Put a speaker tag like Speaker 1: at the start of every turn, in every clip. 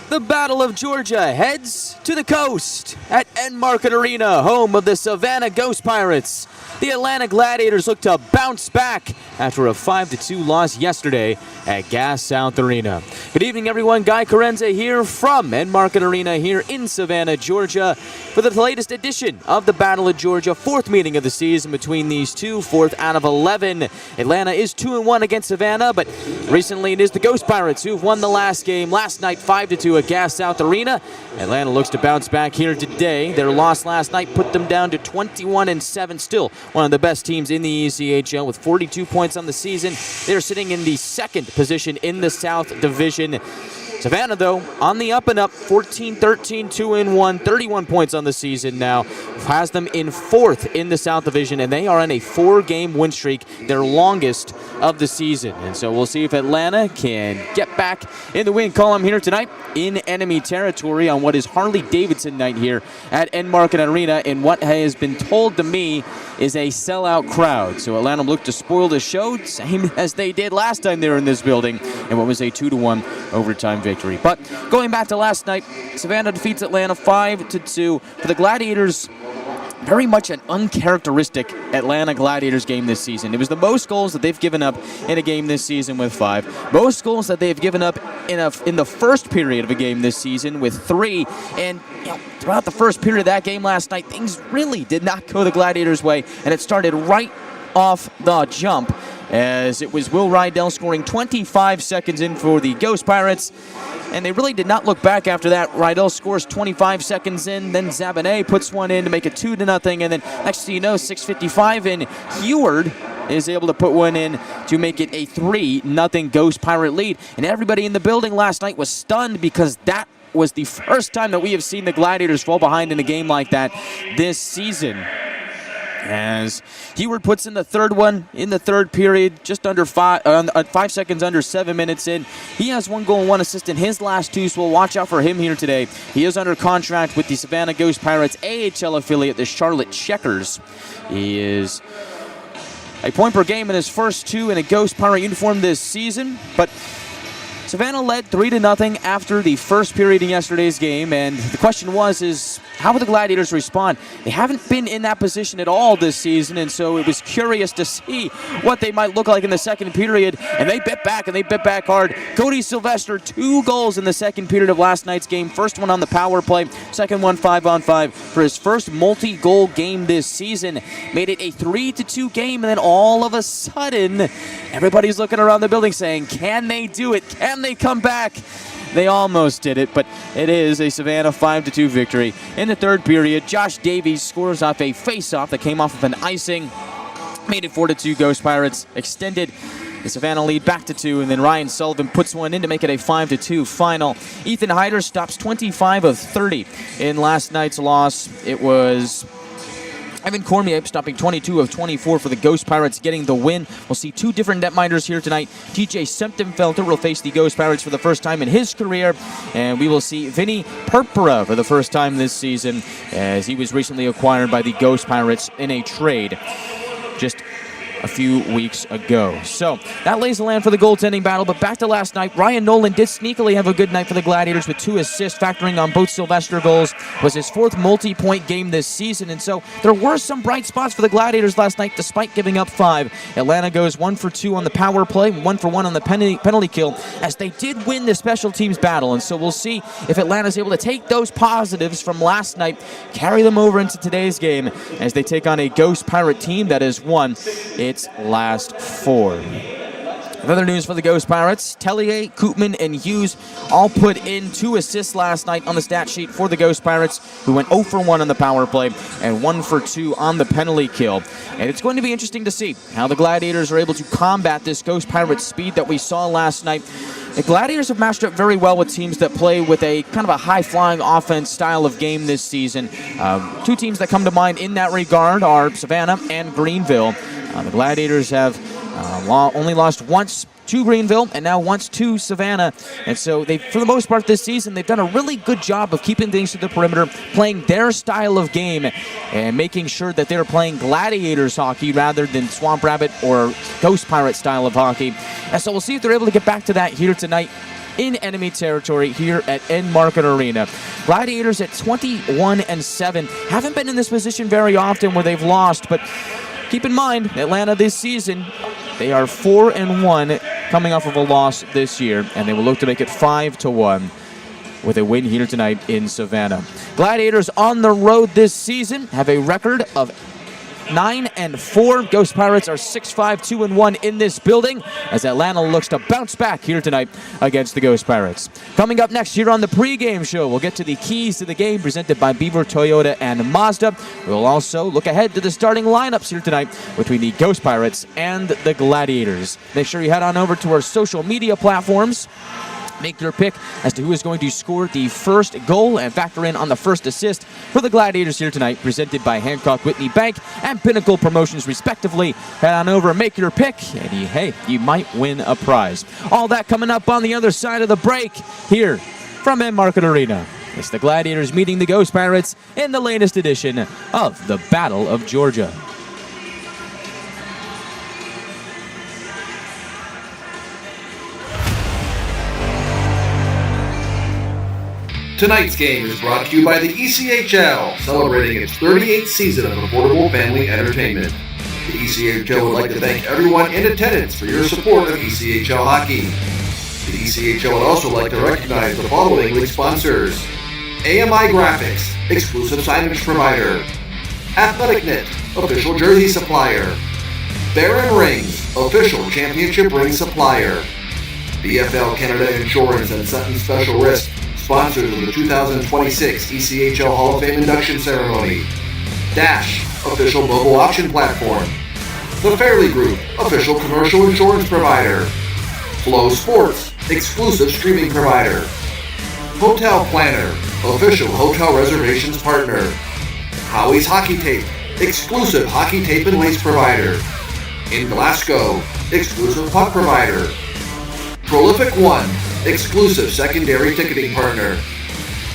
Speaker 1: The Battle of Georgia heads to the coast at Enmarket Arena, home of the Savannah Ghost Pirates. The Atlanta Gladiators look to bounce back after a 5-2 loss yesterday at Gas South Arena. Good evening, everyone. Guy Chiarenza here from Enmarket Arena here in Savannah, Georgia, for the latest edition of the Battle of Georgia, fourth meeting of the season between these two, fourth out of 11. Atlanta is 2-1 against Savannah, but recently it is the Ghost Pirates who've won the last game last night 5-2 at Gas South Arena. Atlanta looks to bounce back here today. Their loss last night put them down to 21-7, still one of the best teams in the ECHL with 42 points on the season. They're sitting in the second position in the South Division. Savannah, though, on the up and up, 14-13, 2-1, 31 points on the season now. Has them in fourth in the South Division, and they are on a 4-game win streak, their longest of the season. And so we'll see if Atlanta can get back in the win column here tonight in enemy territory on what is Harley-Davidson night here at Enmarket Arena in what has been told to me is a sellout crowd. So Atlanta looked to spoil the show, same as they did last time they were in this building, and what was a 2-1 overtime victory. But going back to last night, Savannah defeats Atlanta 5-2. For the Gladiators, very much an uncharacteristic Atlanta Gladiators game this season. It was the most goals that they've given up in a game this season with 5. Most goals that they've given up in the first period of a game this season with 3. And throughout the first period of that game last night, things really did not go the Gladiators' way, and it started right off the jump, as it was Will Rydell scoring 25 seconds in for the Ghost Pirates. And they really did not look back after that. Rydell scores 25 seconds in, then Zabanet puts one in to make it 2-0, and then next thing you know, 6:55 in, Heward is able to put one in to make it a 3-0 Ghost Pirate lead. And everybody in the building last night was stunned, because that was the first time that we have seen the Gladiators fall behind in a game like that this season. As Heward puts in the third one in the third period, just under 5 seconds under 7 minutes in. He has 1 goal and 1 assist in his last 2, so we'll watch out for him here today. He is under contract with the Savannah Ghost Pirates AHL affiliate, the Charlotte Checkers. He is a point per game in his first 2 in a Ghost Pirate uniform this season, but Savannah led 3-0 after the first period in yesterday's game, and the question is how will the Gladiators respond? They haven't been in that position at all this season, and so it was curious to see what they might look like in the second period, and they bit back, and they bit back hard. Cody Sylvester, 2 goals in the second period of last night's game. First one on the power play, second one 5-on-5 for his first multi-goal game this season. Made it a 3-2 game, and then all of a sudden, everybody's looking around the building saying, can they do it? Can they come back? They almost did it, but it is a Savannah 5-2 victory. In the third period, Josh Davies scores off a face-off that came off of an icing. Made it 4-2 Ghost Pirates. Extended the Savannah lead back to 2, and then Ryan Sullivan puts one in to make it a 5-2 final. Ethan Hyder stops 25 of 30 in last night's loss. It was Evan Cormier stopping 22 of 24 for the Ghost Pirates, getting the win. We'll see 2 different netminders here tonight. TJ Semptenfelter will face the Ghost Pirates for the first time in his career, and we will see Vinny Purpura for the first time this season, as he was recently acquired by the Ghost Pirates in a trade just a few weeks ago. So that lays the land for the goaltending battle, but back to last night. Ryan Nolan did sneakily have a good night for the Gladiators with 2 assists, factoring on both Sylvester goals. It was his 4th multi-point game this season, and so there were some bright spots for the Gladiators last night despite giving up 5. Atlanta goes 1 for 2 on the power play, 1 for 1 on the penalty kill, as they did win the special teams battle, and so we'll see if Atlanta's able to take those positives from last night, carry them over into today's game as they take on a Ghost Pirate team that has won its last 4. Other news for the Ghost Pirates, Tellier, Koopman, and Hughes all put in 2 assists last night on the stat sheet for the Ghost Pirates, who went 0 for 1 on the power play and 1 for 2 on the penalty kill. And it's going to be interesting to see how the Gladiators are able to combat this Ghost Pirate speed that we saw last night. The Gladiators have matched up very well with teams that play with a kind of a high-flying offense style of game this season. 2 teams that come to mind in that regard are Savannah and Greenville. The Gladiators have only lost once to Greenville and now once to Savannah. And so they, for the most part this season, they've done a really good job of keeping things to the perimeter, playing their style of game, and making sure that they're playing Gladiators hockey rather than Swamp Rabbit or Ghost Pirate style of hockey. And so we'll see if they're able to get back to that here tonight in enemy territory here at Enmarket Arena. Gladiators at 21-7 haven't been in this position very often where they've lost, but keep in mind, Atlanta this season, they are 4-1 coming off of a loss this year, and they will look to make it 5-1 with a win here tonight in Savannah. Gladiators on the road this season have a record of 9-4. Ghost Pirates are 6-5-2-1 in this building as Atlanta looks to bounce back here tonight against the Ghost Pirates. Coming up next here on the pregame show, we'll get to the keys to the game presented by Beaver Toyota and Mazda. We'll also look ahead to the starting lineups here tonight between the Ghost Pirates and the Gladiators. Make sure you head on over to our social media platforms. Make your pick as to who is going to score the first goal and factor in on the first assist for the Gladiators here tonight, presented by Hancock Whitney Bank and Pinnacle Promotions, respectively. Head on over and make your pick, and you might win a prize. All that coming up on the other side of the break here from Enmarket Arena. It's the Gladiators meeting the Ghost Pirates in the latest edition of the Battle of Georgia.
Speaker 2: Tonight's game is brought to you by the ECHL, celebrating its 38th season of affordable family entertainment. The ECHL would like to thank everyone in attendance for your support of ECHL hockey. The ECHL would also like to recognize the following league sponsors: AMI Graphics, exclusive signage provider; Athletic Knit, official jersey supplier; Baron Rings, official championship ring supplier; BFL Canada Insurance and Sutton Special Risk, sponsors of the 2026 ECHL Hall of Fame induction ceremony; Dash, official mobile auction platform; The Fairley Group, official commercial insurance provider; Flow Sports, exclusive streaming provider; Hotel Planner, official hotel reservations partner; Howie's Hockey Tape, exclusive hockey tape and lace provider; In Glasgow, exclusive puck provider; Prolific One, exclusive secondary ticketing partner;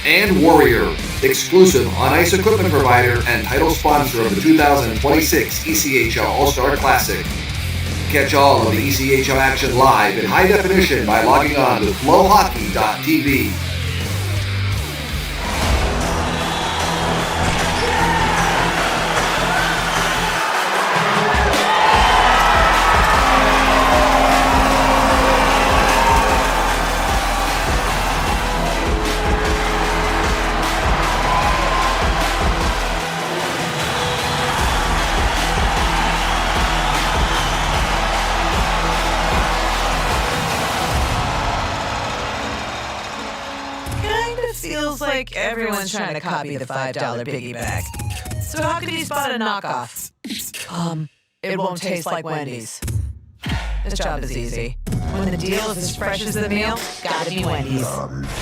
Speaker 2: and Warrior, exclusive on-ice equipment provider and title sponsor of the 2026 ECHL All-Star Classic. Catch all of the ECHL action live in high definition by logging on to flowhockey.tv.
Speaker 3: Feels like everyone's trying to copy the $5 piggyback. So how can you spot a knockoff? It won't taste like Wendy's. This job is easy. When the deal is as fresh as the meal, gotta be Wendy's.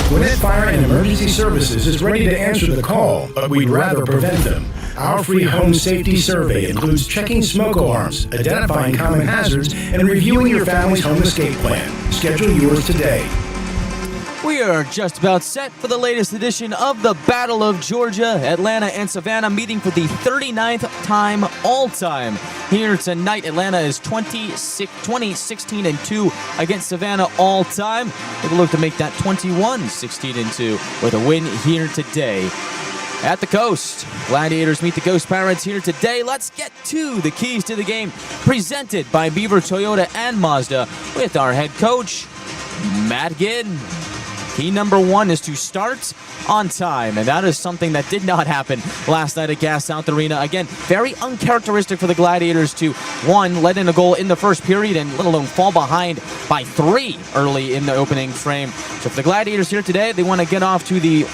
Speaker 4: Gwinnett Fire and Emergency Services is ready to answer the call, but we'd rather prevent them. Our free home safety survey includes checking smoke alarms, identifying common hazards, and reviewing your family's home escape plan. Schedule yours today.
Speaker 1: We are just about set for the latest edition of the Battle of Georgia. Atlanta and Savannah meeting for the 39th time all-time. Here tonight, Atlanta is 16-2 against Savannah all-time. They will look to make that 21-16-2 with a win here today. At the Coast, Gladiators meet the Ghost Pirates here today. Let's get to the keys to the game, presented by Beaver Toyota and Mazda with our head coach, Matt Ginn. Key number one is to start on time, and that is something that did not happen last night at Gas South Arena. Again, very uncharacteristic for the Gladiators to, one, let in a goal in the first period and let alone fall behind by 3 early in the opening frame. So for the Gladiators here today, they want to get off to the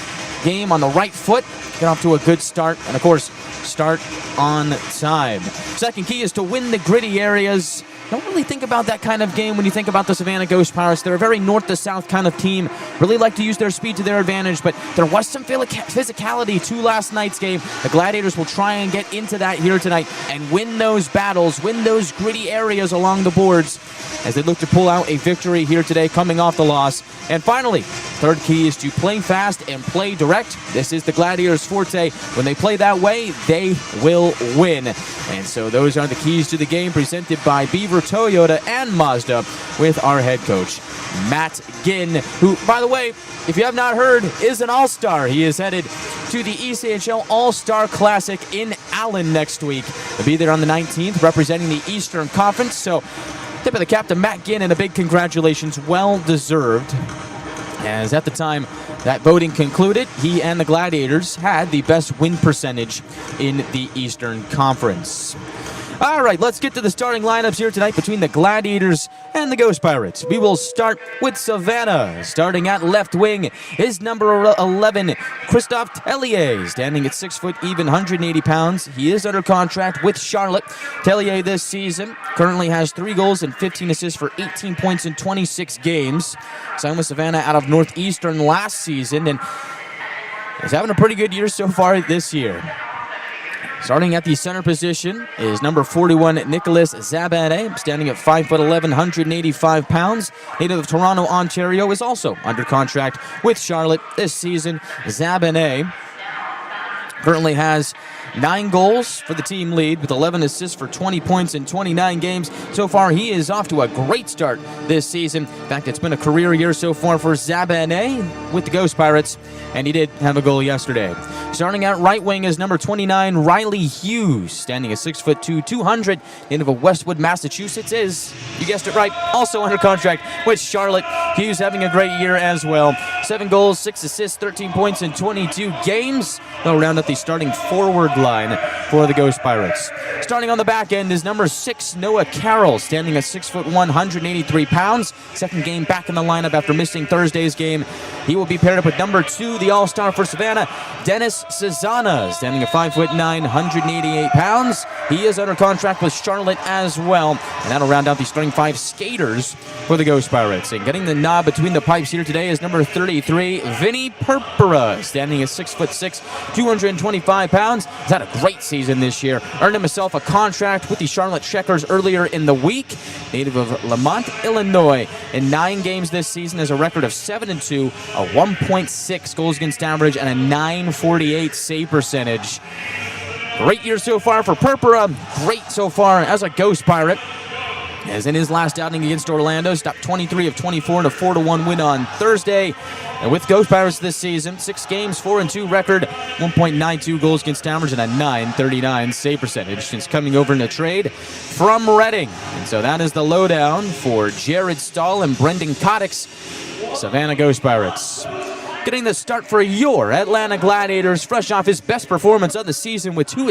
Speaker 1: game on the right foot, get off to a good start, and of course, start on time. Second key is to win the gritty areas. Don't really think about that kind of game when you think about the Savannah Ghost Pirates. They're a very north-to-south kind of team. Really like to use their speed to their advantage, but there was some physicality to last night's game. The Gladiators will try and get into that here tonight and win those battles, win those gritty areas along the boards as they look to pull out a victory here today coming off the loss. And finally, third key is to play fast and play direct. This is the Gladiators' forte. When they play that way, they will win. And so those are the keys to the game presented by Beaver Chrysler, Toyota, and Mazda with our head coach, Matt Ginn, who, by the way, if you have not heard, is an all-star. He is headed to the ECHL All-Star Classic in Allen next week. He'll be there on the 19th representing the Eastern Conference. So tip of the cap to Matt Ginn and a big congratulations, well-deserved. As at the time that voting concluded, he and the Gladiators had the best win percentage in the Eastern Conference. All right, let's get to the starting lineups here tonight between the Gladiators and the Ghost Pirates. We will start with Savannah. Starting at left wing is number 11, Christophe Tellier, standing at 6 foot even, 180 pounds. He is under contract with Charlotte. Tellier this season currently has 3 goals and 15 assists for 18 points in 26 games. Signed with Savannah out of Northeastern last season and is having a pretty good year so far this year. Starting at the center position is number 41, Nicholas Zabane, standing at 5'11", 185 pounds. Native of Toronto, Ontario, is also under contract with Charlotte this season. Zabane currently has 9 goals for the team lead with 11 assists for 20 points in 29 games. So far, he is off to a great start this season. In fact, it's been a career year so far for Zabane with the Ghost Pirates, and he did have a goal yesterday. Starting out right wing is number 29, Riley Hughes, standing at 6'2", 200, native of Westwood, Massachusetts, is, you guessed it right, also under contract with Charlotte. Hughes having a great year as well. 7 goals, 6 assists, 13 points in 22 games. They'll round up the starting forward line for the Ghost Pirates. Starting on the back end is number 6, Noah Carroll, standing at 6'1", 183 pounds. Second game back in the lineup after missing Thursday's game. He will be paired up with number 2, the all-star for Savannah, Dennis Cezana, standing at 5'9", 188 pounds. He is under contract with Charlotte as well. And that'll round out the starting 5 skaters for the Ghost Pirates. And getting the nod between the pipes here today is number 33, Vinny Purpura, standing at 6'6", 225 pounds. He's had a great season this year. Earned himself a contract with the Charlotte Checkers earlier in the week. Native of Lamont, Illinois. In 9 games this season has a record of 7-2, a 1.6 goals against average, and a 948 save percentage. Great year so far for Purpura. Great so far as a Ghost Pirate. As in his last outing against Orlando, stopped 23 of 24 in a 4-1 win on Thursday. And with Ghost Pirates this season, 6 games, 4-2 record, 1.92 goals against average, and a 939 save percentage since coming over in a trade from Reading. And so that is the lowdown for Jared Stahl and Brendan Cottix, Savannah Ghost Pirates. Getting the start for your Atlanta Gladiators, fresh off his best performance of the season with 2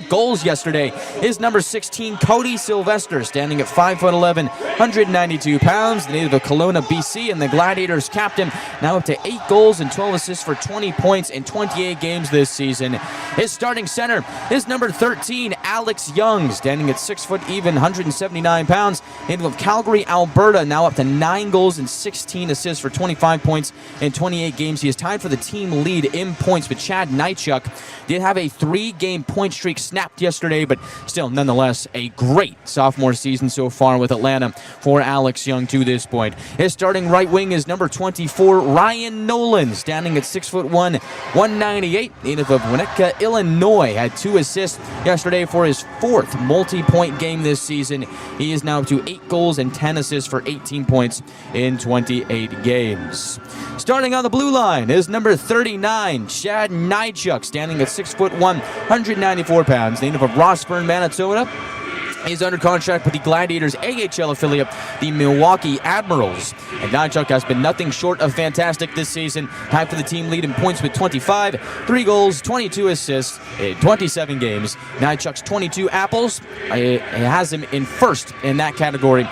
Speaker 1: goals yesterday, is number 16, Cody Sylvester, standing at 5'11", 192 pounds, the native of Kelowna, BC, and the Gladiators captain, now up to 8 goals and 12 assists for 20 points in 28 games this season. His starting center is number 13, Alex Young, standing at 6 foot even, 179 pounds, native of Calgary, Alberta, now up to 9 goals and 16 assists for 25 points in 28 games. He is tied for the team lead in points with Chad Nychuk. Did have a 3-game point streak snapped yesterday, but still, nonetheless, a great sophomore season so far with Atlanta for Alex Young to this point. His starting right wing is number 24, Ryan Nolan, standing at 6'1", 198, native of Winnetka, Illinois. Had 2 assists yesterday for his 4th multi-point game this season. He is now up to 8 goals and 10 assists for 18 points in 28 games. Starting on the blue line is number 39, Chad Nychuk, standing at 6'1", 194 pounds, native of Rossburn, Manitoba. He's under contract with the Gladiators AHL affiliate, the Milwaukee Admirals. And Nychuk has been nothing short of fantastic this season. Tied for the team lead in points with 25, 3 goals, 22 assists in 27 games. Nychuk's 22 apples. It has him in first in that category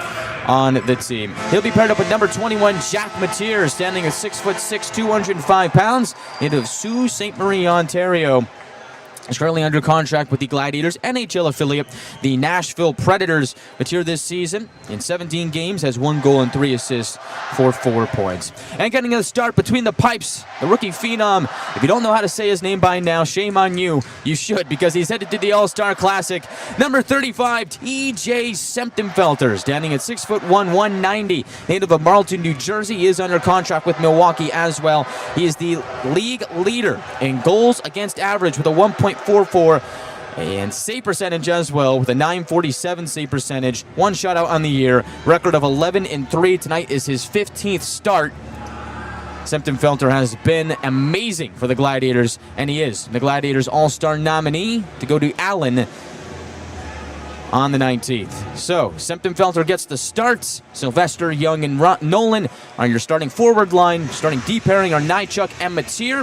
Speaker 1: on the team. He'll be paired up with number 21, Jack Mateer, standing at 6'6", 205 pounds, native of Sault Ste. Marie, Ontario. Is currently under contract with the Gladiators NHL affiliate, the Nashville Predators. Mateer this season, in 17 games, has 1 goal and 3 assists for 4 points. And getting a start between the pipes, the rookie phenom. If you don't know how to say his name by now, shame on you. You should, because he's headed to the All-Star Classic. Number 35, TJ Semptimphelter, standing at 6'1", 190, native of Marlton, New Jersey. He is under contract with Milwaukee as well. He is the league leader in goals against average with a 1.44 And save percentage as well with a .947 save percentage. 1 shutout on the year. Record of 11-3. Tonight is his 15th start. Felter has been amazing for the Gladiators, and he is the Gladiators All-Star nominee to go to Allen on the 19th. So, Felter gets the starts. Sylvester, Young, and Nolan are your starting forward line. Starting deep pairing are Nychuk and Mateer.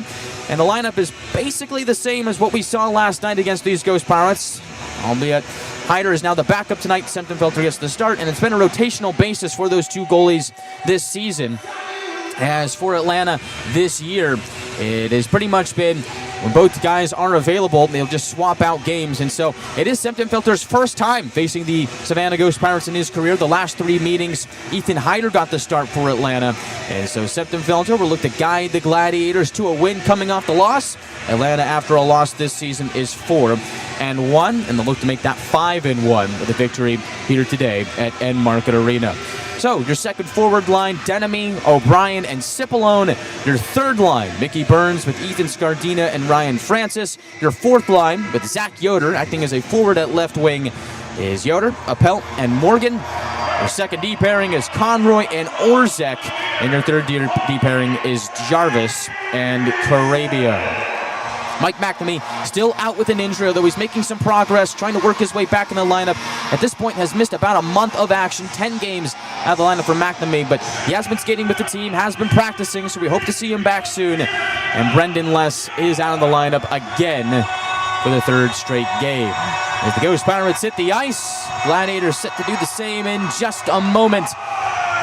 Speaker 1: And the lineup is basically the same as what we saw last night against these Ghost Pirates, albeit Hyder is now the backup tonight. Felter gets the start, and it's been a rotational basis for those two goalies this season. As for Atlanta this year, it has pretty much been when both guys are available, they'll just swap out games. And so it is Felter's first time facing the Savannah Ghost Pirates in his career. The last 3 meetings, Ethan Hyder got the start for Atlanta. And so Felter will look to guide the Gladiators to a win coming off the loss. Atlanta, after a loss this season, is 4-1, and they'll look to make that 5-1 with a victory here today at Enmarket Arena. So, your second forward line, Denemy, O'Brien, and Cipollone. Your third line, Mickey Burns with Ethan Scardina and Ryan Francis. Your fourth line, with Zach Yoder acting as a forward at left wing, is Yoder, Appelt, and Morgan. Your second D pairing is Conroy and Orzek. And your third D pairing is Jarvis and Carabia. Mike McNamee still out with an injury, although he's making some progress, trying to work his way back in the lineup. At this point, has missed about a month of action, 10 games out of the lineup for McNamee, but he has been skating with the team, has been practicing, so we hope to see him back soon. And Brendan Less is out of the lineup again for the 3rd straight game. As the Ghost Pirates hit the ice, Gladiators set to do the same in just a moment.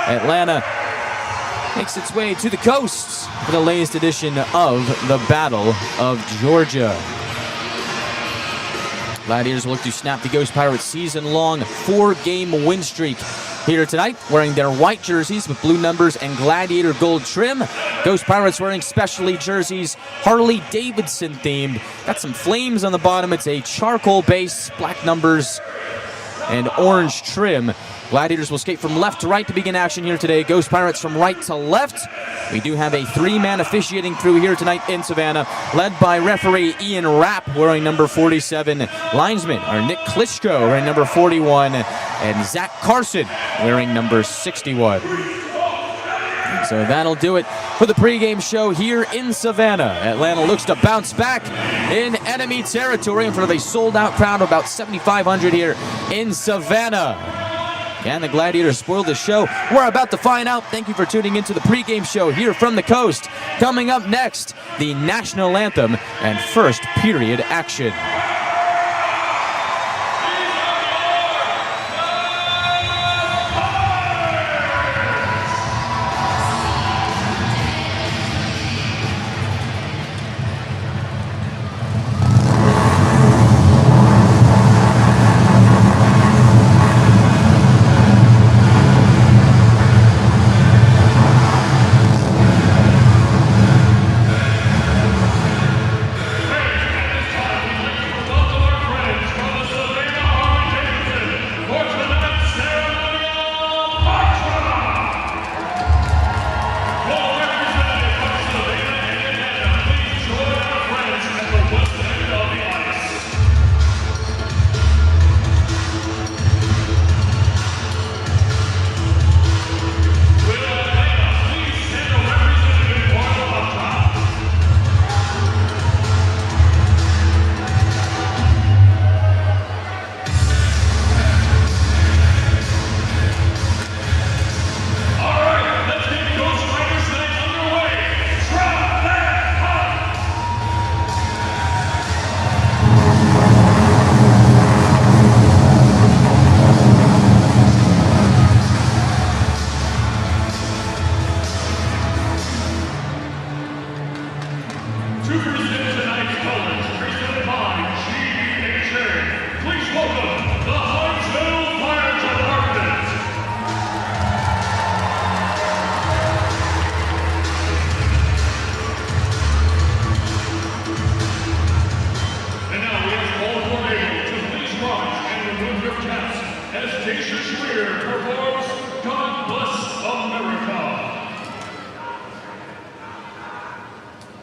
Speaker 1: Atlanta makes its way to the coast for the latest edition of the Battle of Georgia. Gladiators will look to snap the Ghost Pirates' season-long 4-game win streak here tonight, wearing their white jerseys with blue numbers and gladiator gold trim. Ghost Pirates wearing specialty jerseys, Harley-Davidson themed. Got some flames on the bottom. It's a charcoal base, black numbers, and orange trim. Gladiators will skate from left to right to begin action here today. Ghost Pirates from right to left. We do have a 3-man officiating crew here tonight in Savannah, led by referee Ian Rapp, wearing number 47. Linesmen are Nick Klitschko, wearing number 41, and Zach Carson, wearing number 61. So that'll do it for the pregame show here in Savannah. Atlanta looks to bounce back in enemy territory in front of a sold-out crowd of about 7,500 here in Savannah. And the Gladiators spoiled the show. We're about to find out. Thank you for tuning into the pregame show here from the coast. Coming up next, the national anthem and first period action.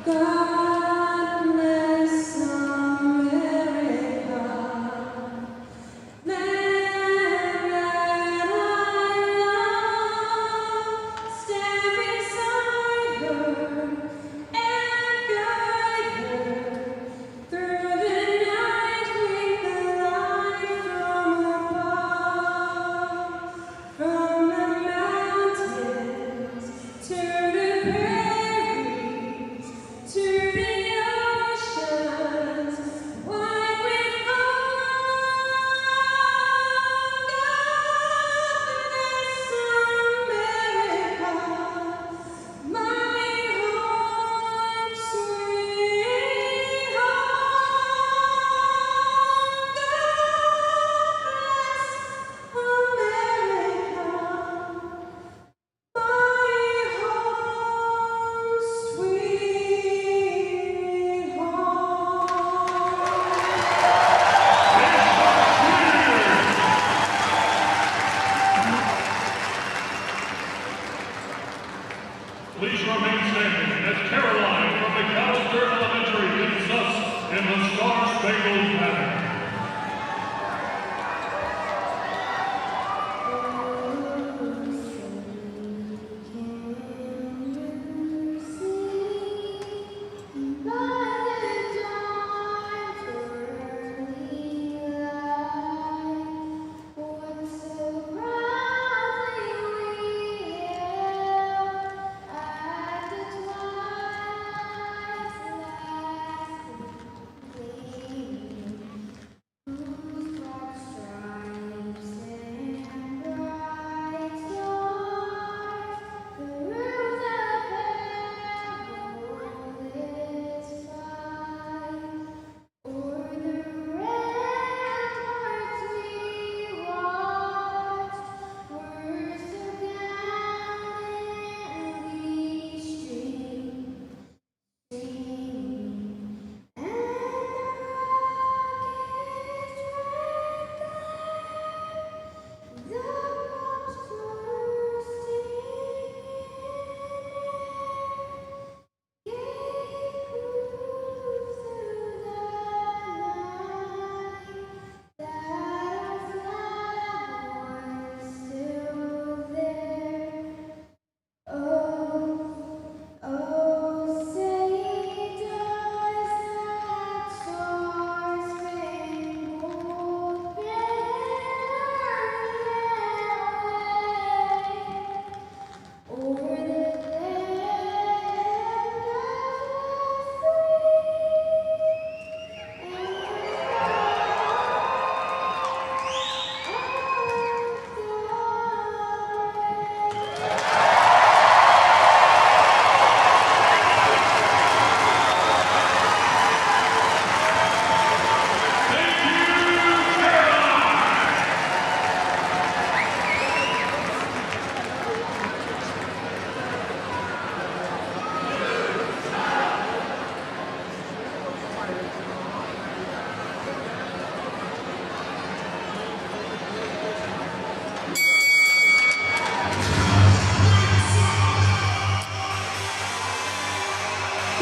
Speaker 5: God bless America.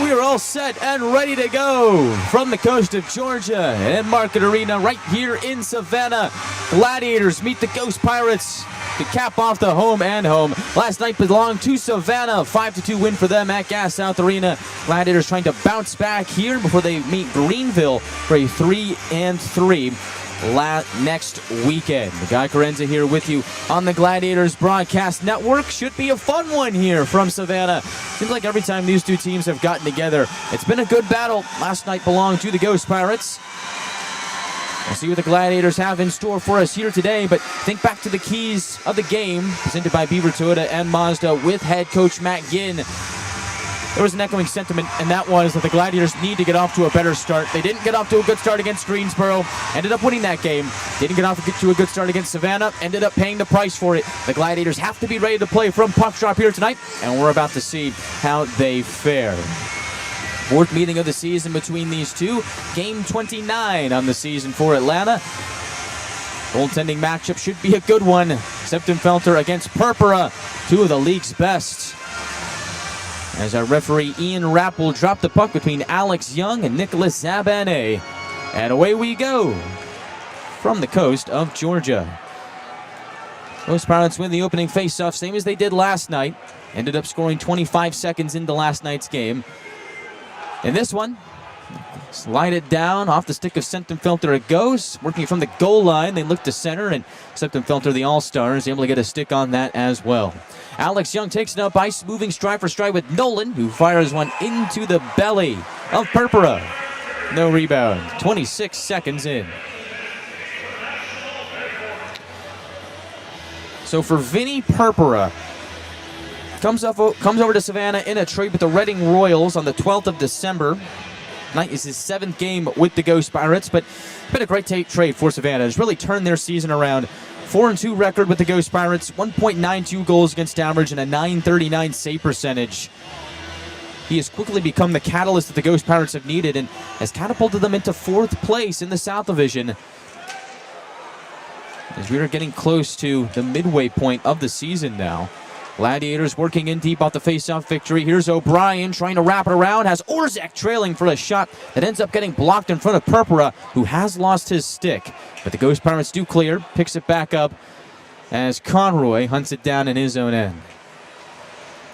Speaker 1: We are all set and ready to go from the coast of Georgia, Enmarket Arena right here in Savannah. Gladiators meet the Ghost Pirates to cap off the home and home. Last night belonged to Savannah, 5-2 win for them at Gas South Arena. Gladiators trying to bounce back here before they meet Greenville for a 3-3 next weekend. The guy Chiarenza here with you on the Gladiators Broadcast Network. Should be a fun one here from Savannah. Seems like every time these two teams have gotten together, it's been a good battle. Last night belonged to the Ghost Pirates. We'll see what the Gladiators have in store for us here today, but think back to the keys of the game presented by Beaver Toyota and Mazda with head coach Matt Ginn. There was an echoing sentiment, and that was that the Gladiators need to get off to a better start. They didn't get off to a good start against Greensboro, ended up winning that game. Didn't get off to a good start against Savannah, ended up paying the price for it. The Gladiators have to be ready to play from Puck Drop here tonight, and we're about to see how they fare. Fourth meeting of the season between these two. Game 29 on the season for Atlanta. Goaltending matchup should be a good one. Septemfelter against Purpura, two of the league's best. As our referee Ian Rapp will drop the puck between Alex Young and Nicholas Zabane. And away we go from the coast of Georgia. Ghost Pirates win the opening faceoff, same as they did last night. Ended up scoring 25 seconds into last night's game. In this one, slide it down off the stick of Septemfelter. It goes. Working from the goal line, they look to center, and Septemfelter, the all-star, is able to get a stick on that as well. Alex Young takes it up ice, moving stride for stride with Nolan, who fires one into the belly of Purpura. No rebound. 26 seconds in. So for Vinny Purpura, comes over to Savannah in a trade with the Reading Royals on the 12th of December. Tonight is his 7th game with the Ghost Pirates, but been a great trade for Savannah. It's really turned their season around. 4-2 record with the Ghost Pirates, 1.92 goals against average, and a .939 save percentage. He has quickly become the catalyst that the Ghost Pirates have needed and has catapulted them into 4th place in the South Division. As we are getting close to the midway point of the season now. Gladiators working in deep off the face-off victory. Here's O'Brien trying to wrap it around. Has Orzak trailing for a shot that ends up getting blocked in front of Purpura, who has lost his stick. But the Ghost Pirates do clear, picks it back up as Conroy hunts it down in his own end.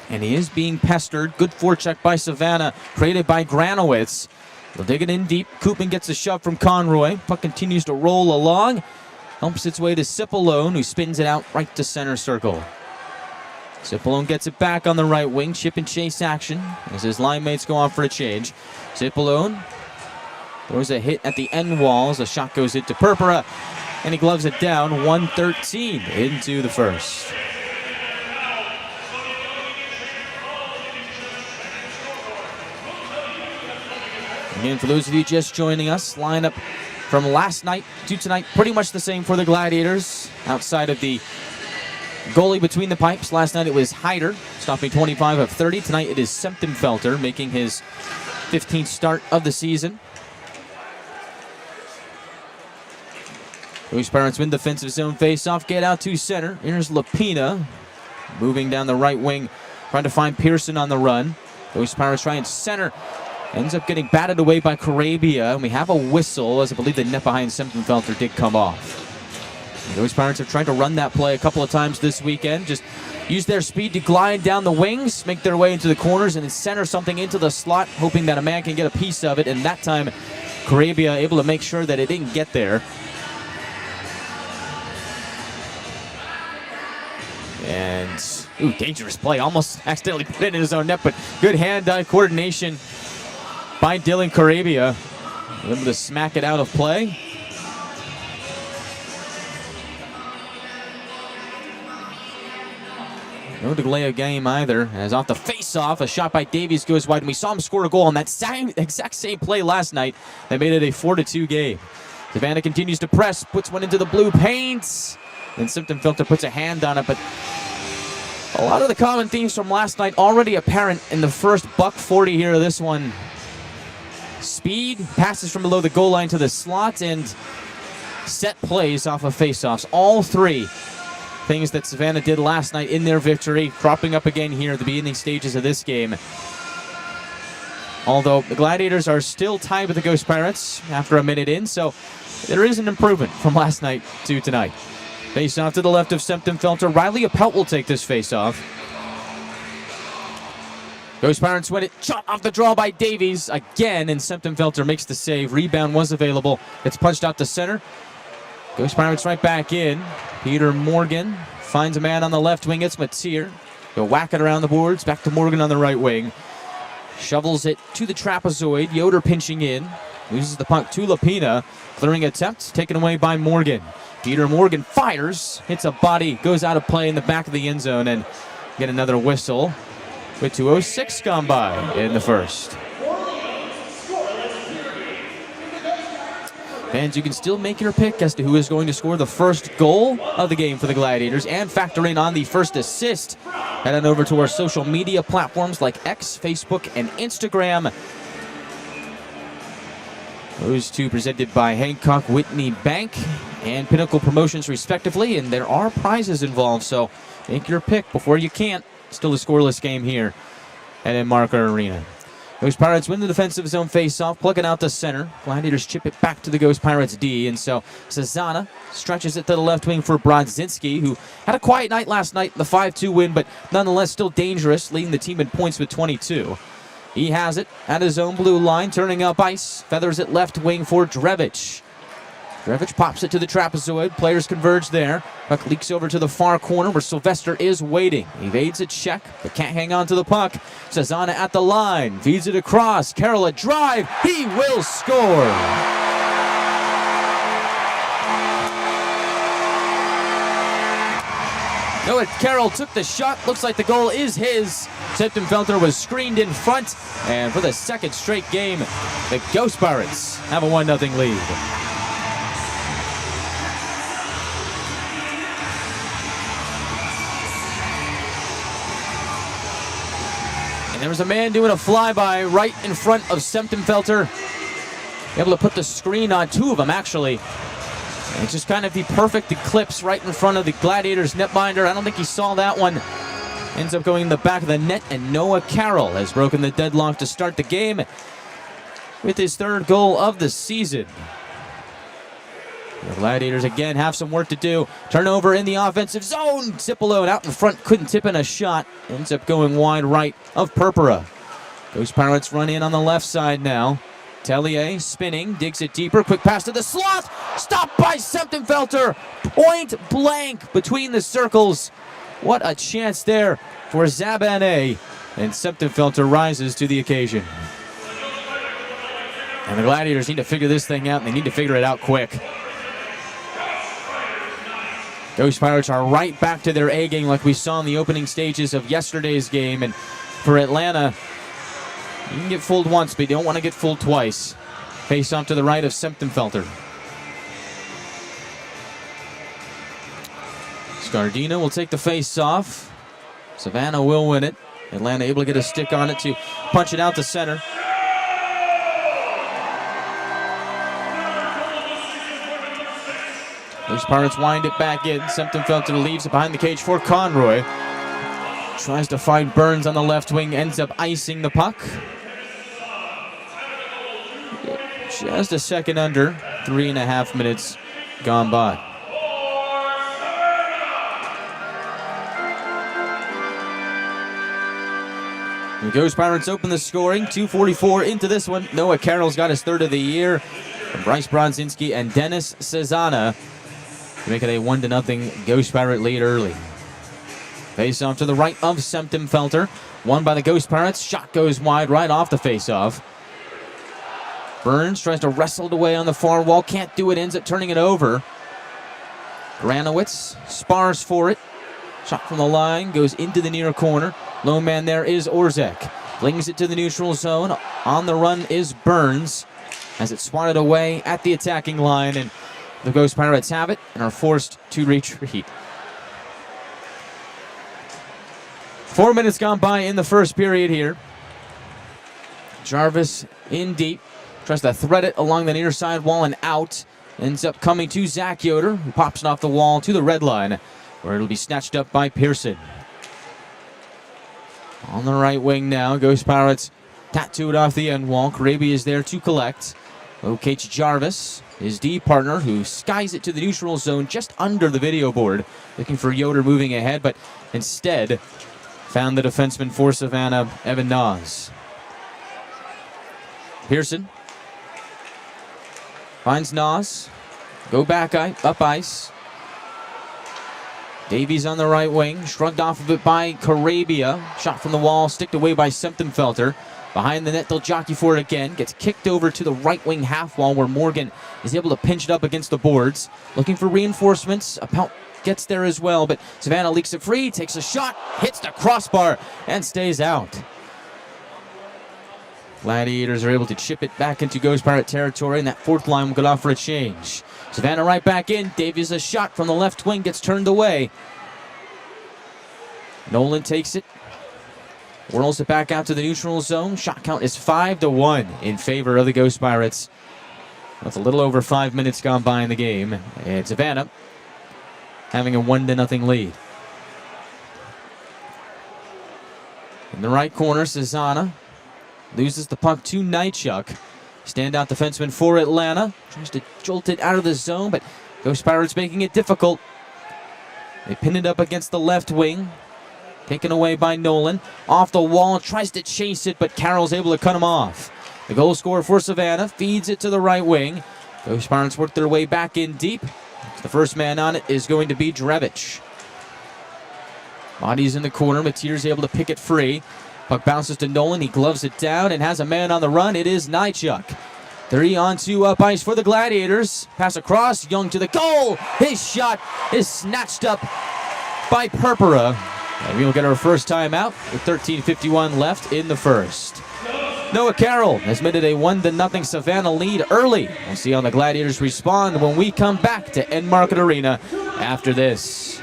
Speaker 1: And he is being pestered. Good forecheck by Savannah, created by Granowitz. They'll dig it in deep. Koopman gets a shove from Conroy. Puck continues to roll along. Helps its way to Cipollone, who spins it out right to center circle. Cipollone gets it back on the right wing. Chip and chase action as his line mates go on for a change. Cipollone throws a hit at the end walls. A shot goes into Purpura, and he gloves it down. 1:13 into the first. Again, for those of you just joining us, lineup from last night to tonight, pretty much the same for the Gladiators. Outside of the goalie between the pipes, last night it was Hyder, stopping 25 of 30. Tonight it is Septemfelter, making his 15th start of the season. Ghost Pirates win defensive zone face-off, get out to center. Here's Lapina, moving down the right wing, trying to find Pearson on the run. Ghost Pirates trying center. Ends up getting batted away by Carabia, and we have a whistle, as I believe the net behind Septemfelter did come off. The Ghost Pirates have tried to run that play a couple of times this weekend. Just use their speed to glide down the wings, make their way into the corners, and then center something into the slot, hoping that a man can get a piece of it. And that time, Carabia able to make sure that it didn't get there. And, ooh, dangerous play. Almost accidentally put it in his own net, but good hand-eye coordination by Dylan Carabia. Able to smack it out of play. No delay of game either, as off the face-off, a shot by Davies goes wide, and we saw him score a goal on that exact same play last night that made it a 4-2 game. Savannah continues to press, puts one into the blue paint, and Septemfelter puts a hand on it, but a lot of the common themes from last night already apparent in the first .40 here of this one. Speed, passes from below the goal line to the slot, and set plays off of face-offs. All three things that Savannah did last night in their victory, cropping up again here at the beginning stages of this game. Although the Gladiators are still tied with the Ghost Pirates after a minute in, so there is an improvement from last night to tonight. Face off to the left of Felter. Riley Appelt will take this face off. Ghost Pirates win it. Shot off the draw by Davies again, and Felter makes the save. Rebound was available. It's punched out to center. Ghost Pirates right back in. Peter Morgan finds a man on the left wing. It's Matier. Go whack it around the boards. Back to Morgan on the right wing. Shovels it to the trapezoid. Yoder pinching in. Loses the puck to Lapina. Clearing attempt taken away by Morgan. Peter Morgan fires. Hits a body. Goes out of play in the back of the end zone. And get another whistle with 2:06 gone by in the first. Fans, you can still make your pick as to who is going to score the first goal of the game for the Gladiators and factor in on the first assist. Head on over to our social media platforms like X, Facebook, and Instagram. Those two presented by Hancock Whitney Bank and Pinnacle Promotions respectively, and there are prizes involved, so make your pick before you can't. Still a scoreless game here at Enmarket Arena. Ghost Pirates win the defensive zone face-off, plugging out the center. Gladiators chip it back to the Ghost Pirates D, and so Savannah stretches it to the left wing for Brodzinski, who had a quiet night last night in the 5-2 win, but nonetheless still dangerous, leading the team in points with 22. He has it at his own blue line, turning up ice, feathers it left wing for Drevich. Drevich pops it to the trapezoid. Players converge there. Puck leaks over to the far corner where Sylvester is waiting. Evades a check, but can't hang on to the puck. Savannah at the line. Feeds it across. Carroll a drive. He will score. Noah Carroll took the shot. Looks like the goal is his. Felter was screened in front. And for the second straight game, the Ghost Pirates have a 1-0 lead. And there was a man doing a flyby right in front of Felter. Able to put the screen on two of them, actually. And it's just kind of the perfect eclipse right in front of the Gladiators netminder. I don't think he saw that one. Ends up going in the back of the net, and Noah Carroll has broken the deadlock to start the game with his third goal of the season. The Gladiators again have some work to do. Turnover in the offensive zone. Zipolone out in front, couldn't tip in a shot. Ends up going wide right of Purpura. Ghost Pirates run in on the left side now. Tellier spinning, digs it deeper. Quick pass to the slot. Stopped by Felter. Point blank between the circles. What a chance there for Zabane. And Felter rises to the occasion. And the Gladiators need to figure this thing out, and they need to figure it out quick. Ghost Pirates are right back to their A game like we saw in the opening stages of yesterday's game. And for Atlanta, you can get fooled once, but you don't want to get fooled twice. Face off to the right of Felter. Scardina will take the face off. Savannah will win it. Atlanta able to get a stick on it to punch it out to center. Those Pirates wind it back in. Felter leaves it behind the cage for Conroy. Tries to find Burns on the left wing. Ends up icing the puck. Just a second under. 3.5 minutes gone by. The Ghost Pirates open the scoring. 2:44 into this one. Noah Carroll's got his third of the year. From Bryce Brodzinski and Dennis Cezana to make it a 1-0 Ghost Pirate lead early. Face off to the right of Felter. Won by the Ghost Pirates. Shot goes wide right off the face-off. Burns tries to wrestle it away on the far wall. Can't do it. Ends up turning it over. Granowitz spars for it. Shot from the line. Goes into the near corner. Lone man there is Orzek. Flings it to the neutral zone. On the run is Burns as it's swatted away at the attacking line. And the Ghost Pirates have it and are forced to retreat. 4 minutes gone by in the first period here. Jarvis in deep. Tries to thread it along the near side wall and out. Ends up coming to Zach Yoder, who pops it off the wall to the red line, where it'll be snatched up by Pearson. On the right wing now, Ghost Pirates tattooed off the end wall. Karabi is there to collect. Locates Jarvis, his D partner, who skies it to the neutral zone just under the video board, looking for Yoder moving ahead, but instead found the defenseman for Savannah, Evan Nas. Pearson finds Nas. Go back up ice. Davies on the right wing, shrugged off of it by Karabia. Shot from the wall, sticked away by Semptimphelter. Behind the net, they'll jockey for it again. Gets kicked over to the right wing half wall where Morgan is able to pinch it up against the boards. Looking for reinforcements. Appelt gets there as well, but Savannah leaks it free, takes a shot, hits the crossbar, and stays out. Gladiators are able to chip it back into Ghost Pirate territory, and that fourth line will get off for a change. Savannah right back in. Davies a shot from the left wing, gets turned away. Nolan takes it, whirls it back out to the neutral zone. Shot count is 5-1 in favor of the Ghost Pirates. That's a little over 5 minutes gone by in the game. And Savannah having a 1-0 lead. In the right corner, Susanna loses the puck to Nightchuck. Standout defenseman for Atlanta. Tries to jolt it out of the zone, but Ghost Pirates making it difficult. They pin it up against the left wing. Taken away by Nolan. Off the wall, tries to chase it, but Carroll's able to cut him off. The goal scorer for Savannah feeds it to the right wing. Ghost Pirates work their way back in deep. The first man on it is going to be Drevich. Body's in the corner. Mateer's able to pick it free. Puck bounces to Nolan. He gloves it down and has a man on the run. It is Nightchuck. 3-on-2 up ice for the Gladiators. Pass across. Young to the goal. His shot is snatched up by Purpura. And we'll get our first time out with 13:51 left in the first. Noah Carroll has made it a 1-0 Savannah lead early. We'll see how the Gladiators respond when we come back to Enmarket Arena after this.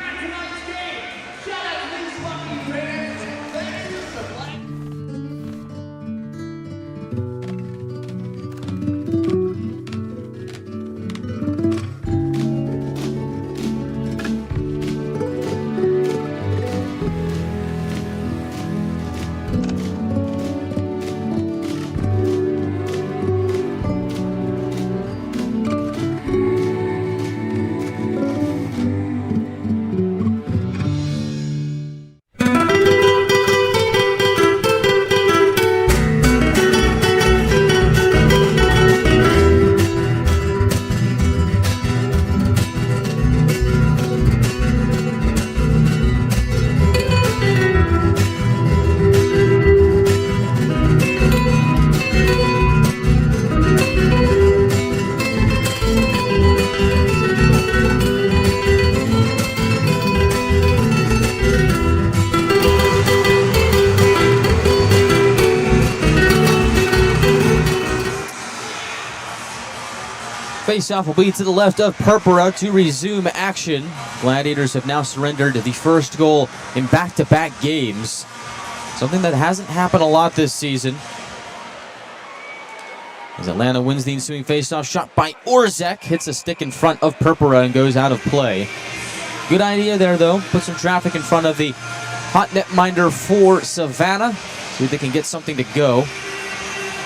Speaker 1: Face-off will be to the left of Purpura to resume action. Gladiators have now surrendered the first goal in back-to-back games. Something that hasn't happened a lot this season. As Atlanta wins the ensuing face-off, shot by Orzek, hits a stick in front of Purpura and goes out of play. Good idea there, though. Put some traffic in front of the hot netminder for Savannah. See if they can get something to go.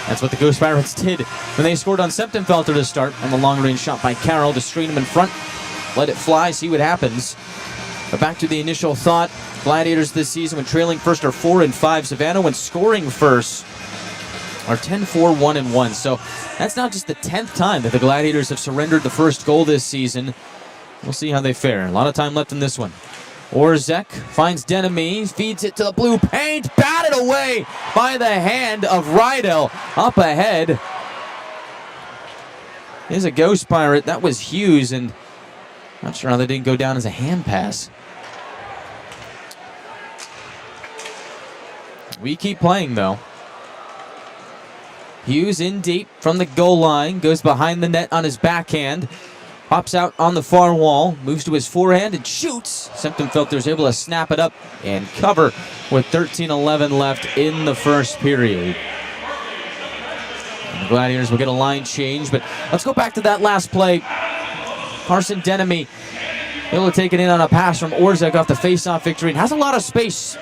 Speaker 1: That's what the Ghost Pirates did when they scored on Semptimphelter to start on the long-range shot by Carroll to screen him in front. Let it fly, see what happens. But back to the initial thought, Gladiators this season when trailing first are 4-5. Savannah when scoring first are 10-4, 1-1. So that's not just the 10th time that the Gladiators have surrendered the first goal this season. We'll see how they fare. A lot of time left in this one. Orzek finds Denemy, feeds it to the blue paint, batted away by the hand of Rydell. Up ahead is a Ghost Pirate. That was Hughes, and not sure how that didn't go down as a hand pass. We keep playing, though. Hughes in deep from the goal line, goes behind the net on his backhand. Pops out on the far wall, moves to his forehand and shoots. Semptimphelter is able to snap it up and cover with 13:11 left in the first period. And the Gladiators will get a line change, but let's go back to that last play. Carson Denemy able to take it in on a pass from Orzek off the face-off victory and has a lot of space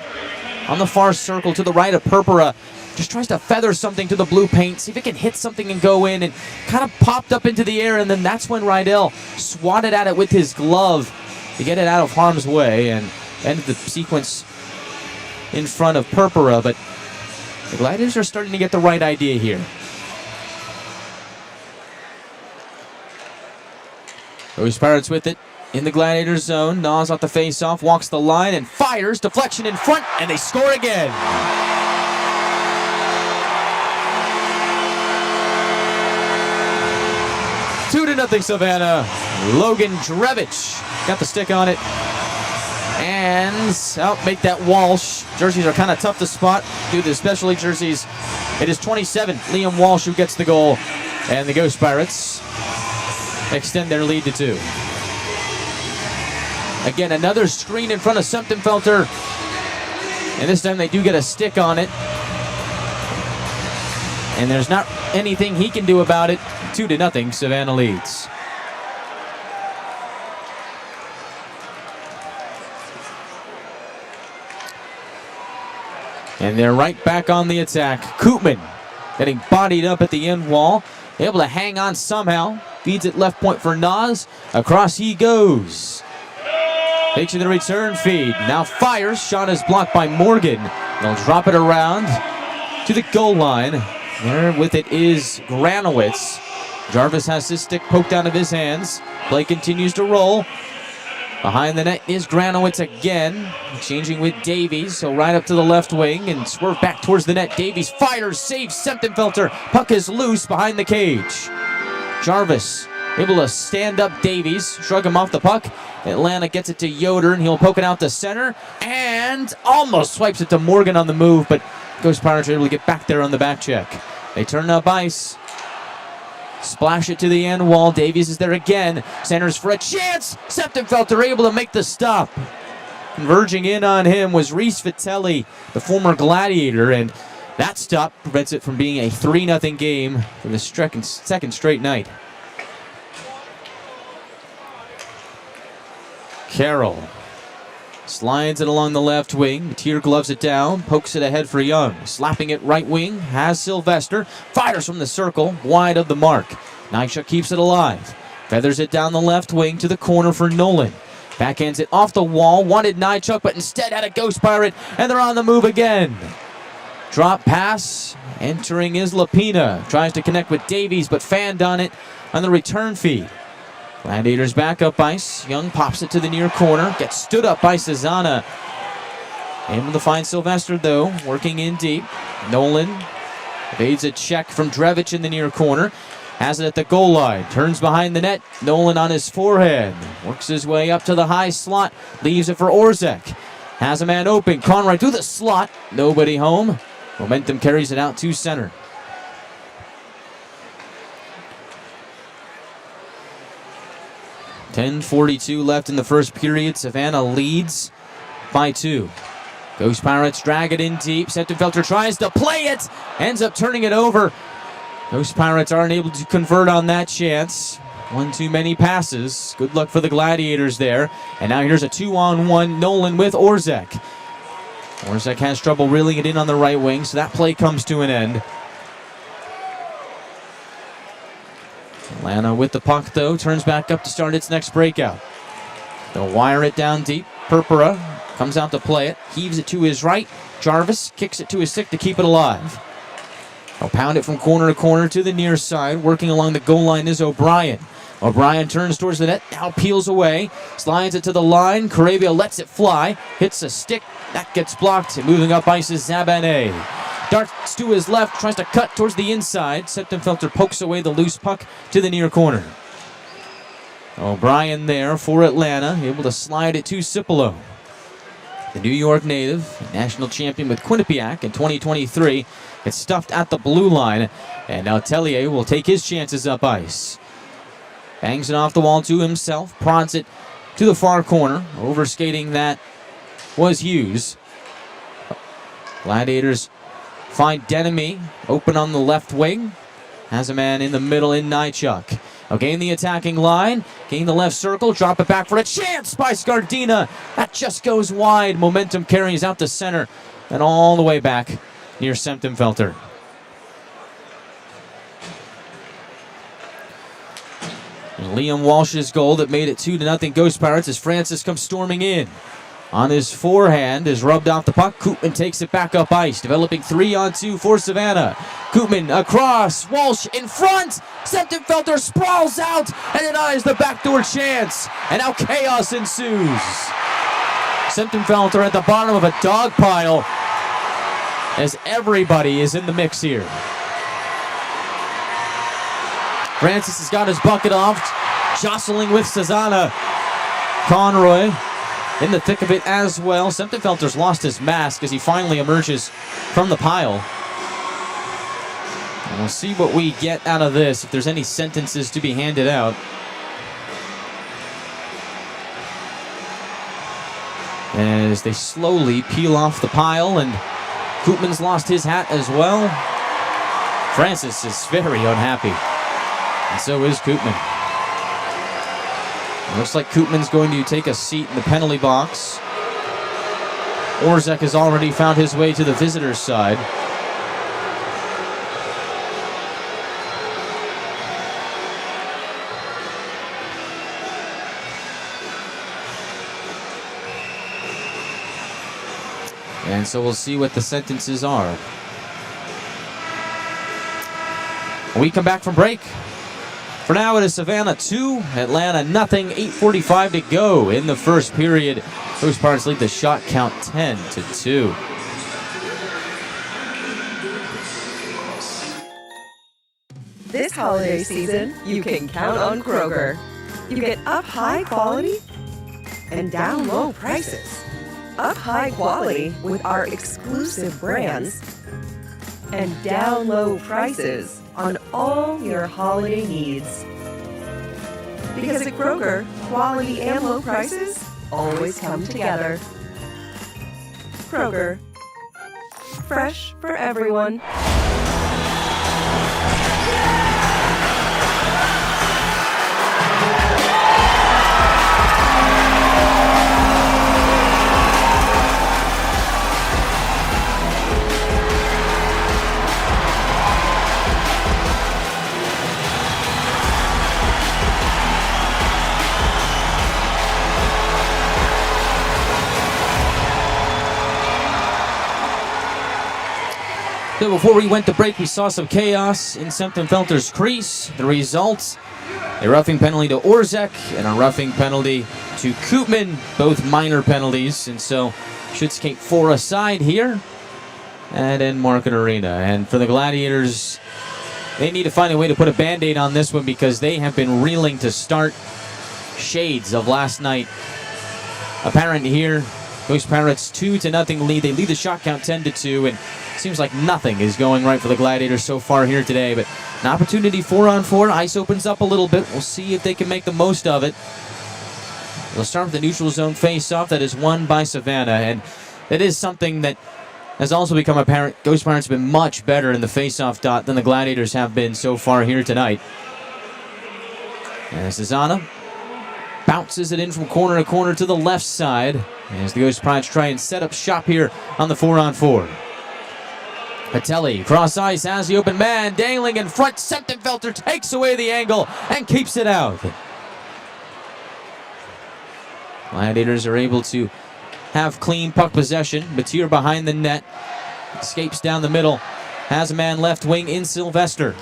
Speaker 1: on the far circle to the right of Purpura. just tries to feather something to the blue paint, see if it can hit something and go in, and kind of popped up into the air, and then that's when Rydell swatted at it with his glove to get it out of harm's way and ended the sequence in front of Purpura, but the Gladiators are starting to get the right idea here. Ghost Pirates with it in the Gladiators zone. Nas off the face-off, walks the line and fires. Deflection in front, and they score again. Two to nothing Savannah. Logan Drevich got the stick on it. And make that Walsh. Jerseys are kind of tough to spot due to the special league jerseys. It is 27, Liam Walsh, who gets the goal. And the Ghost Pirates extend their lead to 2. Again, another screen in front of Septemfelter. And this time they do get a stick on it. And there's not anything he can do about it. 2 to nothing, Savannah leads. And they're right back on the attack. Koopman getting bodied up at the end wall. Able to hang on somehow. Feeds it left point for Nas. Across he goes. Takes you the return feed. Now fires. Shot is blocked by Morgan. They'll drop it around to the goal line. There with it is Granowitz. Jarvis has his stick poked out of his hands. Play continues to roll. Behind the net is Granowitz again. Changing with Davies. So right up to the left wing and swerve back towards the net. Davies fires, saves Septemfelter. Puck is loose behind the cage. Jarvis able to stand up Davies, shrug him off the puck. Atlanta gets it to Yoder, and he'll poke it out to center. And almost swipes it to Morgan on the move, but Ghost Pirates are able to get back there on the back check. They turn up ice. Splash it to the end wall. Davies is there again. Centers for a chance. Septemfelter able to make the stop. Converging in on him was Reese Vitelli, the former Gladiator, and that stop prevents it from being a 3-0 game for the second straight night. Carroll slides it along the left wing. Mateer gloves it down, pokes it ahead for Young. Slapping it right wing, has Sylvester. Fires from the circle, wide of the mark. Nychuk keeps it alive. Feathers it down the left wing to the corner for Nolan. Backhands it off the wall, wanted Nychuk, but instead had a Ghost Pirate, and they're on the move again. Drop pass, entering is Lapina. Tries to connect with Davies, but fanned on it on the return feed. Gladiators back up ice. Young pops it to the near corner. Gets stood up by Cezanna. Able to find Sylvester, though. Working in deep. Nolan evades a check from Drevich in the near corner. Has it at the goal line. Turns behind the net. Nolan on his forehead. Works his way up to the high slot. Leaves it for Orzek. Has a man open. Conrad through the slot. Nobody home. Momentum carries it out to center. .42 left in the first period. Savannah leads by 2. Ghost Pirates drag it in deep. Septemfelter tries to play it. Ends up turning it over. Ghost Pirates aren't able to convert on that chance. One too many passes. Good luck for the Gladiators there. And now here's a 2-on-1 Nolan with Orzek. Orzek has trouble reeling it in on the right wing, so that play comes to an end. Atlanta with the puck, though, turns back up to start its next breakout. They'll wire it down deep. Purpura comes out to play it, heaves it to his right. Jarvis kicks it to his stick to keep it alive. They'll pound it from corner to corner to the near side. Working along the goal line is O'Brien. O'Brien turns towards the net, now peels away, slides it to the line. Caravia lets it fly, hits a stick, that gets blocked. And moving up ice is Zabané. Darts to his left, tries to cut towards the inside. Septemfelter pokes away the loose puck to the near corner. O'Brien there for Atlanta, able to slide it to Cipolo. The New York native, national champion with Quinnipiac in 2023, gets stuffed at the blue line, and now Tellier will take his chances up ice. Bangs it off the wall to himself, prods it to the far corner. Overskating that was Hughes. Gladiators find Denemy open on the left wing. Has a man in the middle in Nychuk. Now gain the attacking line, gain the left circle, drop it back for a chance by Scardina. That just goes wide. Momentum carries out to center and all the way back near Semtenfelter. Liam Walsh's goal that made it 2-0 Ghost Pirates as Francis comes storming in. On his forehand is rubbed off the puck. Koopman takes it back up ice, developing 3-on-2 for Savannah. Koopman across, Walsh in front. Semtenfelter sprawls out and denies the backdoor chance. And now chaos ensues. Semtenfelter at the bottom of a dog pile as everybody is in the mix here. Francis has got his bucket off, jostling with Savannah. Conroy in the thick of it as well. Semtenfelter's lost his mask as he finally emerges from the pile. And we'll see what we get out of this, if there's any sentences to be handed out. As they slowly peel off the pile, and Koopman's lost his hat as well. Francis is very unhappy, and so is Koopman. It looks like Koopman's going to take a seat in the penalty box. Orzek has already found his way to the visitors' side. And so we'll see what the sentences are. When we come back from break, for now, it is Savannah 2, Atlanta nothing. 8:45 to go in the first period. Ghost Pirates lead the shot count 10-2.
Speaker 5: This holiday season, you can count on Kroger. You get up high quality and down low prices. Up high quality with our exclusive brands and down low prices on all your holiday needs. Because at Kroger, quality and low prices always come together. Kroger, fresh for everyone.
Speaker 1: So before we went to break, we saw some chaos in Semtenfelter's crease. The result, a roughing penalty to Orzek and a roughing penalty to Koopman, both minor penalties, and so should skate 4 aside here at Enmarket Arena. And for the Gladiators, they need to find a way to put a Band-Aid on this one because they have been reeling to start. Shades of last night apparent here. Ghost Pirates 2-0 lead. They lead the shot count 10-2, and seems like nothing is going right for the Gladiators so far here today. But an opportunity 4-on-4. Ice opens up a little bit. We'll see if they can make the most of it. They'll start with the neutral zone face-off that is won by Savannah, and that is something that has also become apparent. Ghost Pirates have been much better in the face-off dot than the Gladiators have been so far here tonight. And Savannah bounces it in from corner to corner to the left side as the Ghost Pirates try and set up shop here on the 4-on-4. Patelli, cross ice, has the open man, dangling in front. Semtenfelter takes away the angle and keeps it out. Gladiators are able to have clean puck possession. Batir behind the net, escapes down the middle, has a man left wing in Sylvester.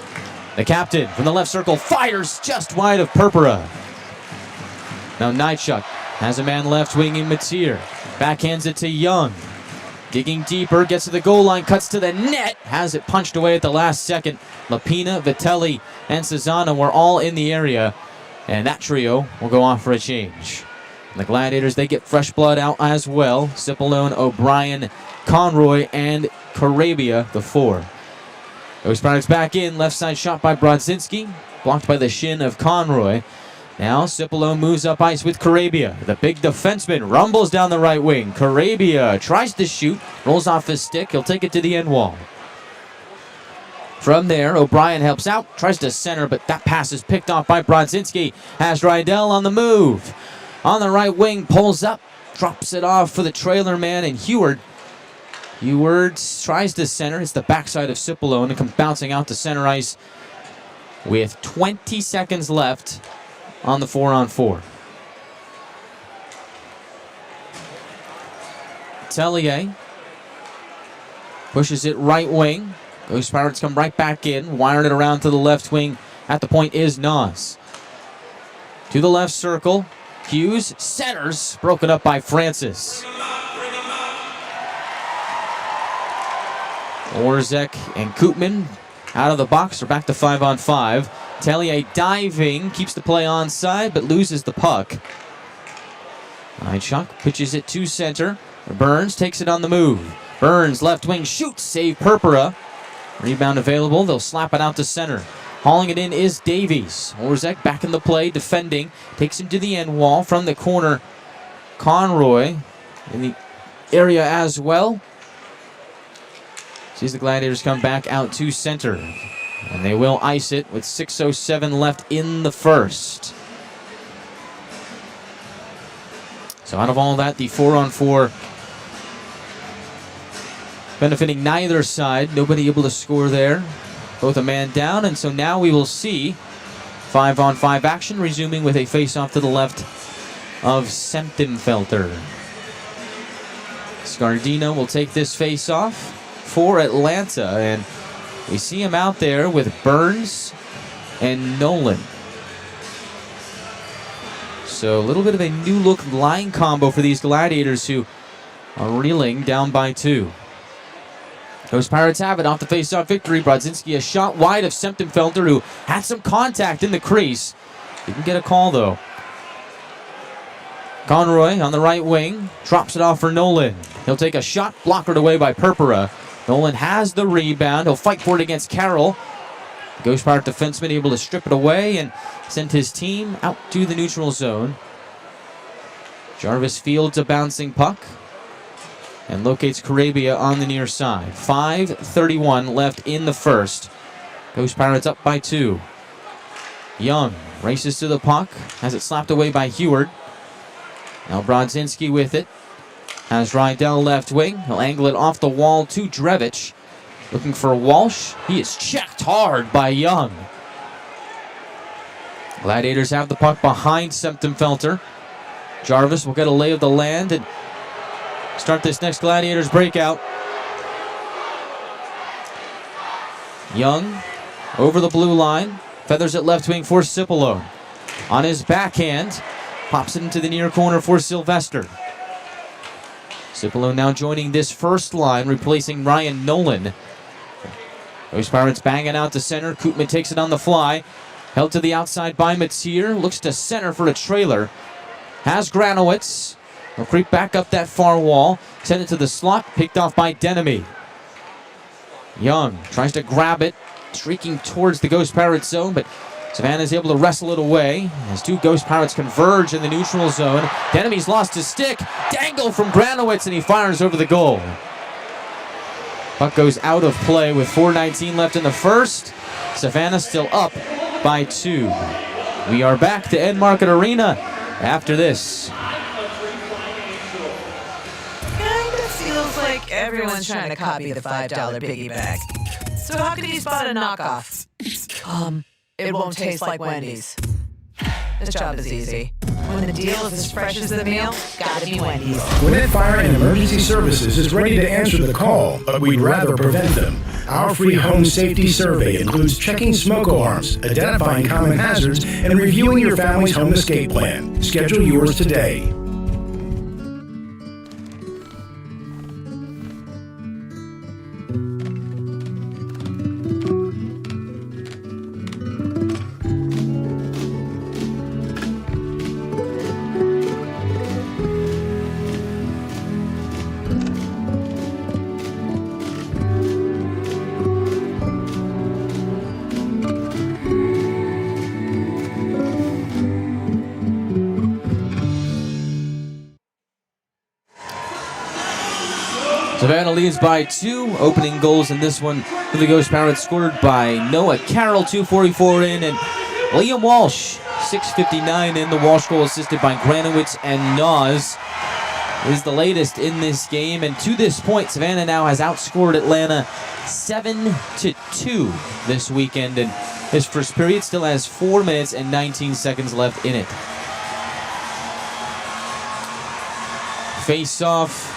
Speaker 1: The captain from the left circle fires just wide of Purpura. Now Nightchuck has a man left wing in Batir, backhands it to Young. Digging deeper, gets to the goal line, cuts to the net, has it punched away at the last second. Lapina, Vitelli, and Savannah were all in the area, and that trio will go off for a change. And the Gladiators, they get fresh blood out as well. Cipollone, O'Brien, Conroy, and Carabia, the 4. Ghost Pirates back in, left side shot by Brodzinski, blocked by the shin of Conroy. Now Cipollone moves up ice with Carabia. The big defenseman rumbles down the right wing. Carabia tries to shoot, rolls off his stick. He'll take it to the end wall. From there, O'Brien helps out, tries to center, but that pass is picked off by Brodzinski. Has Rydell on the move. On the right wing, pulls up, drops it off for the trailer man, and Heward Eward tries to center. It's the backside of Cipollone and comes bouncing out to center ice with 20 seconds left on the 4-on-4. Tellier pushes it right wing. Ghost Pirates come right back in, wiring it around to the left wing. At the point is Nas. To the left circle. Hughes centers, broken up by Francis. Orzek and Koopman out of the box. Are back to 5-on-5. Tellier diving, keeps the play onside, but loses the puck. Chuck pitches it to center. Burns takes it on the move. Burns left wing shoots, save Purpura. Rebound available, they'll slap it out to center. Hauling it in is Davies. Orzek back in the play, defending. Takes him to the end wall from the corner. Conroy in the area as well. Sees the Gladiators come back out to center. And they will ice it with 6:07 left in the first. So out of all that, the 4-on-4 benefiting neither side. Nobody able to score there. Both a man down, and so now we will see 5-on-5 action resuming with a face-off to the left of Semptimphelter. Scardino will take this face-off for Atlanta, and we see him out there with Burns and Nolan. So a little bit of a new look line combo for these Gladiators who are reeling down by 2. Those Pirates have it off the face-off victory. Brodzinski a shot wide of Semptimphelter, who had some contact in the crease. Didn't get a call though. Conroy on the right wing drops it off for Nolan. He'll take a shot, blockered away by Purpura. Nolan has the rebound. He'll fight for it against Carroll. The Ghost Pirate defenseman able to strip it away and send his team out to the neutral zone. Jarvis fields a bouncing puck and locates Carabia on the near side. 5:31 left in the first. Ghost Pirates up by 2. Young races to the puck, has it slapped away by Heward. Now Brodzinski with it. Has Rydell left wing. He'll angle it off the wall to Drevich. Looking for Walsh. He is checked hard by Young. Gladiators have the puck behind Semptimphelter. Jarvis will get a lay of the land and start this next Gladiators breakout. Young over the blue line. Feathers it left wing for Cipollone. On his backhand. Pops it into the near corner for Sylvester. Cipollone now joining this first line, replacing Ryan Nolan. Those Pirates banging out to center. Koopman takes it on the fly. Held to the outside by Matier. Looks to center for a trailer. Has Granowitz. He'll creep back up that far wall. Send it to the slot. Picked off by Denemy. Young tries to grab it. Streaking towards the Ghost Pirates zone, but Savannah is able to wrestle it away as 2 Ghost Pirates converge in the neutral zone. Denemy's lost his stick. Dangle from Granowitz, and he fires over the goal. Puck goes out of play with 4:19 left in the first. Savannah still up by 2. We are back to Enmarket Arena after this.
Speaker 3: Kinda feels like everyone's trying to copy the $5 piggy bag. So how can he spot a knockoff? It won't taste like Wendy's. This job is easy. When the deal is as fresh as the meal, gotta be Wendy's.
Speaker 4: Gwinnett Fire and Emergency Services is ready to answer the call, but we'd rather prevent them. Our free home safety survey includes checking smoke alarms, identifying common hazards, and reviewing your family's home escape plan. Schedule yours today.
Speaker 1: Savannah leads by 2. Opening goals in this one for the Ghost Pirates scored by Noah Carroll, 2:44 in, and Liam Walsh, 6:59 in. The Walsh goal assisted by Granowitz and Nas. is the latest in this game, and to this point, Savannah now has outscored Atlanta 7-2 this weekend, and this first period still has 4 minutes and 19 seconds left in it. Face off,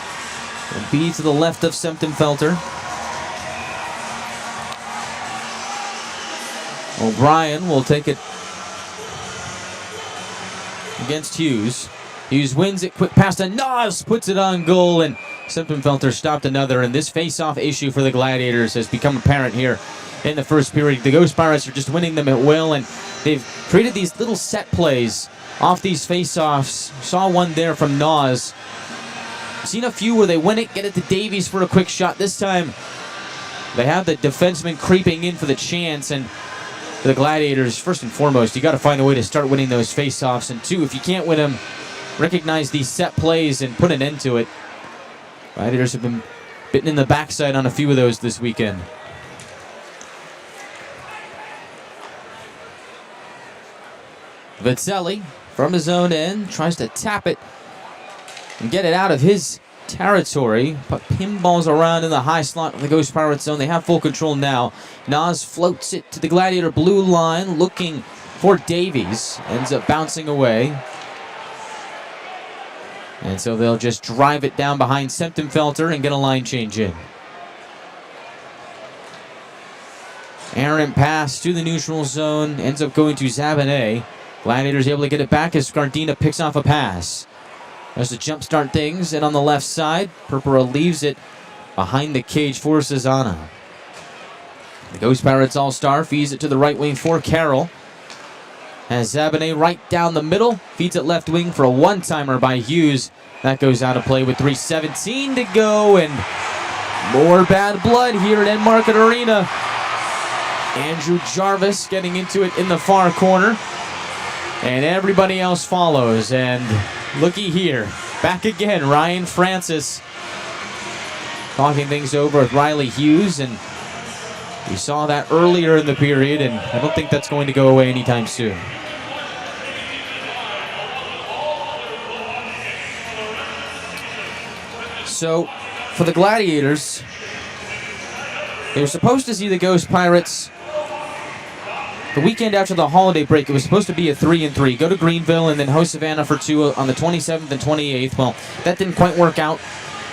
Speaker 1: will be to the left of Semptimphelter. O'Brien will take it against Hughes. Hughes wins it, quick pass to Nas, puts it on goal, and Semptimphelter stopped another, and this face-off issue for the Gladiators has become apparent here in the first period. The Ghost Pirates are just winning them at will, and they've created these little set plays off these face-offs. Saw one there from Nas. Seen a few where they win it, get it to Davies for a quick shot. This time, they have the defenseman creeping in for the chance, and for the Gladiators, first and foremost, you got to find a way to start winning those face-offs, and two, if you can't win them, recognize these set plays and put an end to it. Gladiators have been bitten in the backside on a few of those this weekend. Vitzelli from his own end tries to tap it and get it out of his territory, but pinballs around in the high slot of the Ghost Pirates zone. They have full control now. Nas floats it to the Gladiator blue line, looking for Davies. Ends up bouncing away. And so they'll just drive it down behind Semptimphelter and get a line change in. Errant pass to the neutral zone, ends up going to Zabanet. Gladiators able to get it back as Scardina picks off a pass. There's to jumpstart things, and on the left side, Purpura leaves it behind the cage for Cezanna. The Ghost Pirates All-Star feeds it to the right wing for Carroll. Has Zabanet right down the middle, feeds it left wing for a one-timer by Hughes. That goes out of play with 3:17 to go, and more bad blood here at Enmarket Arena. Andrew Jarvis getting into it in the far corner, and everybody else follows, and looky here, back again, Ryan Francis talking things over with Riley Hughes, and we saw that earlier in the period, and I don't think that's going to go away anytime soon. So, for the Gladiators, they were supposed to see the Ghost Pirates the weekend after the holiday break. It was supposed to be a 3-3. Go to Greenville and then host Savannah for 2 on the 27th and 28th. Well, that didn't quite work out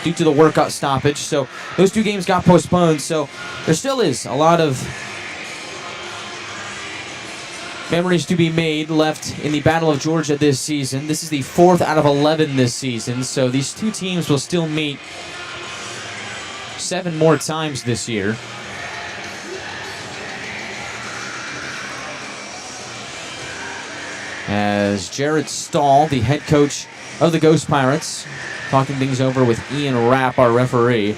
Speaker 1: due to the workout stoppage, so those 2 games got postponed. So there still is a lot of memories to be made left in the Battle of Georgia this season. This is the 4th out of 11 this season, so these 2 teams will still meet 7 more times this year. As Jared Stahl, the head coach of the Ghost Pirates, talking things over with Ian Rapp, our referee.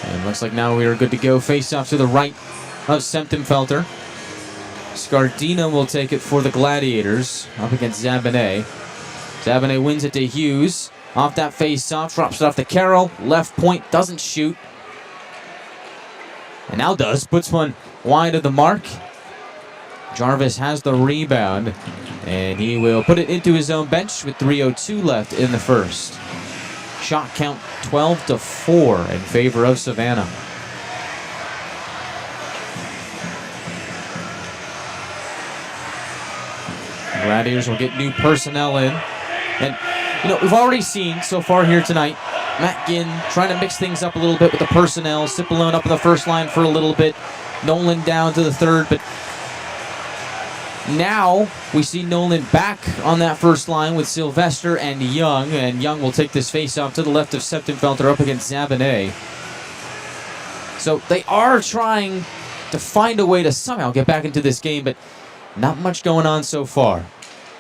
Speaker 1: And looks like now we are good to go. Face off to the right of Semptimphelter. Scardina will take it for the Gladiators up against Zabanet. Zabanet wins it to Hughes. Off that face off, drops it off to Carroll. Left point, doesn't shoot. And now does, puts one wide of the mark. Jarvis has the rebound, and he will put it into his own bench with 3:02 left in the first. Shot count 12-4 in favor of Savannah. Gladiators will get new personnel in. And, we've already seen so far here tonight, Matt Ginn trying to mix things up a little bit with the personnel. Cipollone up in the first line for a little bit. Nolan down to the third, but now we see Nolan back on that first line with Sylvester and Young will take this face-off to the left of Semptimphelter up against Zabanet. So they are trying to find a way to somehow get back into this game, but not much going on so far.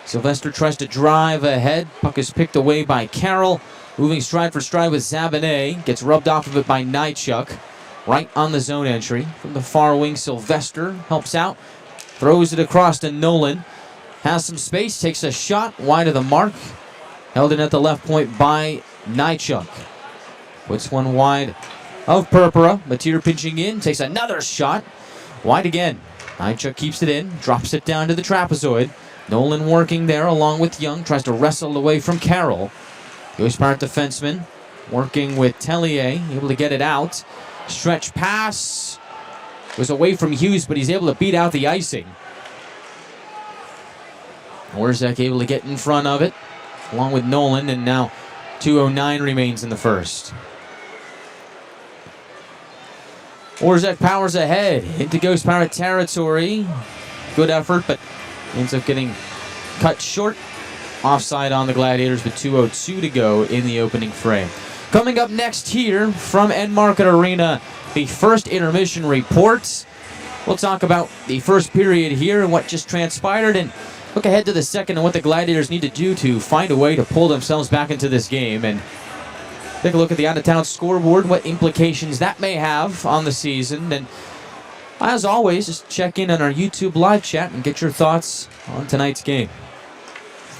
Speaker 1: Sylvester tries to drive ahead. Puck is picked away by Carroll. Moving stride for stride with Zabanet. Gets rubbed off of it by Nychuk. Right on the zone entry. From the far wing, Sylvester helps out. Throws it across to Nolan. Has some space. Takes a shot wide of the mark. Held in at the left point by Nychuk. Puts one wide of Purpura. Mateer pinching in. Takes another shot. Wide again. Nychuk keeps it in, drops it down to the trapezoid. Nolan working there along with Young, tries to wrestle it away from Carroll. Ghost Pirate defenseman working with Tellier, able to get it out. Stretch pass. Goes away from Hughes, but he's able to beat out the icing. Orzek able to get in front of it, along with Nolan, and now 2:09 remains in the first. Orzek powers ahead into Ghost Pirate territory. Good effort, but ends up getting cut short. Offside on the Gladiators with 2:02 to go in the opening frame. Coming up next here from Enmarket Arena, the first intermission report. We'll talk about the first period here and what just transpired, and look ahead to the second and what the Gladiators need to do to find a way to pull themselves back into this game. And take a look at the out-of-town scoreboard, what implications that may have on the season. And as always, just check in on our YouTube live chat and get your thoughts on tonight's game.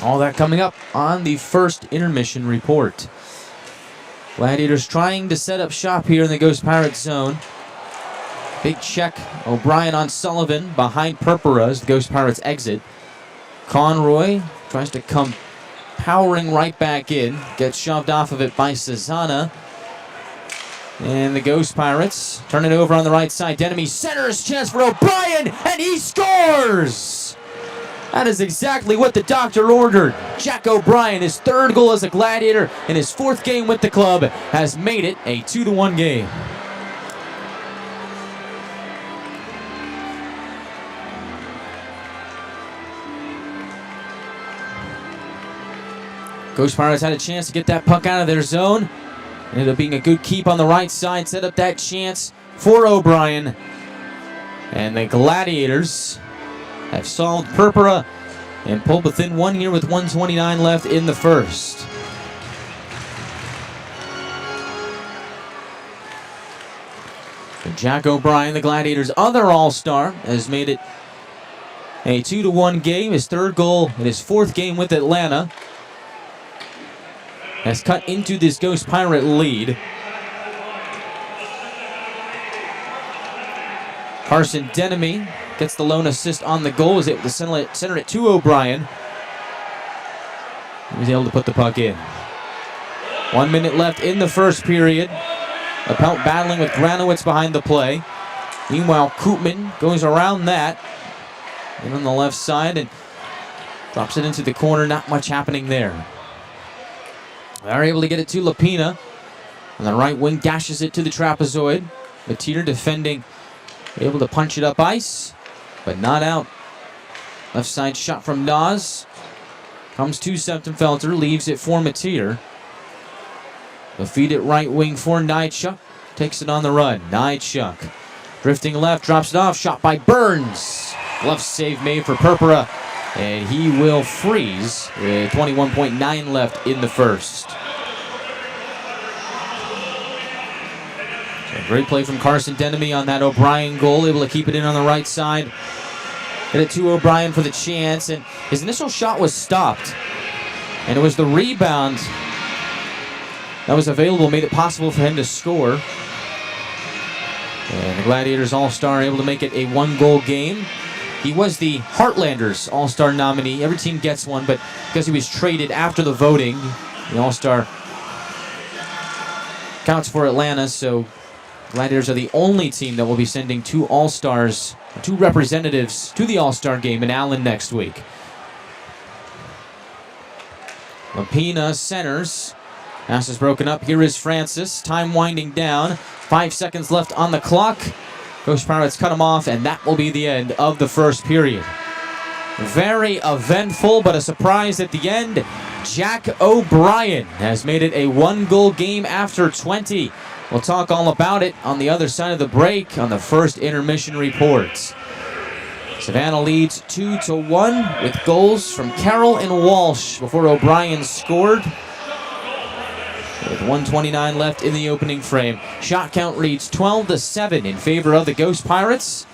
Speaker 1: All that coming up on the first intermission report. Gladiators trying to set up shop here in the Ghost Pirate zone. Big check. O'Brien on Sullivan behind Purpura as the Ghost Pirates exit. Conroy tries to come powering right back in. Gets shoved off of it by Savannah. And the Ghost Pirates turn it over on the right side. Denemy centers, chance for O'Brien, and he scores! That is exactly what the doctor ordered. Jack O'Brien, his third goal as a Gladiator in his fourth game with the club, has made it a 2-1 game. Ghost Pirates had a chance to get that puck out of their zone. Ended up being a good keep on the right side, set up that chance for O'Brien. And the Gladiators have solved Purpura and pulled within one here with 1:29 left in the first. And Jack O'Brien, the Gladiators' other All-Star, has made it a 2-1 game. His third goal in his fourth game with Atlanta has cut into this Ghost Pirate lead. Carson Denemy gets the lone assist on the goal. Was able to center it to O'Brien. He was able to put the puck in. 1 minute left in the first period. Appelt battling with Granowitz behind the play. Meanwhile, Koopman goes around that. And on the left side and drops it into the corner. Not much happening there. They're able to get it to Lapina. On the right wing, dashes it to the trapezoid. Mateer defending, able to punch it up ice, but not out. Left side shot from Nas. Comes to Septenfelter, leaves it for Mateer. They'll feed it right wing for Nychuk. Takes it on the run. Nychuk drifting left, drops it off. Shot by Burns. Glove save made for Purpura. And he will freeze with 21.9 left in the first. So great play from Carson Denemy on that O'Brien goal. Able to keep it in on the right side. Get it to O'Brien for the chance. And his initial shot was stopped. And it was the rebound that was available, made it possible for him to score. And the Gladiators All-Star able to make it a one-goal game. He was the Heartlanders All-Star nominee. Every team gets one, but because he was traded after the voting, the All-Star counts for Atlanta, so Gladiators are the only team that will be sending two All-Stars, two representatives to the All-Star game in Allen next week. Lapina centers. Pass is broken up. Here is Francis. Time winding down. 5 seconds left on the clock. Ghost Pirates cut him off, and that will be the end of the first period. Very eventful, but a surprise at the end. Jack O'Brien has made it a one-goal game after 20. We'll talk all about it on the other side of the break on the first intermission reports. Savannah leads 2-1 with goals from Carroll and Walsh before O'Brien scored. With 1:29 left in the opening frame. Shot count reads 12-7 in favor of the Ghost Pirates.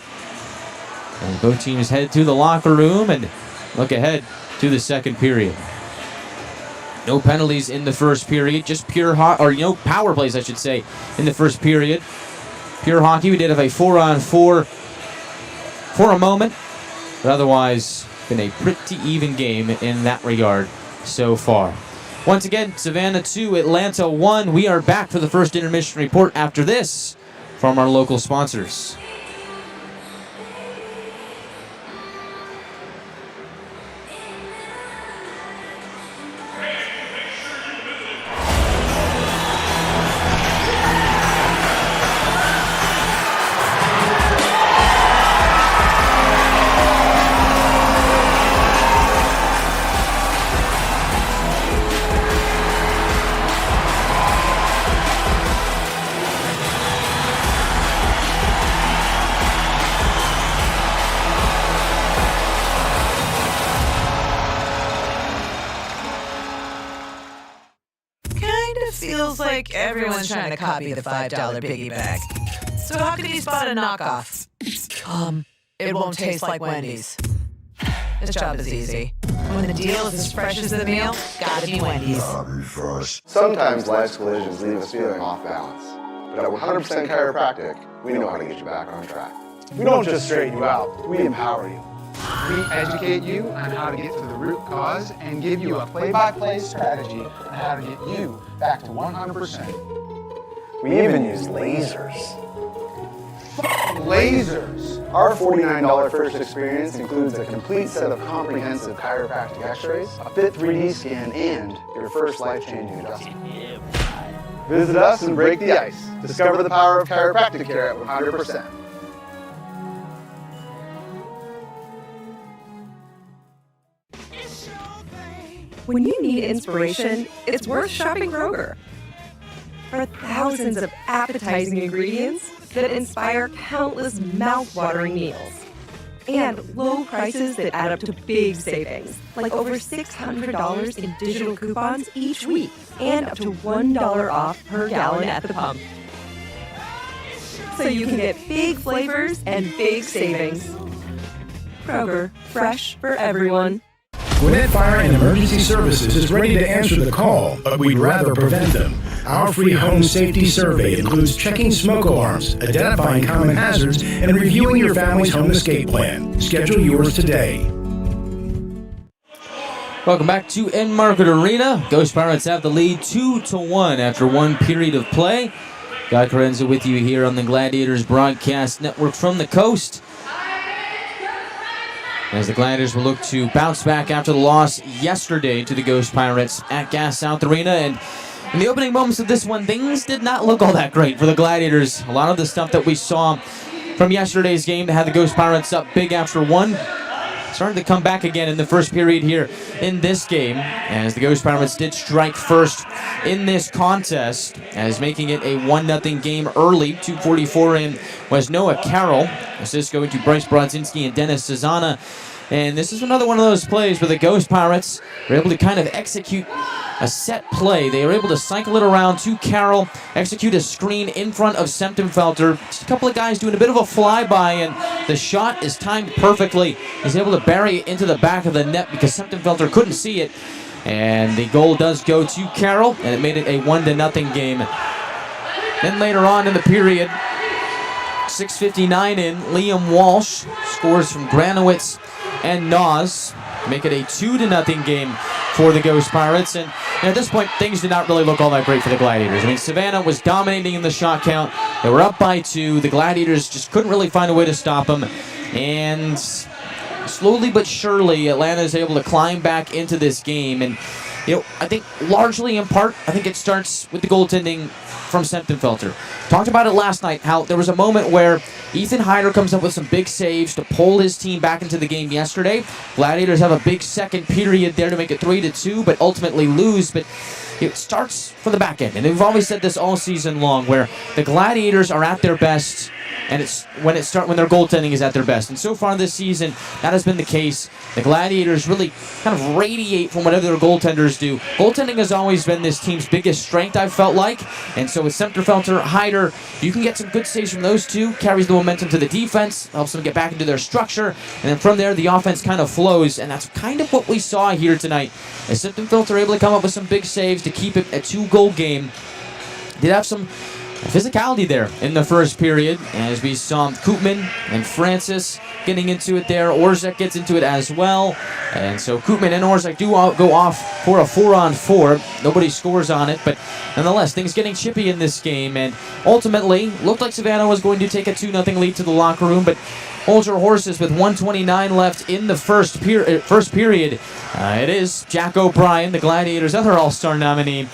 Speaker 1: And both teams head to the locker room and look ahead to the second period. No penalties in the first period, just pure no power plays, I should say, in the first period. Pure hockey. We did have a 4-on-4 for a moment, but otherwise been a pretty even game in that regard so far. Once again, Savannah 2, Atlanta 1. We are back for the first intermission report after this from our local sponsors.
Speaker 3: Feels like everyone's trying to copy the $5 piggy bag. So how could you spot a knockoff? It won't taste like Wendy's. This job is easy. When the deal is as fresh as the meal, gotta be Wendy's.
Speaker 6: Sometimes life's collisions leave us feeling off balance. But at 100% Chiropractic, we know how to get you back on track.
Speaker 7: We don't just straighten you out, we empower you. We educate you on how to get to the root cause and give you a play-by-play strategy on how to get you back to 100%.
Speaker 6: We even use lasers.
Speaker 7: Lasers!
Speaker 6: Our $49 first experience includes a complete set of comprehensive chiropractic x-rays, a fit 3D scan, and your first life-changing adjustment. Visit us and break the ice. Discover the power of chiropractic care at 100%.
Speaker 5: When you need inspiration, it's worth shopping Kroger. For thousands of appetizing ingredients that inspire countless mouth-watering meals. And low prices that add up to big savings, like over $600 in digital coupons each week, and up to $1 off per gallon at the pump. So you can get big flavors and big savings. Kroger, fresh for everyone.
Speaker 4: Gwinnett Fire and Emergency Services is ready to answer the call, but we'd rather prevent them. Our free home safety survey includes checking smoke alarms, identifying common hazards, and reviewing your family's home escape plan. Schedule yours today.
Speaker 1: Welcome back to Enmarket Arena. Ghost Pirates have the lead 2-1 after one period of play. Chiarenza with you here on the Gladiators Broadcast Network from the coast, as the Gladiators will look to bounce back after the loss yesterday to the Ghost Pirates at Gas South Arena. And in the opening moments of this one, things did not look all that great for the Gladiators. A lot of the stuff that we saw from yesterday's game that had the Ghost Pirates up big after one started to come back again in the first period here in this game, as the Ghost Pirates did strike first in this contest, as making it a 1-0 game early. 2:44 in was Noah Carroll. Assists going to Bryce Brodzinski and Dennis Cezana. And this is another one of those plays where the Ghost Pirates were able to kind of execute a set play. They were able to cycle it around to Carroll, execute a screen in front of Septemfelter. Just a couple of guys doing a bit of a flyby, and the shot is timed perfectly. He's able to bury it into the back of the net because Septemfelter couldn't see it. And the goal does go to Carroll, and it made it a 1-0 game. Then later on in the period, 6:59 in, Liam Walsh scores from Granowitz and Nas to make it a 2-0 game for the Ghost Pirates. And at this point, things did not really look all that great for the Gladiators. I mean, Savannah was dominating in the shot count. They were up by 2. The Gladiators just couldn't really find a way to stop them. And slowly but surely, Atlanta is able to climb back into this game. And, you know, I think largely in part, I think it starts with the goaltending from Septemfelter. Talked about it last night, how there was a moment where Ethan Hyder comes up with some big saves to pull his team back into the game yesterday. Gladiators have a big second period there to make it 3-2, but ultimately lose. But it starts from the back end. And we've always said this all season long, where the Gladiators are at their best, and it's when their goaltending is at their best. And so far this season, that has been the case. The Gladiators really kind of radiate from whatever their goaltenders do. Goaltending has always been this team's biggest strength, I've felt like. And so with Septemfelter, Hyder, you can get some good saves from those two. Carries the momentum to the defense, helps them get back into their structure. And then from there, the offense kind of flows. And that's kind of what we saw here tonight. As Septemfelter able to come up with some big saves to keep it a 2-goal game. Did have some physicality there in the first period, as we saw Koopman and Francis getting into it there. Orzek gets into it as well. And so Koopman and Orzek do go off for a 4-on-4. Nobody scores on it, but nonetheless, things getting chippy in this game. And ultimately, looked like Savannah was going to take a 2-0 lead to the locker room, but hold your horses with 1:29 left in the first period. It is Jack O'Brien, the Gladiators' other All-Star nominee,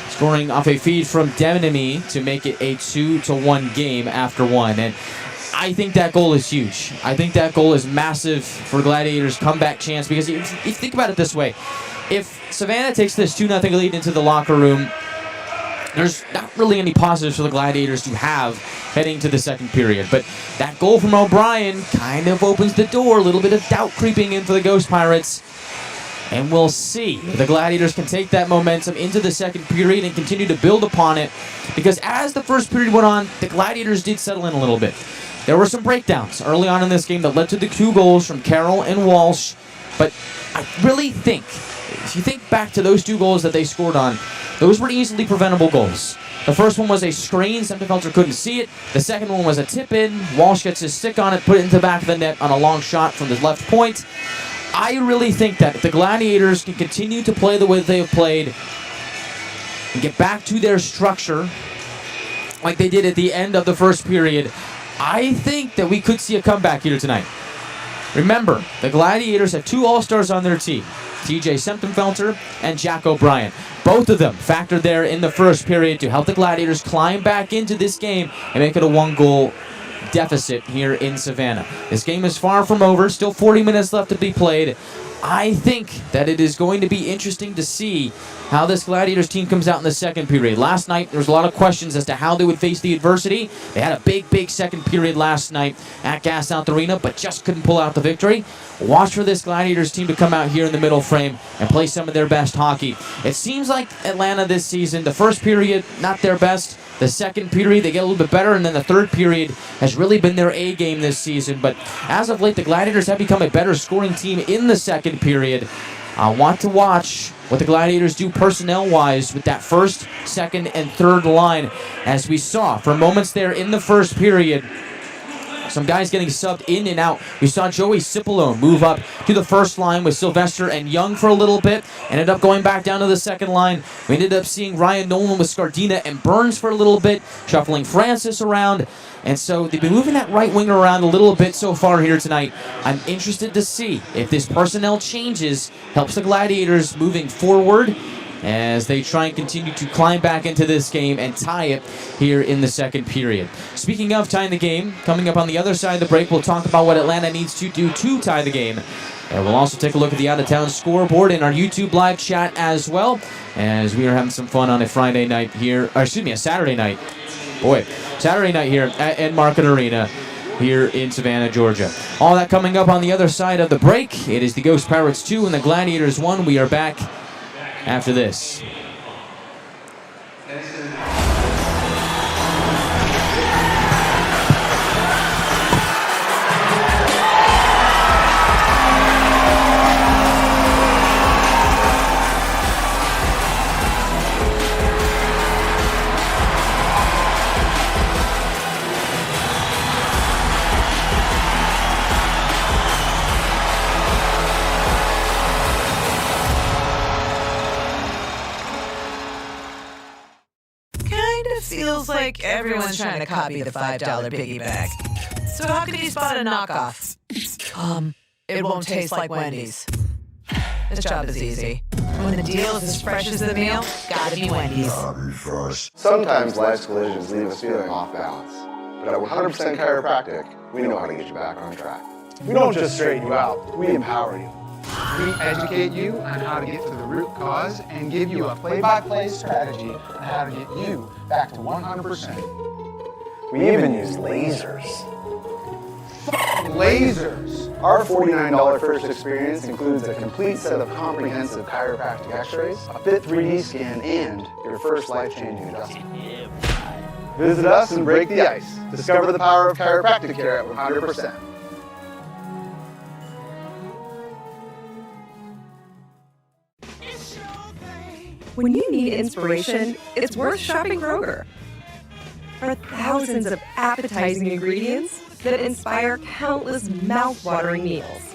Speaker 1: scoring off a feed from Demnemy to make it a 2-1 game after one. And I think that goal is huge. I think that goal is massive for Gladiators' comeback chance, because if you think about it this way, if Savannah takes this 2-0 lead into the locker room, there's not really any positives for the Gladiators to have heading to the second period. But that goal from O'Brien kind of opens the door, a little bit of doubt creeping in for the Ghost Pirates. And we'll see if the Gladiators can take that momentum into the second period and continue to build upon it. Because as the first period went on, the Gladiators did settle in a little bit. There were some breakdowns early on in this game that led to the 2 goals from Carroll and Walsh. But I really think, if you think back to those 2 goals that they scored on, those were easily preventable goals. The first one was a screen, Semtefelter couldn't see it. The second one was a tip-in, Walsh gets his stick on it, put it into the back of the net on a long shot from the left point. I really think that if the Gladiators can continue to play the way they have played and get back to their structure like they did at the end of the first period, I think that we could see a comeback here tonight. Remember, the Gladiators have 2 All-Stars on their team, TJ Semtefelter and Jack O'Brien. Both of them factored there in the first period to help the Gladiators climb back into this game and make it a 1-goal deficit here in Savannah. This game is far from over, still 40 minutes left to be played. I think that it is going to be interesting to see how this Gladiators team comes out in the second period. Last night, there was a lot of questions as to how they would face the adversity. They had a big second period last night at Atlanta Arena, but just couldn't pull out the victory. Watch for this Gladiators team to come out here in the middle frame and play some of their best hockey. It seems like Atlanta this season, the first period, not their best. The second period, they get a little bit better, and then the third period has really been their A game this season. But as of late, the Gladiators have become a better scoring team in the second period. I want to watch what the Gladiators do personnel-wise with that first, second, and third line. As we saw for moments there in the first period, some guys getting subbed in and out. We saw Joey Cipollone move up to the first line with Sylvester and Young for a little bit. Ended up going back down to the second line. We ended up seeing Ryan Nolan with Scardina and Burns for a little bit, shuffling Francis around. And so they've been moving that right winger around a little bit so far here tonight. I'm interested to see if this personnel changes helps the Gladiators moving forward as they try and continue to climb back into this game and tie it here in the second period. Speaking of tying the game, coming up on the other side of the break, we'll talk about what Atlanta needs to do to tie the game. And we'll also take a look at the out-of-town scoreboard in our YouTube live chat as well, as we are having some fun on a Friday night here, or excuse me, a Saturday night. Saturday night here at Enmarket Arena here in Savannah, Georgia. All that coming up on the other side of the break. It is the Ghost Pirates 2 and the Gladiators 1. We are back after this.
Speaker 3: Feels like everyone's trying to copy the $5 piggy bag. So how can you spot a knockoff? It won't taste like Wendy's. This job is easy. When the deal is as fresh as the meal, gotta be Wendy's.
Speaker 6: Sometimes life's collisions leave us feeling off balance. But at 100% Chiropractic, we know how to get you back on track.
Speaker 7: We don't just straighten you out, we empower you. We educate you on how to get to the root cause and give you a play-by-play strategy on how to get you back to 100%.
Speaker 6: We even use lasers.
Speaker 7: Lasers!
Speaker 6: Our $49 first experience includes a complete set of comprehensive chiropractic x-rays, a fit 3D scan, and your first life-changing adjustment. Visit us and break the ice. Discover the power of chiropractic care at 100%.
Speaker 5: When you need inspiration, it's worth shopping Kroger. are thousands of appetizing ingredients that inspire countless mouth-watering meals.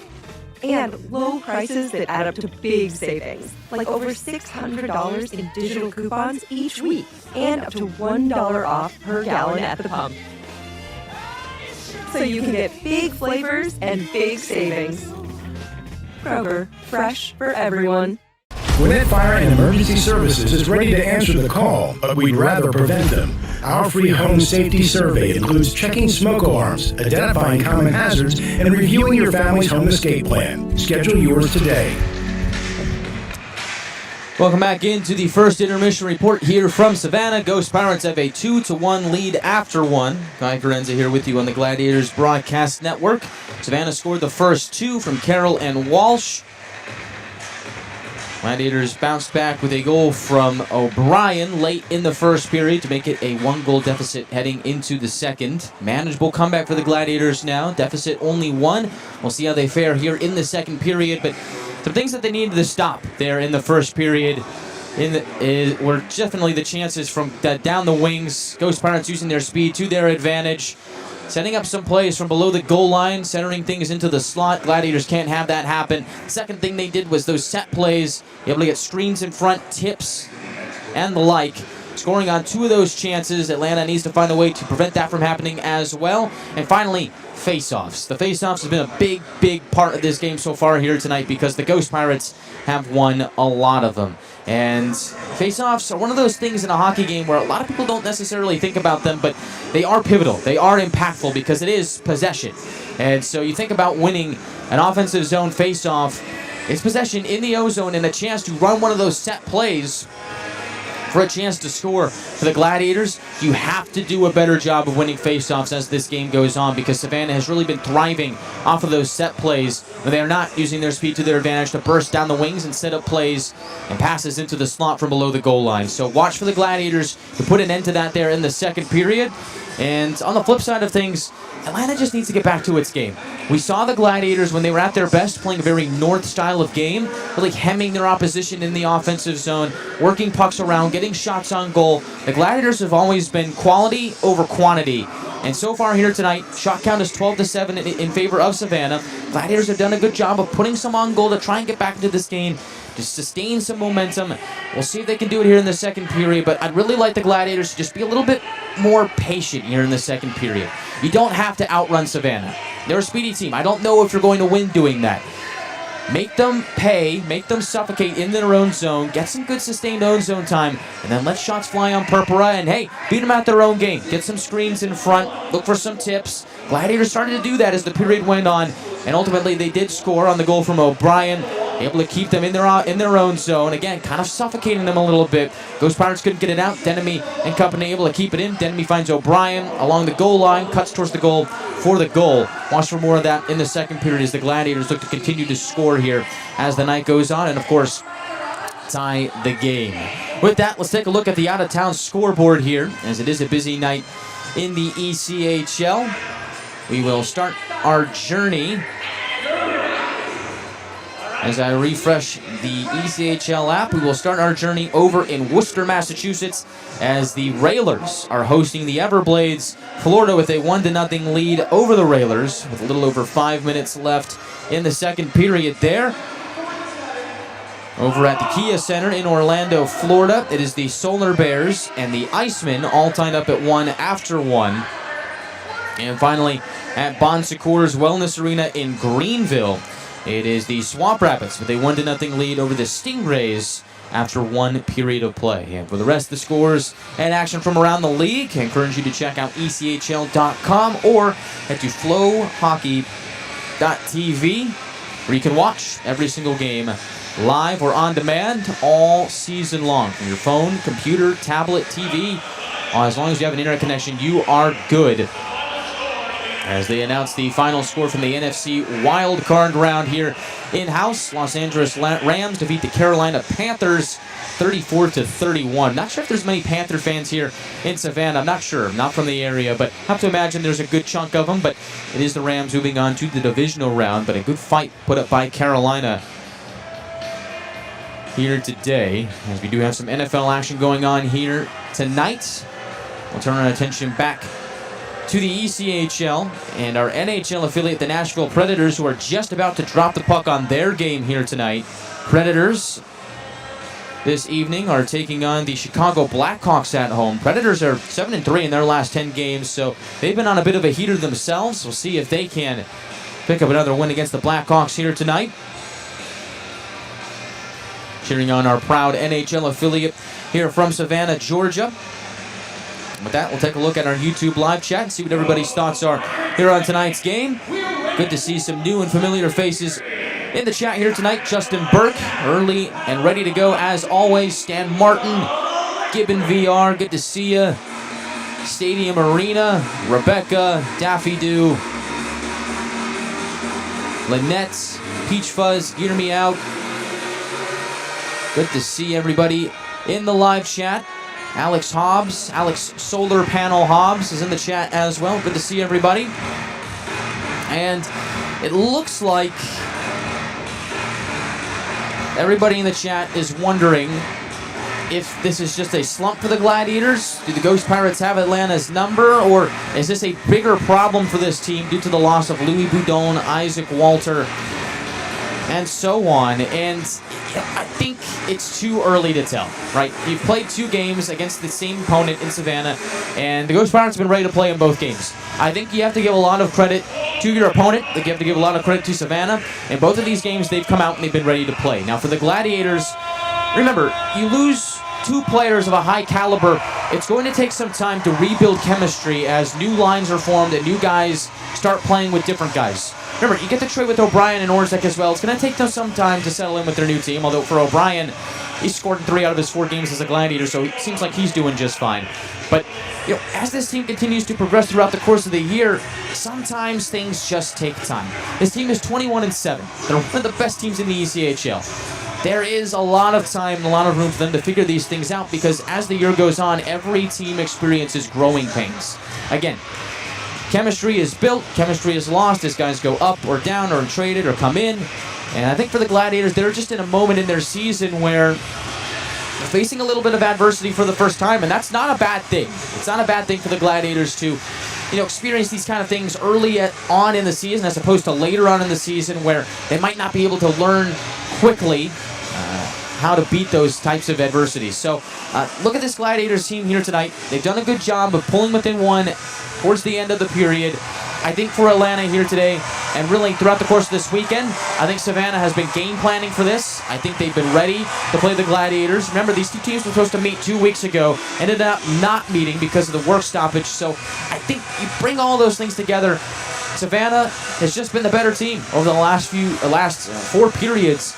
Speaker 5: And low prices that add up to big savings, like over $600 in digital coupons each week, and up to $1 off per gallon at the pump. So you can get big flavors and big savings. Kroger, fresh for everyone.
Speaker 4: Gwinnett Fire and Emergency Services is ready to answer the call, but we'd rather prevent them. Our free home safety survey includes checking smoke alarms, identifying common hazards, and reviewing your family's home escape plan. Schedule yours today.
Speaker 1: Welcome back into the first intermission report here from Savannah. Ghost Pirates have a 2-1 lead after one. Guy Chiarenza here with you on the Gladiators Broadcast Network. Savannah scored the first two from Carroll and Walsh. Gladiators bounced back with a goal from O'Brien late in the first period to make it a one-goal deficit heading into the second. Manageable comeback for the Gladiators now. Deficit only one. We'll see how they fare here in the second period, but some things that they needed to stop there in the first period were definitely the chances from down the wings. Ghost Pirates using their speed to their advantage. Setting up some plays from below the goal line, centering things into the slot. Gladiators can't have that happen. Second thing they did was those set plays, able to get screens in front, tips, and the like. Scoring on two of those chances. Atlanta needs to find a way to prevent that from happening as well. And finally, face-offs. The face-offs has been a big, big part of this game so far here tonight because the Ghost Pirates have won a lot of them. And face-offs are one of those things in a hockey game where a lot of people don't necessarily think about them, but they are pivotal. They are impactful because it is possession. And so you think about winning an offensive zone face-off, it's possession in the O-zone and a chance to run one of those set plays for a chance to score. For the Gladiators, you have to do a better job of winning faceoffs as this game goes on because Savannah has really been thriving off of those set plays when they are not using their speed to their advantage to burst down the wings and set up plays and passes into the slot from below the goal line. So watch for the Gladiators to put an end to that there in the second period. And on the flip side of things, Atlanta just needs to get back to its game. We saw the Gladiators when they were at their best playing a very north style of game, really hemming their opposition in the offensive zone, working pucks around, getting shots on goal. The Gladiators have always been quality over quantity. And so far here tonight, shot count is 12-7 in favor of Savannah. Gladiators have done a good job of putting some on goal to try and get back into this game, to sustain some momentum. We'll see if they can do it here in the second period, but I'd really like the Gladiators to just be a little bit more patient here in the second period. You don't have to outrun Savannah. They're a speedy team. I don't know if you're going to win doing that. Make them pay, make them suffocate in their own zone, get some good sustained own zone time, and then let shots fly on Purpura, and hey, beat them at their own game. Get some screens in front, look for some tips. Gladiators started to do that as the period went on, and ultimately they did score on the goal from O'Brien, able to keep them in their own zone. Again, kind of suffocating them a little bit. Ghost Pirates couldn't get it out. Denemy and company able to keep it in. Denemy finds O'Brien along the goal line, cuts towards the goal for the goal. Watch for more of that in the second period as the Gladiators look to continue to score here as the night goes on and, of course, tie the game. With that, let's take a look at the out-of-town scoreboard here as it is a busy night in the ECHL. We will start our journey as I refresh the ECHL app. We will start our journey over in Worcester, Massachusetts, as the Railers are hosting the Everblades. Florida with a 1-0 lead over the Railers with a little over 5 minutes left in the second period there. Over at the Kia Center in Orlando, Florida, it is the Solar Bears and the Icemen all tied up at 1 after 1. And finally, at Bon Secours Wellness Arena in Greenville, it is the Swamp Rapids with a 1-0 lead over the Stingrays after 1 period of play. And for the rest of the scores and action from around the league, I encourage you to check out ECHL.com or head to flowhockey.tv, where you can watch every single game live or on demand all season long. From your phone, computer, tablet, TV, as long as you have an internet connection, you are good. As they announce the final score from the NFC wildcard round here in-house, Los Angeles Rams defeat the Carolina Panthers 34-31. Not sure if there's many Panther fans here in Savannah. I'm not sure. Not from the area, but have to imagine there's a good chunk of them. But it is the Rams moving on to the divisional round. But a good fight put up by Carolina here today, as we do have some NFL action going on here tonight. We'll turn our attention back to the ECHL and our NHL affiliate, the Nashville Predators, who are just about to drop the puck on their game here tonight. Predators this evening are taking on the Chicago Blackhawks at home. Predators are 7-3 in their last 10 games, so they've been on a bit of a heater themselves. We'll see if they can pick up another win against the Blackhawks here tonight. Cheering on our proud NHL affiliate here from Savannah, Georgia. With that, we'll take a look at our YouTube live chat and see what everybody's thoughts are here on tonight's game. Good to see some new and familiar faces in the chat here tonight. Justin Burke, early and ready to go as always. Stan Martin, Gibbon VR, good to see you. Stadium Arena, Rebecca, Daffy Doo, Lynette, Peach Fuzz, hear me out. Good to see everybody in the live chat. Alex Hobbs, Alex Solar Panel Hobbs is in the chat as well. Good to see everybody. And it looks like everybody in the chat is wondering if this is just a slump for the Gladiators. Do the Ghost Pirates have Atlanta's number, or is this a bigger problem for this team due to the loss of Louis Boudon, Isaac Walter, and so on? And I think it's too early to tell, right? You've played 2 games against the same opponent in Savannah, and the Ghost Pirates have been ready to play in both games. I think you have to give a lot of credit to your opponent. I think you have to give a lot of credit to Savannah. In both of these games, they've come out and they've been ready to play. Now, for the Gladiators, remember, you lose 2 players of a high caliber. It's going to take some time to rebuild chemistry as new lines are formed and new guys start playing with different guys. Remember, you get the trade with O'Brien and Orzek as well. It's going to take them some time to settle in with their new team, although for O'Brien, he's scored in 3 out of his 4 games as a Gladiator, so it seems like he's doing just fine. But as this team continues to progress throughout the course of the year, sometimes things just take time. This team is 21-7. They're one of the best teams in the ECHL. There is a lot of time and a lot of room for them to figure these things out, because as the year goes on, every team experiences growing pains. Again, chemistry is built, chemistry is lost as guys go up or down or traded or come in. And I think for the Gladiators, they're just in a moment in their season where they're facing a little bit of adversity for the first time, and that's not a bad thing. It's not a bad thing for the Gladiators to experience these kind of things early on in the season as opposed to later on in the season where they might not be able to learn quickly how to beat those types of adversities. So look at this Gladiators team here tonight. They've done a good job of pulling within 1 towards the end of the period. I think for Atlanta here today, and really throughout the course of this weekend, I think Savannah has been game planning for this. I think they've been ready to play the Gladiators. Remember, these 2 teams were supposed to meet 2 weeks ago, ended up not meeting because of the work stoppage. So I think you bring all those things together. Savannah has just been the better team over the last 4 periods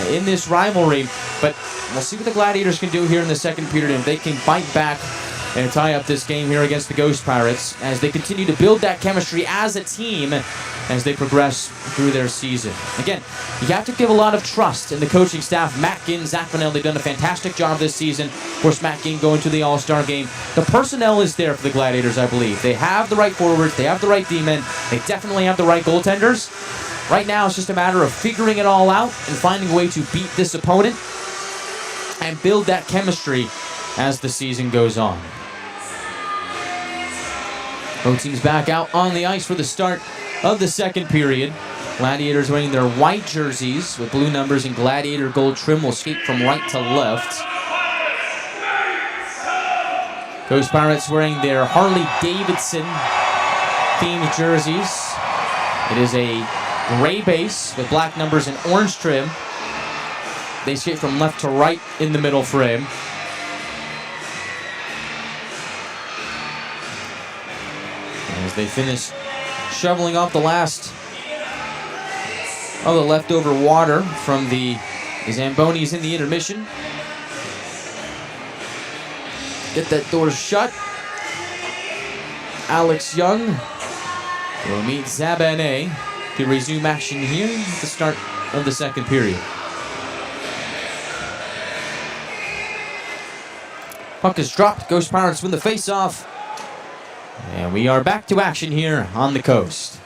Speaker 1: in this rivalry. But we'll see what the Gladiators can do here in the second period, and they can fight back and tie up this game here against the Ghost Pirates as they continue to build that chemistry as a team as they progress through their season. Again, you have to give a lot of trust in the coaching staff. Matt Ginn, Zach Vanel, they've done a fantastic job this season. Of course, Matt Ginn going to the All-Star game. The personnel is there for the Gladiators, I believe. They have the right forwards. They have the right D-men. They definitely have the right goaltenders. Right now, it's just a matter of figuring it all out and finding a way to beat this opponent and build that chemistry as the season goes on. Both teams back out on the ice for the start of the second period. Gladiators wearing their white jerseys with blue numbers and Gladiator gold trim will skate from right to left. Ghost Pirates wearing their Harley-Davidson themed jerseys. It is a gray base with black numbers and orange trim. They skate from left to right in the middle frame. As they finish shoveling off the last of the leftover water from the Zambonis in the intermission. Get that door shut. Alex Young will meet Zabane to resume action here at the start of the second period. Puck is dropped. Ghost Pirates win the face-off. And we are back to action here on the coast.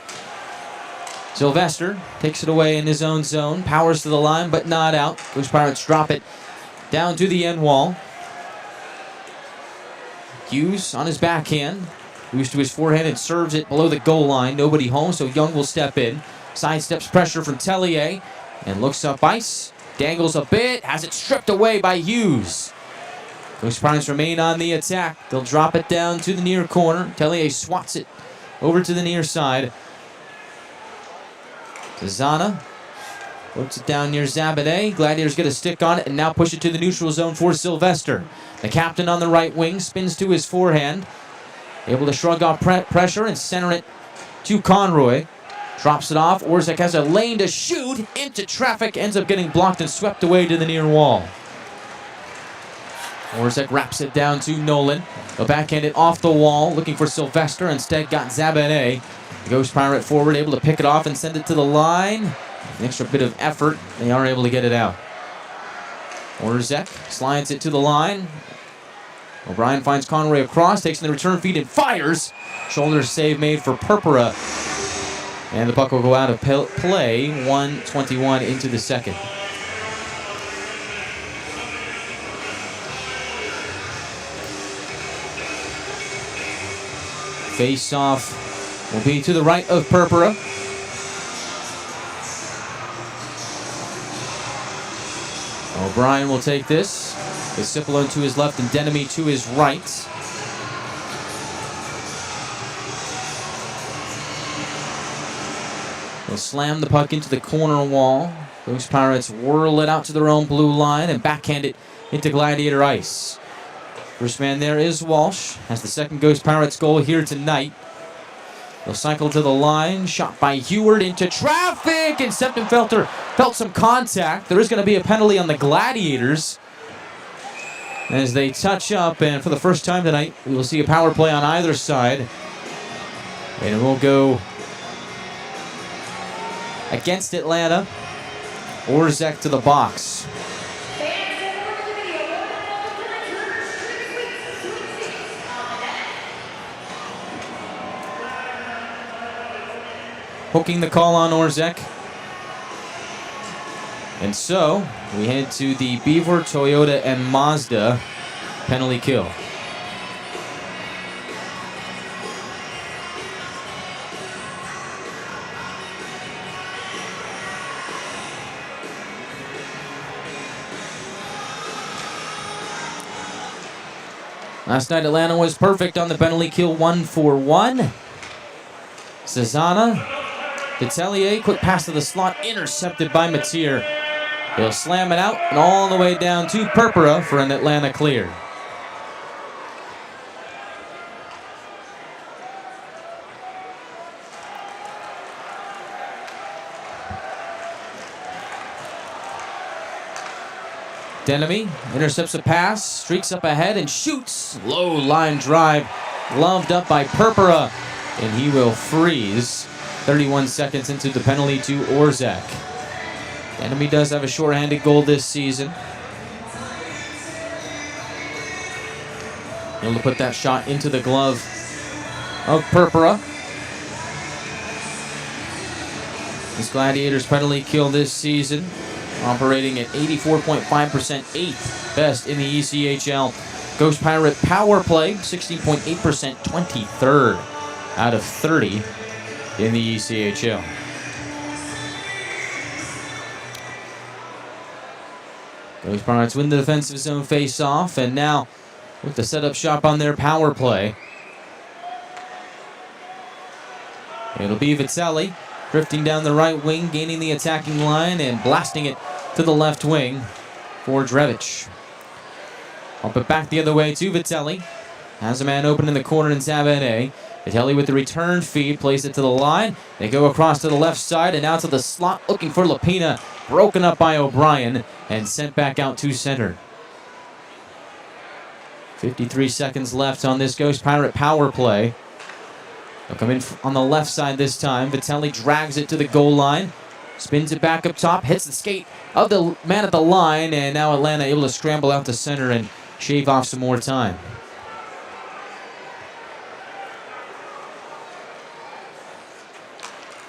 Speaker 1: Sylvester takes it away in his own zone. Powers to the line, but not out. Ghost Pirates drop it down to the end wall. Hughes on his backhand. Moves to his forehand and serves it below the goal line. Nobody home, so Young will step in. Sidesteps pressure from Tellier and looks up ice. Dangles a bit, has it stripped away by Hughes. Ghost Pirates remain on the attack. They'll drop it down to the near corner. Tellier swats it over to the near side. Savannah puts it down near Zabadet. Gladiators get a stick on it and now push it to the neutral zone for Sylvester. The captain on the right wing spins to his forehand. Able to shrug off pressure and center it to Conroy. Drops it off. Orzek has a lane to shoot into traffic. Ends up getting blocked and swept away to the near wall. Orzek wraps it down to Nolan. He'll backhand it off the wall, looking for Sylvester. Instead got Zabadet. The Ghost Pirate forward, able to pick it off and send it to the line. An extra bit of effort. They are able to get it out. Orzek slides it to the line. O'Brien finds Conroy across, takes in the return feed and fires. Shoulder save made for Purpura. And the puck will go out of play, 1:21 into the second. Face-off will be to the right of Purpura. O'Brien will take this. Discipline to his left and Denemy to his right. They'll slam the puck into the corner wall. Ghost Pirates whirl it out to their own blue line and backhand it into Gladiator ice. First man there is Walsh. Has the second Ghost Pirates goal here tonight. They'll cycle to the line. Shot by Heward into traffic. And Septenfelter felt some contact. There is going to be a penalty on the Gladiators as they touch up, and for the first time tonight, we will see a power play on either side. And it will go against Atlanta. Orzek to the box. Hooking the call on Orzek. And so, we head to the Beaver, Toyota, and Mazda penalty kill. Last night, Atlanta was perfect on the penalty kill, 1-for-1. Savannah, Tellier, quick pass to the slot, intercepted by Matier. He'll slam it out and all the way down to Purpura for an Atlanta clear. Denemy intercepts a pass, streaks up ahead and shoots. Low line drive, gloved up by Purpura, and he will freeze. 31 seconds into the penalty to Orzek. Denemy does have a shorthanded goal this season. Able to put that shot into the glove of Purpura. This Gladiators penalty kill this season, operating at 84.5%, 8th best in the ECHL. Ghost Pirate power play, 16.8%, 23rd out of 30 in the ECHL. Ghost Pirates win the defensive zone face-off, and now with the setup shop on their power play. It'll be Vitelli drifting down the right wing, gaining the attacking line and blasting it to the left wing for Drevich. Up it back the other way to Vitelli. Has a man open in the corner in Zabadet. Vitelli with the return feed, plays it to the line. They go across to the left side and out to the slot, looking for Lapina. Broken up by O'Brien and sent back out to center. 53 seconds left on this Ghost Pirate power play. They'll come in on the left side this time. Vitelli drags it to the goal line. Spins it back up top, hits the skate of the man at the line, and now Atlanta able to scramble out to center and shave off some more time.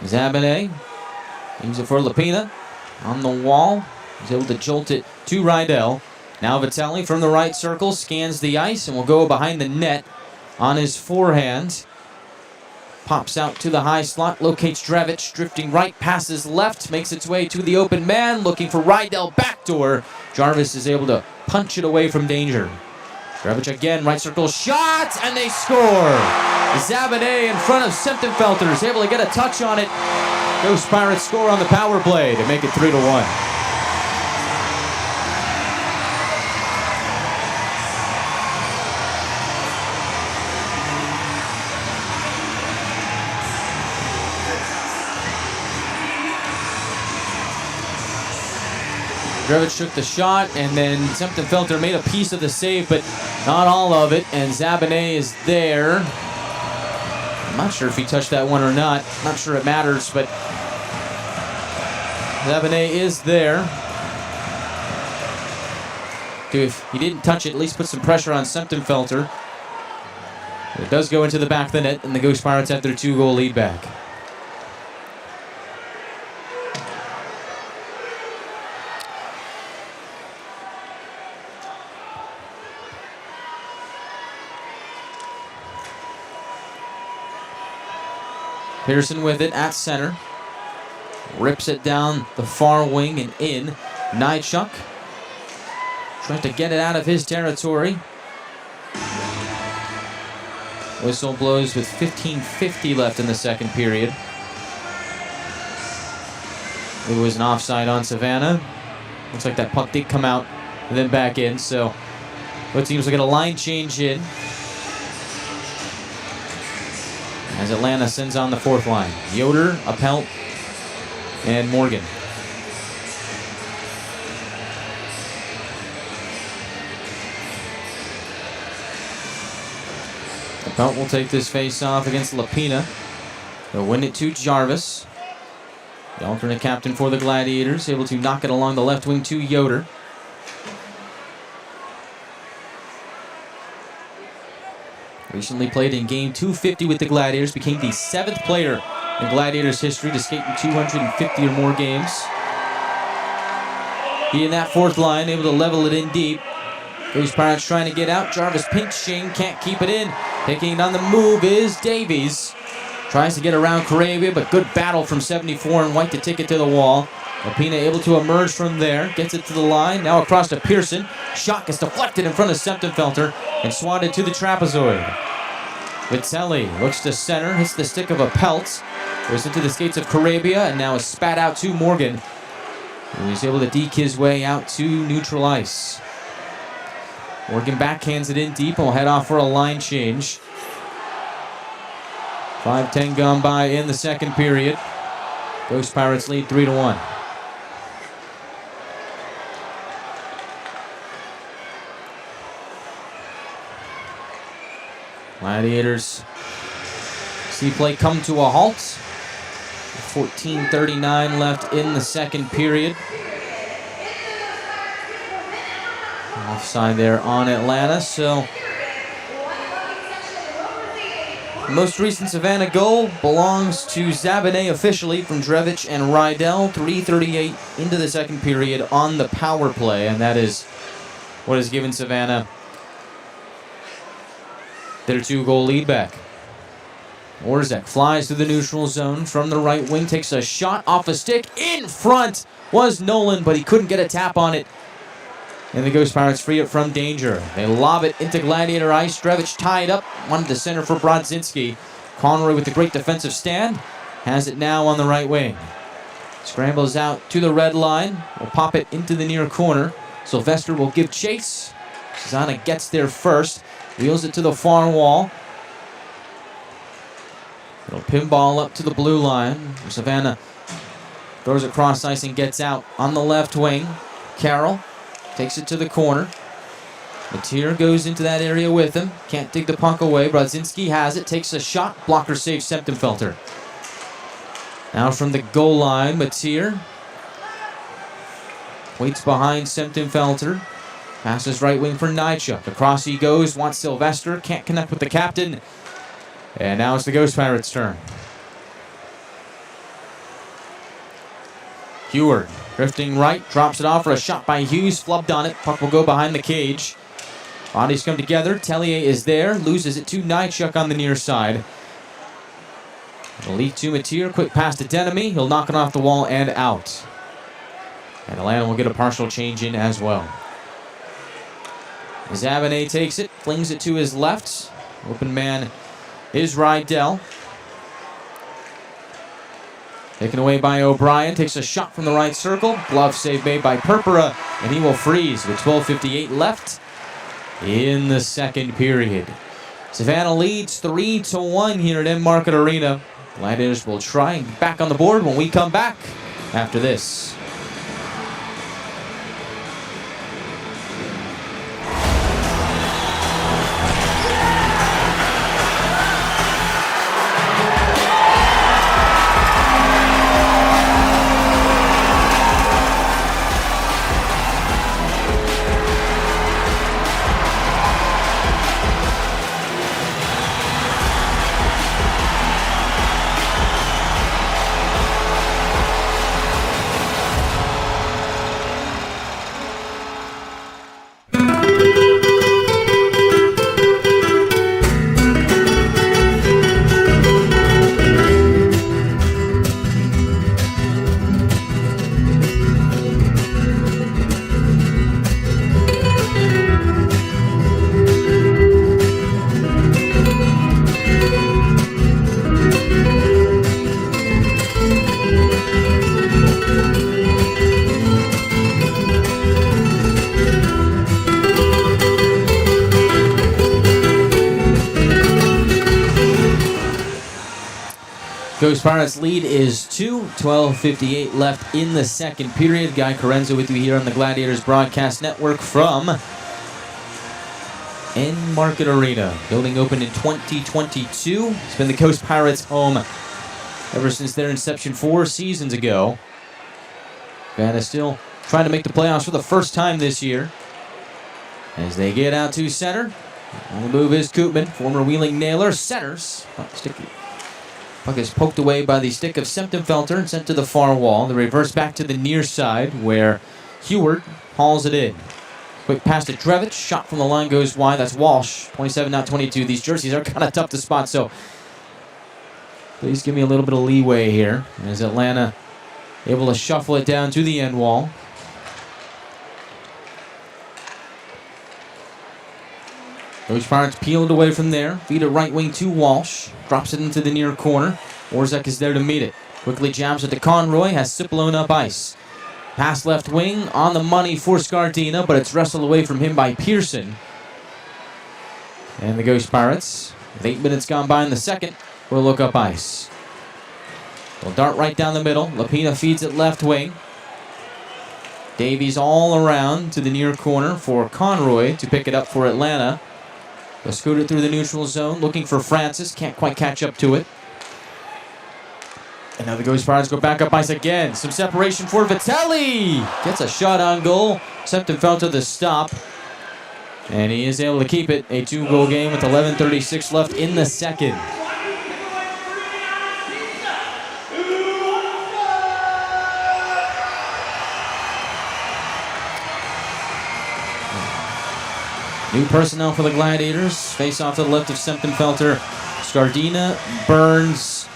Speaker 1: Zabadet aims it for Lapina. On the wall, he's able to jolt it to Rydell. Now Vitelli from the right circle scans the ice and will go behind the net on his forehand. Pops out to the high slot, locates Drevich, drifting right, passes left, makes its way to the open man, looking for Rydell backdoor. Jarvis is able to punch it away from danger. Drevich again, right circle shot, and they score! Zabanet in front of Semptimphelter is able to get a touch on it. Ghost Pirates score on the power play to make it 3-1. Drevich took the shot, and then Semptimphelter made a piece of the save, but not all of it, and Zabanet is there. I'm not sure if he touched that one or not. Not sure it matters, but Zabanet is there. If he didn't touch it, at least put some pressure on Semptimphelter. It does go into the back of the net, and the Ghost Pirates have their 2-goal lead back. Pearson with it at center. Rips it down the far wing and in. Nychuk trying to get it out of his territory. Whistle blows with 15:50 left in the second period. It was an offside on Savannah. Looks like that puck did come out and then back in, so both teams will get a line change in as Atlanta sends on the fourth line. Yoder, Appelt, and Morgan. Appelt will take this face-off against Lapina. They'll win it to Jarvis. The alternate captain for the Gladiators, able to knock it along the left wing to Yoder. Recently played in game 250 with the Gladiators, became the 7th player in Gladiators history to skate in 250 or more games. He in that fourth line, able to level it in deep. Ghost Pirates trying to get out. Jarvis pinching, can't keep it in. Taking it on the move is Davies. Tries to get around Carabia, but good battle from 74 and White to take it to the wall. Lapina able to emerge from there, gets it to the line, now across to Pearson. Shot gets deflected in front of Semptimphelter and swatted to the trapezoid. Vitelli looks to center, hits the stick of Appelt, goes into the skates of Carabia, and now is spat out to Morgan. And he's able to deke his way out to neutral ice. Morgan backhands it in deep and will head off for a line change. 5:10 gone by in the second period. Ghost Pirates lead 3-1. Gladiators see play come to a halt. 14:39 left in the second period. Offside there on Atlanta, so the most recent Savannah goal belongs to Zabanet officially from Drevich and Rydell. 3:38 into the second period on the power play, and that is what has given Savannah their 2-goal lead back. Orzek flies to the neutral zone from the right wing, takes a shot off a stick. In front was Nolan, but he couldn't get a tap on it. And the Ghost Pirates free it from danger. They lob it into Gladiator ice. Drevich tied up, wanted to center for Brodzinski. Conroy with the great defensive stand. Has it now on the right wing. Scrambles out to the red line. Will pop it into the near corner. Sylvester will give chase. Susanna gets there first. Wheels it to the far wall. It'll pinball up to the blue line. Savannah throws it cross ice and gets out on the left wing. Carroll takes it to the corner. Mateer goes into that area with him. Can't dig the puck away. Brodzinski has it. Takes a shot. Blocker saves Semptimphelter. Now from the goal line, Mateer waits behind Semptimphelter. Passes right wing for Nychuk. Across he goes. Wants Sylvester. Can't connect with the captain. And now it's the Ghost Pirates' turn. Heward drifting right, drops it off for a shot by Hughes, flubbed on it. Puck will go behind the cage. Bodies come together. Tellier is there. Loses it to Nychuk on the near side. Leak to Mateer. Quick pass to Denemy. He'll knock it off the wall and out. And Atlanta will get a partial change in as well. Zavane takes it. Flings it to his left. Open man is Rydell. Taken away by O'Brien. Takes a shot from the right circle. Glove save made by Purpura. And he will freeze with 12:58 left in the second period. Savannah leads 3-1 here at Enmarket Arena. Gladiators will try and get back on the board when we come back after this. Ghost Pirates lead is 2, 12:58 left in the second period. Guy Chiarenza with you here on the Gladiators Broadcast Network from Enmarket Arena. Building opened in 2022. It's been the Ghost Pirates' home ever since their inception 4 seasons ago. Savannah still trying to make the playoffs for the first time this year. As they get out to center. On the move is Koopman, former Wheeling Nailer, centers. Puck is poked away by the stick of Septemfelter and sent to the far wall. The reverse back to the near side where Heward hauls it in. Quick pass to Drevich. Shot from the line goes wide. That's Walsh. 27, not 22. These jerseys are kind of tough to spot, so please give me a little bit of leeway here. As Atlanta able to shuffle it down to the end wall. Ghost Pirates peeled away from there. Feed it right wing to Walsh. Drops it into the near corner. Orzek is there to meet it. Quickly jabs it to Conroy. Has Cipollone up ice. Pass left wing. On the money for Scardina, but it's wrestled away from him by Pearson. And the Ghost Pirates, with 8 minutes gone by in the second, will look up ice. They'll dart right down the middle. Lapina feeds it left wing. Davies all around to the near corner for Conroy to pick it up for Atlanta. They'll scoot it through the neutral zone, looking for Francis. Can't quite catch up to it. And now the Ghost Pirates go back up ice again. Some separation for Vitelli. Gets a shot on goal. Septemfelter the stop. And he is able to keep it. A 2-goal game with 11:36 left in the second. New personnel for the Gladiators. Face off to the left of Septemfelter. Scardina, Burns,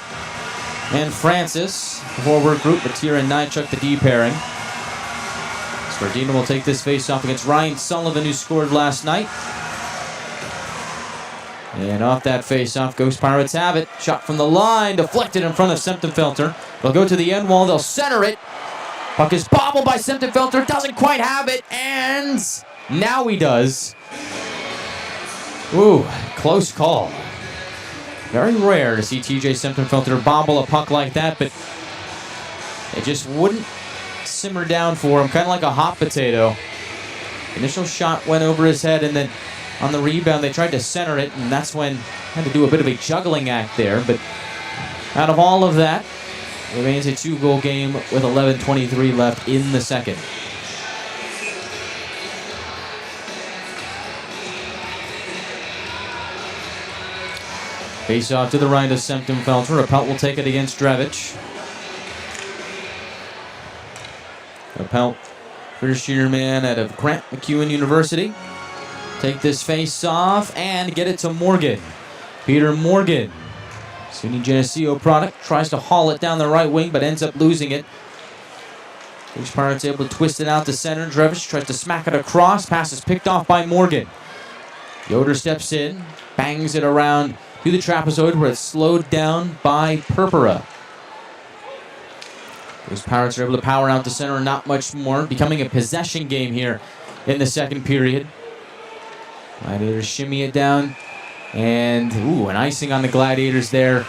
Speaker 1: and Francis. The forward group, Mateer and Nychuk, the D pairing. Scardina will take this face off against Ryan Sullivan, who scored last night. And off that face off, Ghost Pirates have it. Shot from the line, deflected in front of Septemfelter. They'll go to the end wall, they'll center it. Puck is bobbled by Septemfelter, doesn't quite have it, and now he does. Ooh, close call. Very rare to see TJ Septemfelter bobble a puck like that, but it just wouldn't simmer down for him, kind of like a hot potato. Initial shot went over his head, and then on the rebound they tried to center it, and that's when had to do a bit of a juggling act there. But out of all of that, remains a 2-goal game with 11:23 left in the second. Face off to the right of Septemfelter. Appelt will take it against Drevich. Appelt, first-year man out of Grant McEwen University. take this face off and get it to Morgan. Peter Morgan, SUNY Geneseo product, tries to haul it down the right wing but ends up losing it. Ghost Pirates able to twist it out to center. Drevich tries to smack it across. Pass is picked off by Morgan. Yoder steps in, bangs it around to the trapezoid where it's slowed down by Purpura. Ghost Pirates are able to power out to center, not much more. Becoming a possession game here in the second period. Gladiators shimmy it down. And, an icing on the Gladiators there.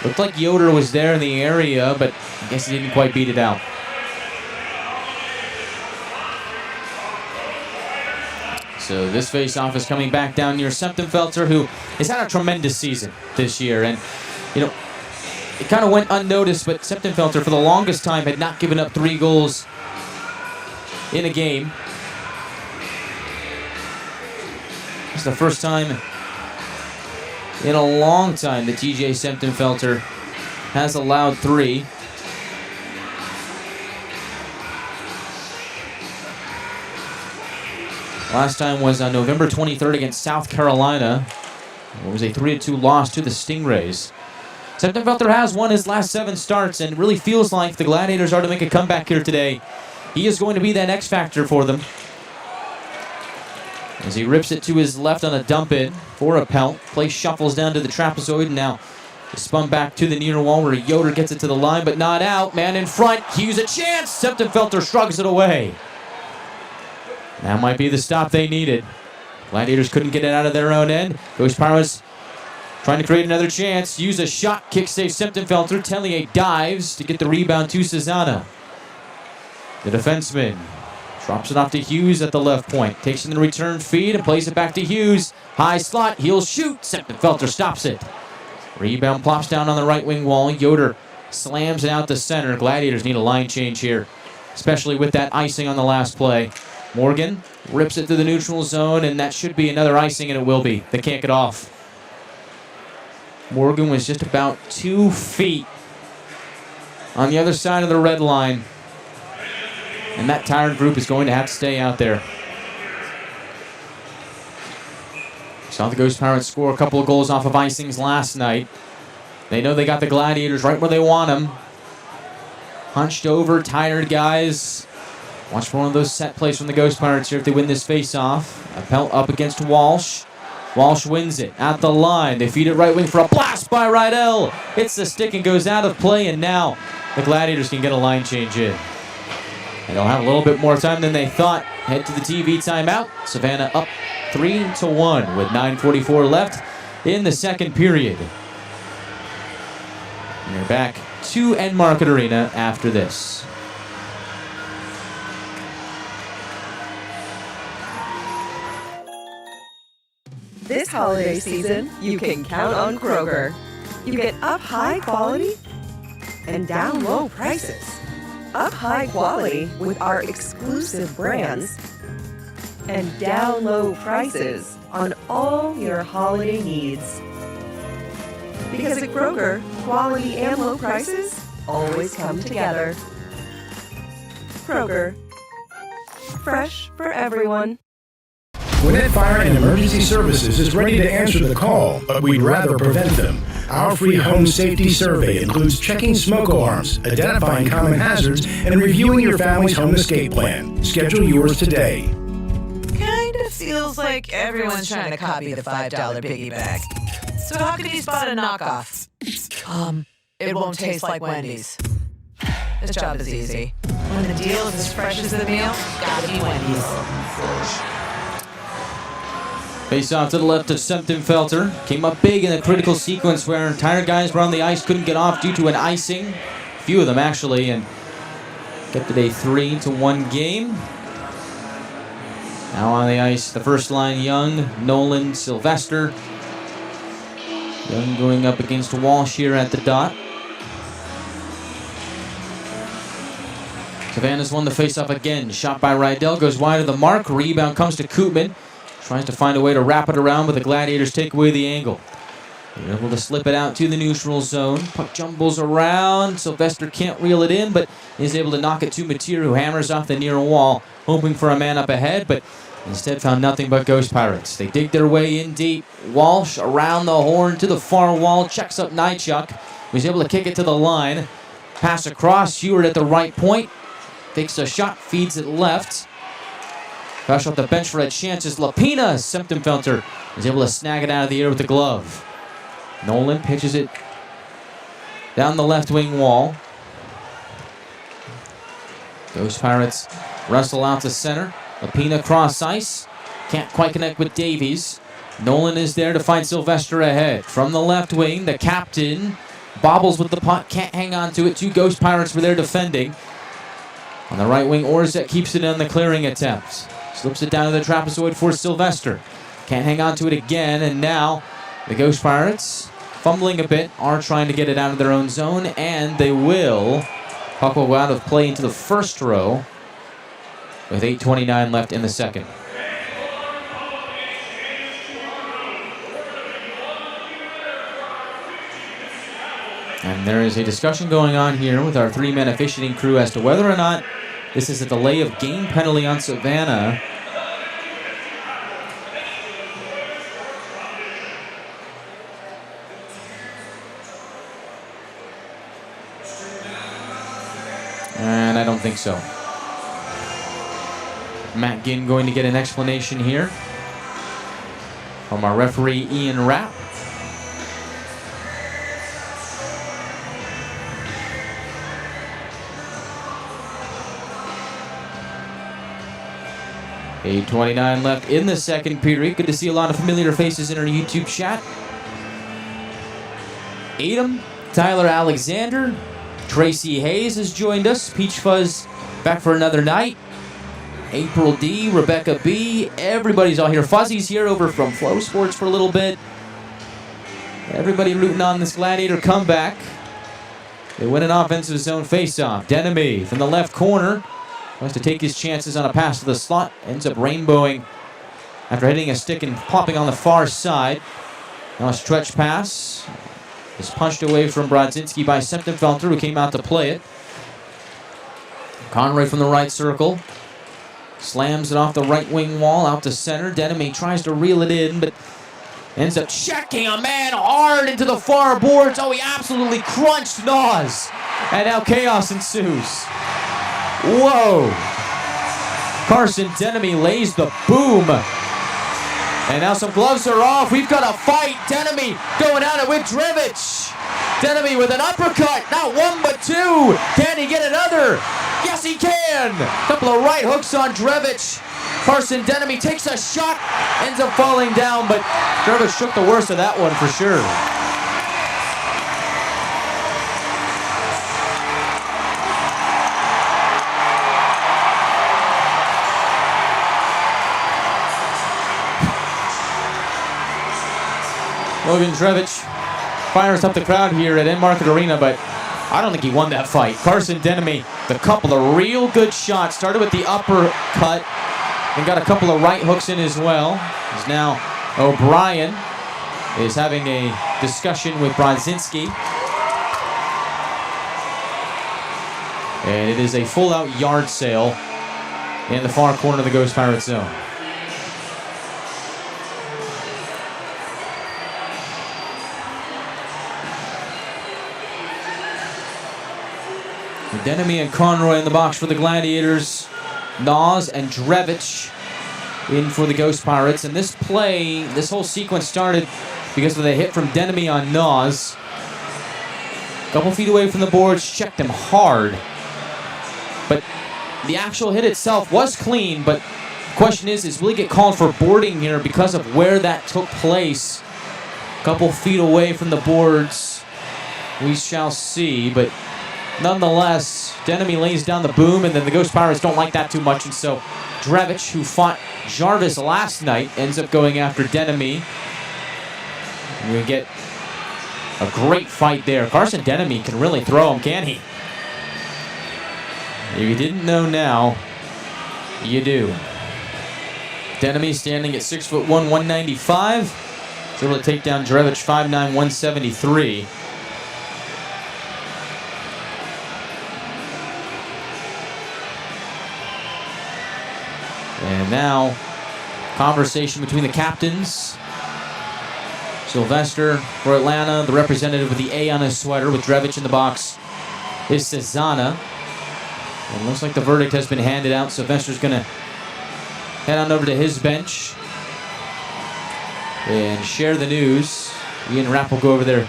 Speaker 1: Looked like Yoder was there in the area, but I guess he didn't quite beat it out. So this face-off is coming back down near Septenfelter, who has had a tremendous season this year. And, it kind of went unnoticed, but Septenfelter, for the longest time, had not given up 3 goals in a game. It's the first time in a long time that TJ Septenfelter has allowed 3. Last time was on November 23rd against South Carolina. It was a 3-2 loss to the Stingrays. Septenfelter has won his last 7 starts and really feels like the Gladiators are to make a comeback here today. He is going to be that X factor for them. As he rips it to his left on a dump in for a pelt. Play shuffles down to the trapezoid and now it's spun back to the near wall where Yoder gets it to the line but not out. Man in front, Hughes a chance. Septenfelter shrugs it away. That might be the stop they needed. Gladiators couldn't get it out of their own end. Ghost Pirates trying to create another chance. Use a shot, kick save Septenfelter. Tellier dives to get the rebound to Savannah. The defenseman drops it off to Hughes at the left point. Takes in the return feed and plays it back to Hughes. High slot, he'll shoot. Septenfelter stops it. Rebound plops down on the right wing wall. Yoder slams it out to center. Gladiators need a line change here, especially with that icing on the last play. Morgan rips it to the neutral zone, and that should be another icing, and it will be. They can't get off. Morgan was just about 2 feet on the other side of the red line. And that tired group is going to have to stay out there. Saw the Ghost Pirates score a couple of goals off of icings last night. They know they got the Gladiators right where they want them. Hunched over, tired guys. Watch for one of those set plays from the Ghost Pirates here if they win this face-off. A pelt up against Walsh. Walsh wins it at the line. They feed it right wing for a blast by Rydell. Hits the stick and goes out of play, and now the Gladiators can get a line change in. And they'll have a little bit more time than they thought. Head to the TV timeout. Savannah up 3-1 with 9:44 left in the second period. And they're back to Enmarket Arena after this.
Speaker 5: This holiday season, you can count on Kroger. You get up high quality and down low prices. Up high quality with our exclusive brands and down low prices on all your holiday needs. Because at Kroger, quality and low prices always come together. Kroger, fresh for everyone.
Speaker 4: Gwinnett Fire and Emergency Services is ready to answer the call, but we'd rather prevent them. Our free home safety survey includes checking smoke alarms, identifying common hazards, and reviewing your family's home escape plan. Schedule yours today.
Speaker 3: Kind of feels like everyone's trying to copy the $5 biggie bag. So how can you spot a knockoff? It won't taste like Wendy's. This job is easy. When the deal is as fresh as the meal, gotta be Wendy's.
Speaker 1: Face off to the left of Septenfelter. Came up big in a critical sequence where tired guys were on the ice, couldn't get off due to an icing. A few of them actually, and kept it a 3-1 game. Now on the ice, the first line, Young, Nolan, Sylvester. Young going up against Walsh here at the dot. Savannah's won the face-off again. Shot by Rydell, goes wide of the mark. Rebound comes to Koopman. Tries to find a way to wrap it around, but the Gladiators take away the angle. They're able to slip it out to the neutral zone. Puck jumbles around. Sylvester can't reel it in, but is able to knock it to Mateer, who hammers off the near wall, hoping for a man up ahead. But Instead found nothing but Ghost Pirates. They dig their way in deep. Walsh around the horn to the far wall. Checks up Nychuk. Was able to kick it to the line. Pass across. Heward at the right point. Takes a shot. Feeds it left. Fresh off the bench for a chance is Lapina. Septemfelter is able to snag it out of the air with the glove. Nolan pitches it down the left wing wall. Ghost Pirates wrestle out to center. Lapina cross ice. Can't quite connect with Davies. Nolan is there to find Sylvester ahead. From the left wing, the captain bobbles with the puck. Can't hang on to it. 2 Ghost Pirates were there defending. On the right wing, Orzek keeps it on the clearing attempt. Slips it down to the trapezoid for Sylvester. Can't hang on to it again, and now the Ghost Pirates, fumbling a bit, are trying to get it out of their own zone, and they will. Puck will go out of play into the first row with 8:29 left in the second. And there is a discussion going on here with our 3-man officiating crew as to whether or not this is a delay of game penalty on Savannah. And I don't think so. Matt Ginn going to get an explanation here from our referee Ian Rapp. .8:29 left in the second period. Good to see a lot of familiar faces in our YouTube chat. Adam, Tyler Alexander, Tracy Hayes has joined us. Peach Fuzz back for another night. April D, Rebecca B, everybody's all here. Fuzzy's here over from Flow Sports for a little bit. Everybody rooting on this Gladiator comeback. They win an offensive zone faceoff. Denemy from the left corner wants to take his chances on a pass to the slot. Ends up rainbowing after hitting a stick and popping on the far side. Now a stretch pass is punched away from Brodzinski by Septemfelter, who came out to play it. Conroy from the right circle. Slams it off the right wing wall out to center. Denemy tries to reel it in, but ends up checking a man hard into the far boards. Oh, he absolutely crunched Nas. And now chaos ensues. Whoa. Carson Denemy lays the boom. And now some gloves are off. We've got a fight. Denemy going at it with Drevich. Denemy with an uppercut. Not one, but 2. Can he get another? Yes, he can. Couple of right hooks on Drevich. Carson Denemy takes a shot. Ends up falling down, but Drevich took the worst of that one for sure. Logan Drevich fires up the crowd here at Enmarket Arena, but I don't think he won that fight. Carson Denemy, the couple of real good shots. Started with the uppercut and got a couple of right hooks in as well. As now O'Brien is having a discussion with Brodzinski. And it is a full-out yard sale in the far corner of the Ghost Pirates zone. Denemy and Conroy in the box for the Gladiators. Nas and Drevich in for the Ghost Pirates. And this play, this whole sequence started because of the hit from Denemy on Nas. A couple feet away from the boards, checked him hard. But the actual hit itself was clean, but the question is will he get called for boarding here because of where that took place? A couple feet away from the boards. We shall see, but nonetheless, Denemy lays down the boom, and then the Ghost Pirates don't like that too much, and so Drevich, who fought Jarvis last night, ends up going after Denemy. And we get a great fight there. Carson Denemy can really throw him, can he? If you didn't know now, you do. Denemy standing at 6'1", 195. He's able to take down Drevich 5'9", 173. And now Conversation between the captains. Sylvester for Atlanta, the representative with the A on his sweater with Drevich in the box is Savannah. And looks like the verdict has been handed out. Sylvester's going to head on over to his bench and share the news. Ian Rapp will go over there,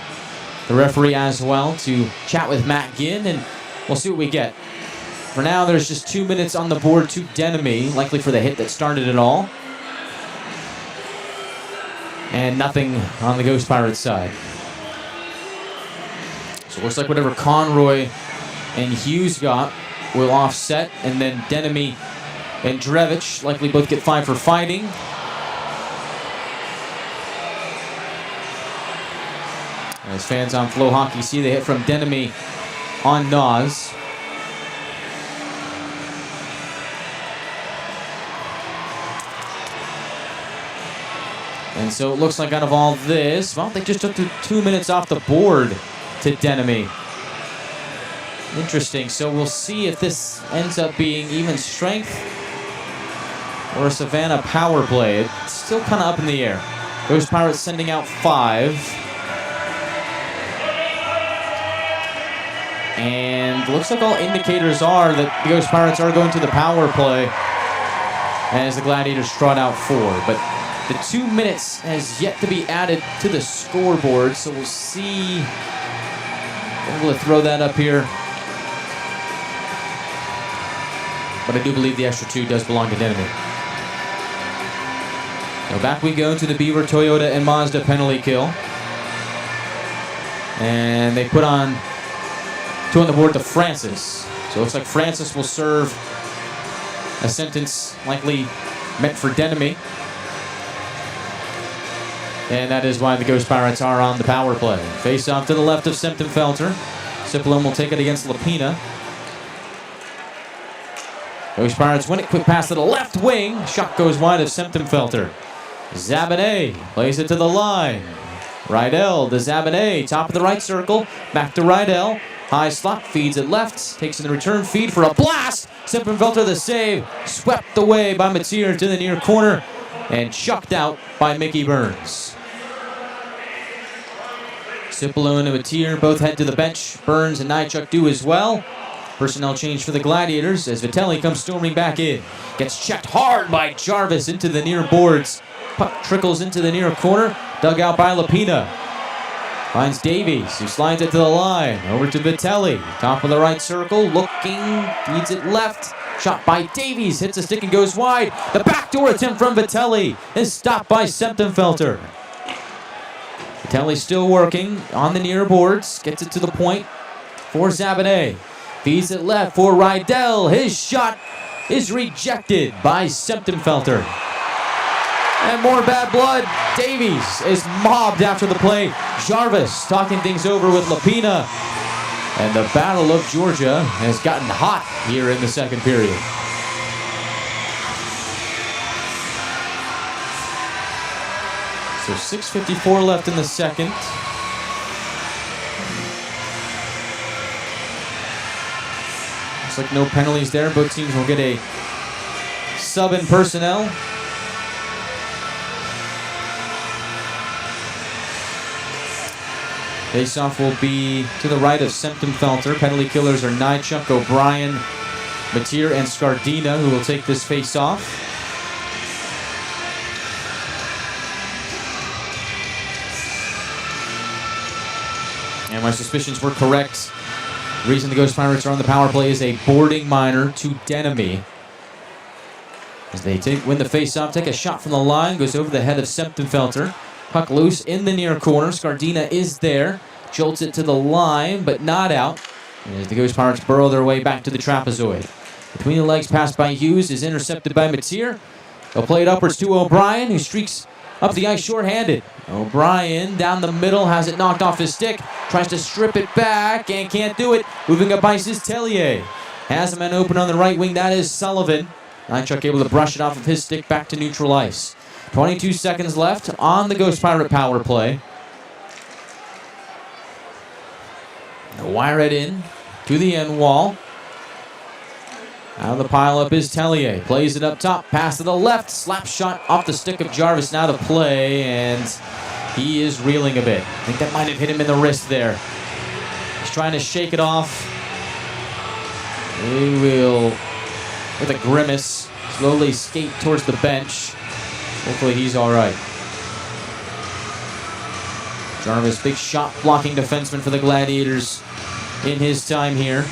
Speaker 1: the referee as well, to chat with Matt Ginn, and we'll see what we get. For now, there's just 2 minutes on the board to Denemy, likely for the hit that started it all. And nothing on the Ghost Pirates side. So it looks like whatever Conroy and Hughes got will offset, and then Denemy and Drevich likely both get 5 for fighting. As fans on Flow Hockey see the hit from Denemy on Nas. And so it looks like out of all this, well, they just took 2 minutes off the board to Denemy. Interesting. So we'll see if this ends up being even strength or a Savannah power play. It's still kind of up in the air. Ghost Pirates sending out 5. And looks like all indicators are that the Ghost Pirates are going to the power play as the Gladiators trot out 4. But the 2 minutes has yet to be added to the scoreboard, so we'll see. I'm going to throw that up here. But I do believe the extra 2 does belong to Denemy. Now back we go to the Beaver, Toyota, and Mazda penalty kill. And they put on 2 on the board to Francis. So it looks like Francis will serve a sentence likely meant for Denemy. And that is why the Ghost Pirates are on the power play. Face off to the left of Semptimphelter. Cipollone will take it against Lapina. Ghost Pirates win it. Quick pass to the left wing. Shot goes wide of Semptimphelter. Zabanet plays it to the line. Rydell to Zabanet. Top of the right circle. Back to Rydell. High slot, feeds it left. Takes in the return feed for a blast. Semptimphelter the save. Swept away by Mateer to the near corner. And chucked out by Mickey Burns. Cipollone and Mateer both head to the bench. Burns and Nychuk do as well. Personnel change for the Gladiators as Vitelli comes storming back in. Gets checked hard by Jarvis into the near boards. Puck trickles into the near corner. Dug out by Lapina. Finds Davies, who slides it to the line. Over to Vitelli. Top of the right circle. Looking. Feeds it left. Shot by Davies. Hits a stick and goes wide. The backdoor attempt from Vitelli is stopped by Semptimphelter. Vitelli still working on the near boards. Gets it to the point for Zabanet. Feeds it left for Rydell. His shot is rejected by Semptimphelter. And more bad blood. Davies is mobbed after the play. Jarvis talking things over with Lapina. And the Battle of Georgia has gotten hot here in the second period. So 6:54 left in the second. Looks like no penalties there. Both teams will get a sub in personnel. Faceoff will be to the right of Semptimphelter. Penalty killers are Nychuk, O'Brien, Mateer, and Scardina, who will take this face-off. And my suspicions were correct. The reason the Ghost Pirates are on the power play is a boarding minor to Denemy. As they win the face-off, take a shot from the line, goes over the head of Semptimphelter. Puck loose in the near corner. Scardina is there. Jolts it to the line, but not out. As the Ghost Pirates burrow their way back to the trapezoid. Between the legs, passed by Hughes, is intercepted by Mateer. They'll play it upwards to O'Brien, who streaks up the ice short-handed. O'Brien down the middle, has it knocked off his stick. Tries to strip it back and can't do it. Moving up ice is Tellier. Has a man open on the right wing, that is Sullivan. Nychuk able to brush it off of his stick back to neutral ice. 22 seconds left on the Ghost Pirate power play. They'll wire it in to the end wall. Out of the pile-up is Tellier. Plays it up top. Pass to the left. Slap shot off the stick of Jarvis. Now to play, and he is reeling a bit. I think that might have hit him in the wrist there. He's trying to shake it off. He will, with a grimace, slowly skate towards the bench. Hopefully he's all right. Jarvis, big shot-blocking defenseman for the Gladiators in his time here.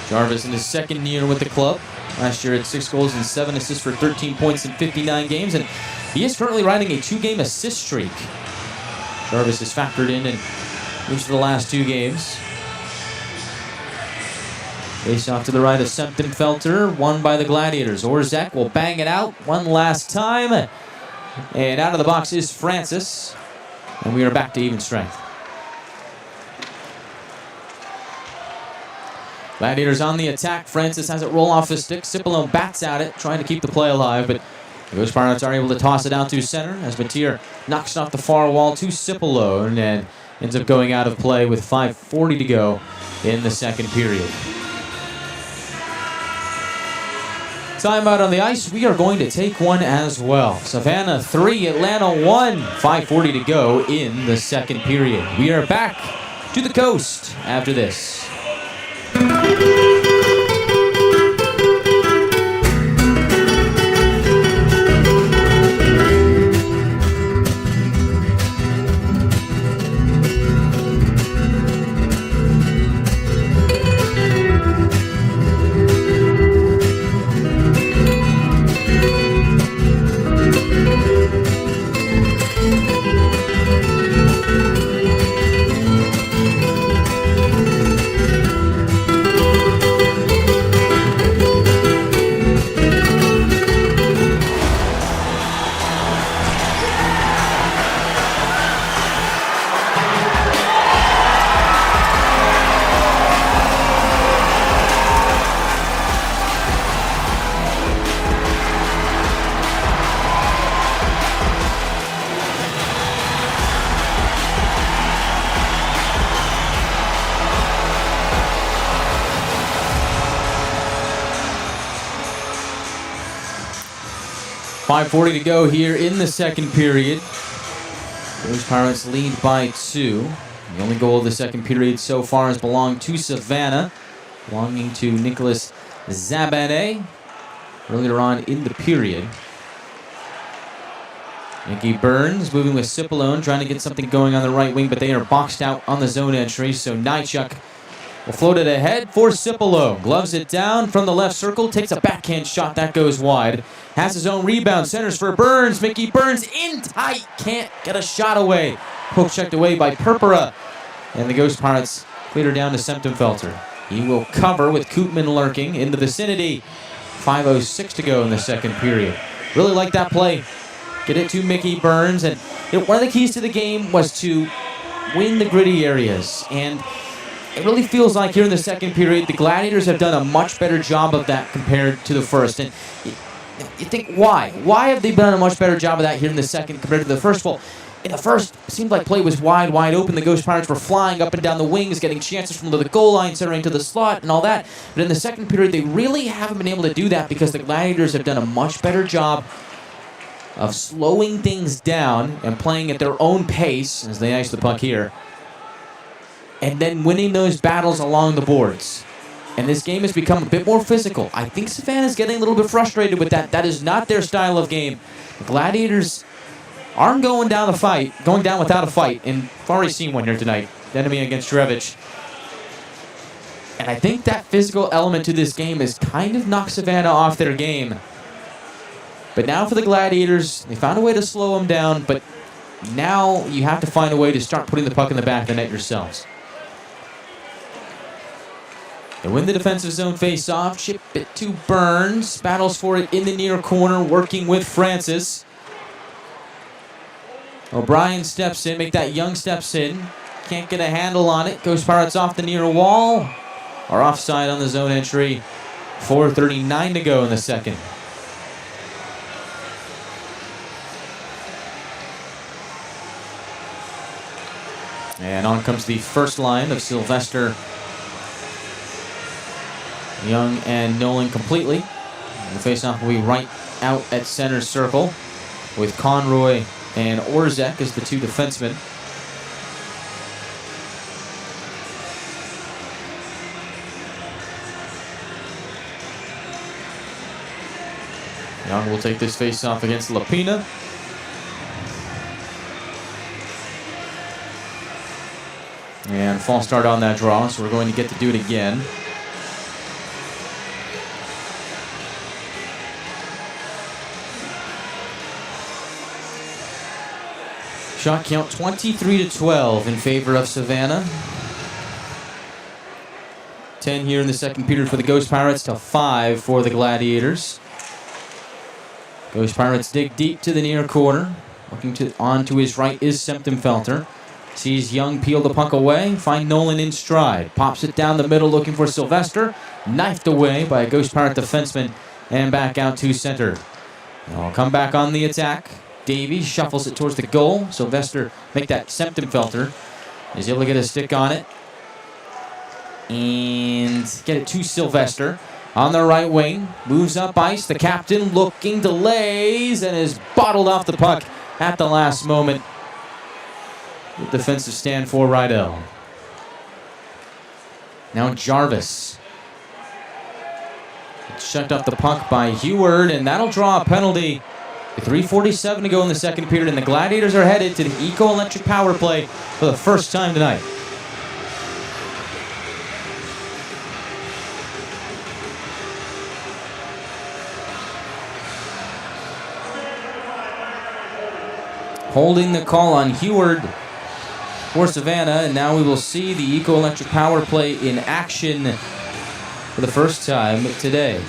Speaker 1: Jarvis in his second year with the club. Last year had 6 goals and 7 assists for 13 points in 59 games, and he is currently riding a 2-game assist streak. Jarvis is factored in and moves to the last 2 games. Face off to the right of Sempton-Felter, won by the Gladiators. Orzek will bang it out one last time. And out of the box is Francis. And we are back to even strength. Gladiators on the attack. Francis has it roll off his stick. Cipollone bats at it, trying to keep the play alive, but the Ghost Pirates are able to toss it out to center as Matier knocks it off the far wall to Cipollone and ends up going out of play with 5:40 to go in the second period. Timeout on the ice. We are going to take one as well. Savannah 3, Atlanta 1. 5:40 to go in the second period. We are back to the coast after this. .540 to go here in the second period. Those Pirates lead by 2. The only goal of the second period so far has belonged to Savannah, belonging to Nicholas Zabane earlier on in the period. Nicky Burns moving with Cipollone, trying to get something going on the right wing, but they are boxed out on the zone entry, so Nychuk will float it ahead for Cipollone. Gloves it down from the left circle, takes a backhand shot, that goes wide. Has his own rebound, centers for Burns. Mickey Burns in tight, can't get a shot away. Poke checked away by Purpura. And the Ghost Pirates clear her down to Sempton-Felter. He will cover with Koopman lurking in the vicinity. 5:06 to go in the second period. Really like that play. Get it to Mickey Burns. And one of the keys to the game was to win the gritty areas. And it really feels like here in the second period, the Gladiators have done a much better job of that compared to the first. And you think, why? Why have they done a much better job of that here in the second compared to the first? Well, in the first, it seemed like play was wide open. The Ghost Pirates were flying up and down the wings, getting chances from the goal line, centering to the slot and all that. But in the second period, they really haven't been able to do that because the Gladiators have done a much better job of slowing things down and playing at their own pace as they ice the puck here, and then winning those battles along the boards. And this game has become a bit more physical. I think Savannah's getting a little bit frustrated with that. That is not their style of game. The Gladiators aren't going down without a fight. And we've already seen one here tonight. Enemy against Trevich. And I think that physical element to this game has kind of knocked Savannah off their game. But now for the Gladiators, they found a way to slow them down, but now you have to find a way to start putting the puck in the back of the net yourselves. They win the defensive zone face-off, chip it to Burns, battles for it in the near corner, working with Francis. O'Brien steps in, Young steps in, can't get a handle on it. Ghost Pirates off the near wall, are offside on the zone entry. 4:39 to go in the second. And on comes the first line of Sylvester Young and Nolan completely. The faceoff will be right out at center circle with Conroy and Orzek as the two defensemen. Young will take this faceoff against Lapina. And false start on that draw, so we're going to get to do it again. Shot count 23-12 in favor of Savannah. 10 here in the second period for the Ghost Pirates to 5 for the Gladiators. Ghost Pirates dig deep to the near corner. Looking on to his right is Semptimphelter. Sees Young peel the puck away, find Nolan in stride. Pops it down the middle looking for Sylvester. Knifed away by a Ghost Pirate defenseman and back out to center. They'll come back on the attack. Davies shuffles it towards the goal. Sylvester make that Semptimphelter. Is able to get a stick on it. And get it to Sylvester. On the right wing, moves up ice. The captain looking, delays, and is bottled off the puck at the last moment. With defensive stand for Rydell. Now Jarvis. Checked off the puck by Heward, and that'll draw a penalty. With 3:47 to go in the second period, and the Gladiators are headed to the Eco-Electric power play for the first time tonight. Holding the call on Heward for Savannah, and now we will see the Eco-Electric power play in action for the first time today.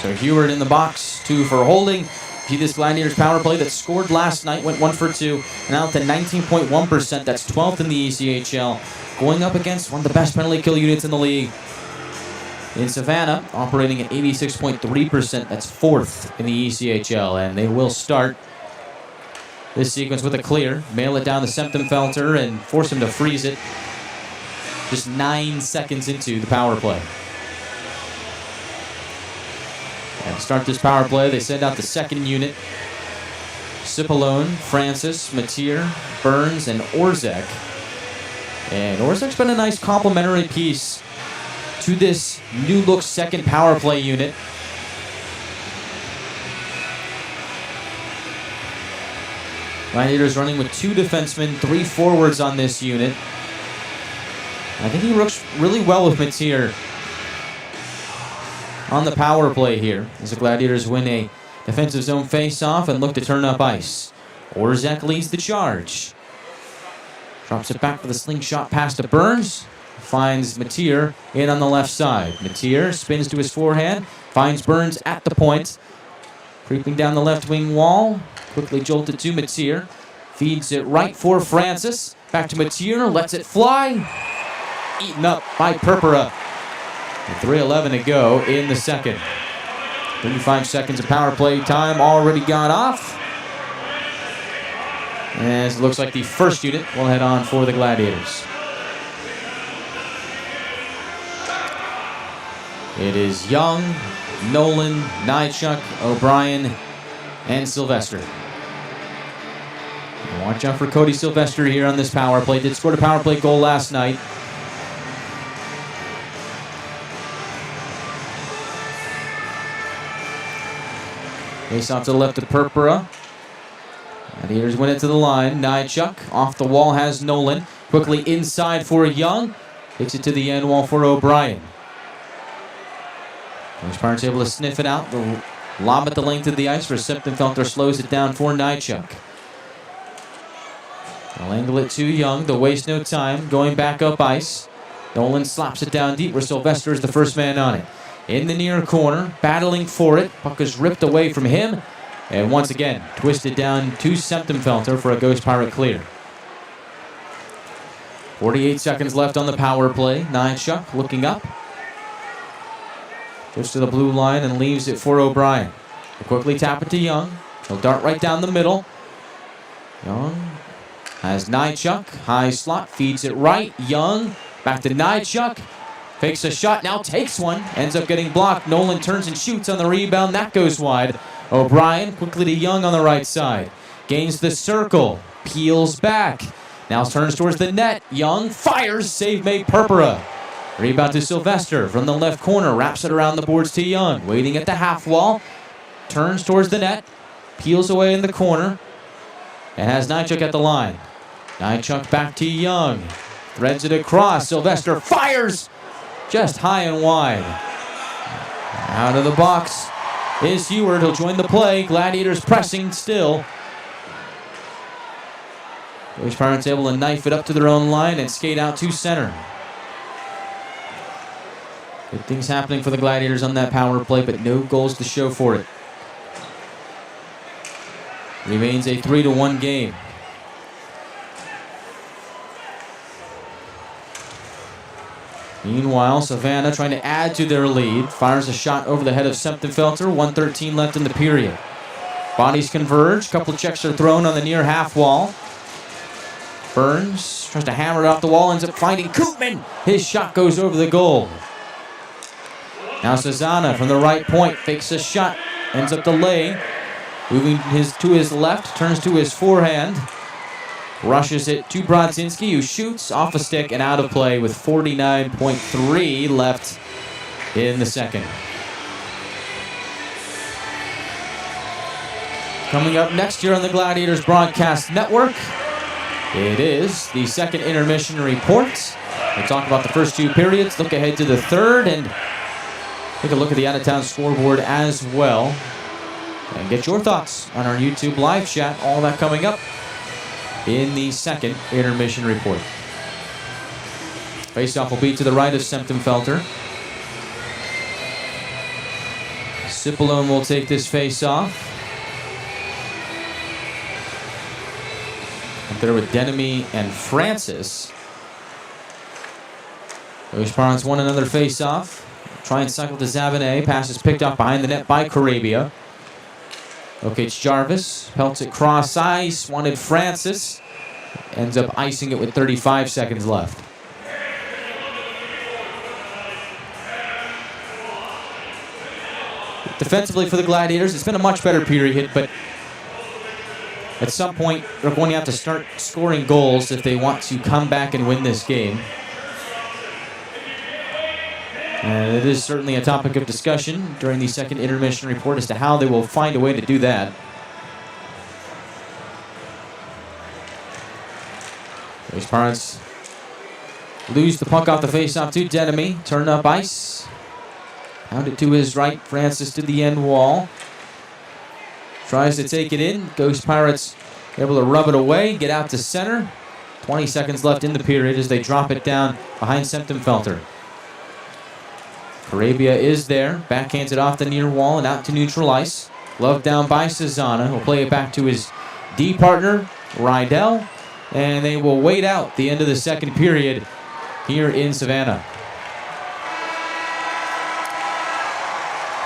Speaker 1: So Heward in the box, 2 for holding. See this Gladiators power play that scored last night, went 1 for 2, and now to 19.1%. That's 12th in the ECHL, going up against one of the best penalty kill units in the league. In Savannah, operating at 86.3%. That's 4th in the ECHL, and they will start this sequence with a clear. Mail it down to Semptimphelter and force him to freeze it. Just 9 seconds into the power play. And to start this power play, they send out the second unit. Cipollone, Francis, Mateer, Burns, and Orzek. And Orzek's been a nice complimentary piece to this new-look second power play unit. Gladiators running with 2 defensemen, 3 forwards on this unit. I think he works really well with Mateer on the power play here, as the Gladiators win a defensive zone face-off and look to turn up ice. Orzek leads the charge. Drops it back for the slingshot pass to Burns. Finds Mateer in on the left side. Mateer spins to his forehand, finds Burns at the point. Creeping down the left wing wall, quickly jolted to Mateer. Feeds it right for Francis. Back to Mateer, lets it fly. Eaten up by Purpura. 3:11 to go in the second. 35 seconds of power play time already gone off. As it looks like the first unit will head on for the Gladiators. It is Young, Nolan, Nychuk, O'Brien, and Sylvester. Watch out for Cody Sylvester here on this power play. Did score a power play goal last night. Face off to the left of Purpura. Gladiators win it to the line. Nychuk off the wall has Nolan. Quickly inside for Young. Takes it to the end wall for O'Brien. Ghost Pirates able to sniff it out. The lob at the length of the ice for Semptimphelter slows it down for Nychuk. They'll angle it to Young to waste no time. Going back up ice. Nolan slaps it down deep where Sylvester is the first man on it. In the near corner, battling for it. Puck is ripped away from him. And once again, twisted down to Semptimphelter for a Ghost Pirate clear. 48 seconds left on the power play. Nychuk looking up. Goes to the blue line and leaves it for O'Brien. He'll quickly tap it to Young. He'll dart right down the middle. Young Has Nychuk, high slot, feeds it right. Young, back to Nychuk. Fakes a shot, now takes one. Ends up getting blocked. Nolan turns and shoots on the rebound. That goes wide. O'Brien quickly to Young on the right side. Gains the circle. Peels back. Now turns towards the net. Young fires. Save made Purpura. Rebound to Sylvester from the left corner. Wraps it around the boards to Young. Waiting at the half wall. Turns towards the net. Peels away in the corner. And has Nychuk at the line. Nychuk back to Young. Threads it across. Sylvester fires. Just high and wide. Out of the box is Heward. He'll join the play. Gladiators pressing still. Ghost Pirates able to knife it up to their own line and skate out to center. Good things happening for the Gladiators on that power play, but no goals to show for it. Remains a 3-1 game. Meanwhile, Savannah trying to add to their lead. Fires a shot over the head of Septenfelter. 1:13 left in the period. Bodies converge. Couple checks are thrown on the near half wall. Burns tries to hammer it off the wall. Ends up finding Koopman. His shot goes over the goal. Now Savannah from the right point. Fakes a shot. Ends up delaying. Moving to his left. Turns to his forehand. Rushes it to Brodzinski, who shoots off a stick and out of play with 49.3 left in the second. Coming up next year on the Gladiators Broadcast Network, it is the second intermission report. We'll talk about the first two periods, look ahead to the third, and take a look at the out-of-town scoreboard as well. And get your thoughts on our YouTube live chat, all that coming up in the second intermission report. Faceoff will be to the right of Septenfelter. Cipollone will take this faceoff. Up there with Denemy and Francis. Ghost Pirates won another faceoff. Try and cycle to Zabanet. Pass is picked up behind the net by Carabia. Okay, it's Jarvis. Pelts it cross ice. Wanted Francis. Ends up icing it with 35 seconds left. Defensively for the Gladiators, it's been a much better period, but at some point they're going to have to start scoring goals if they want to come back and win this game. And it is certainly a topic of discussion during the second intermission report as to how they will find a way to do that. Ghost Pirates lose the puck off the faceoff to Denemy. Turn up ice. Pound it to his right. Francis to the end wall. Tries to take it in. Ghost Pirates able to rub it away. Get out to center. 20 seconds left in the period as they drop it down behind Septenfelter. Arabia is there, backhands it off the near wall and out to neutral ice. Glove down by Cezanna. He'll play it back to his D partner, Rydell, and they will wait out the end of the second period here in Savannah.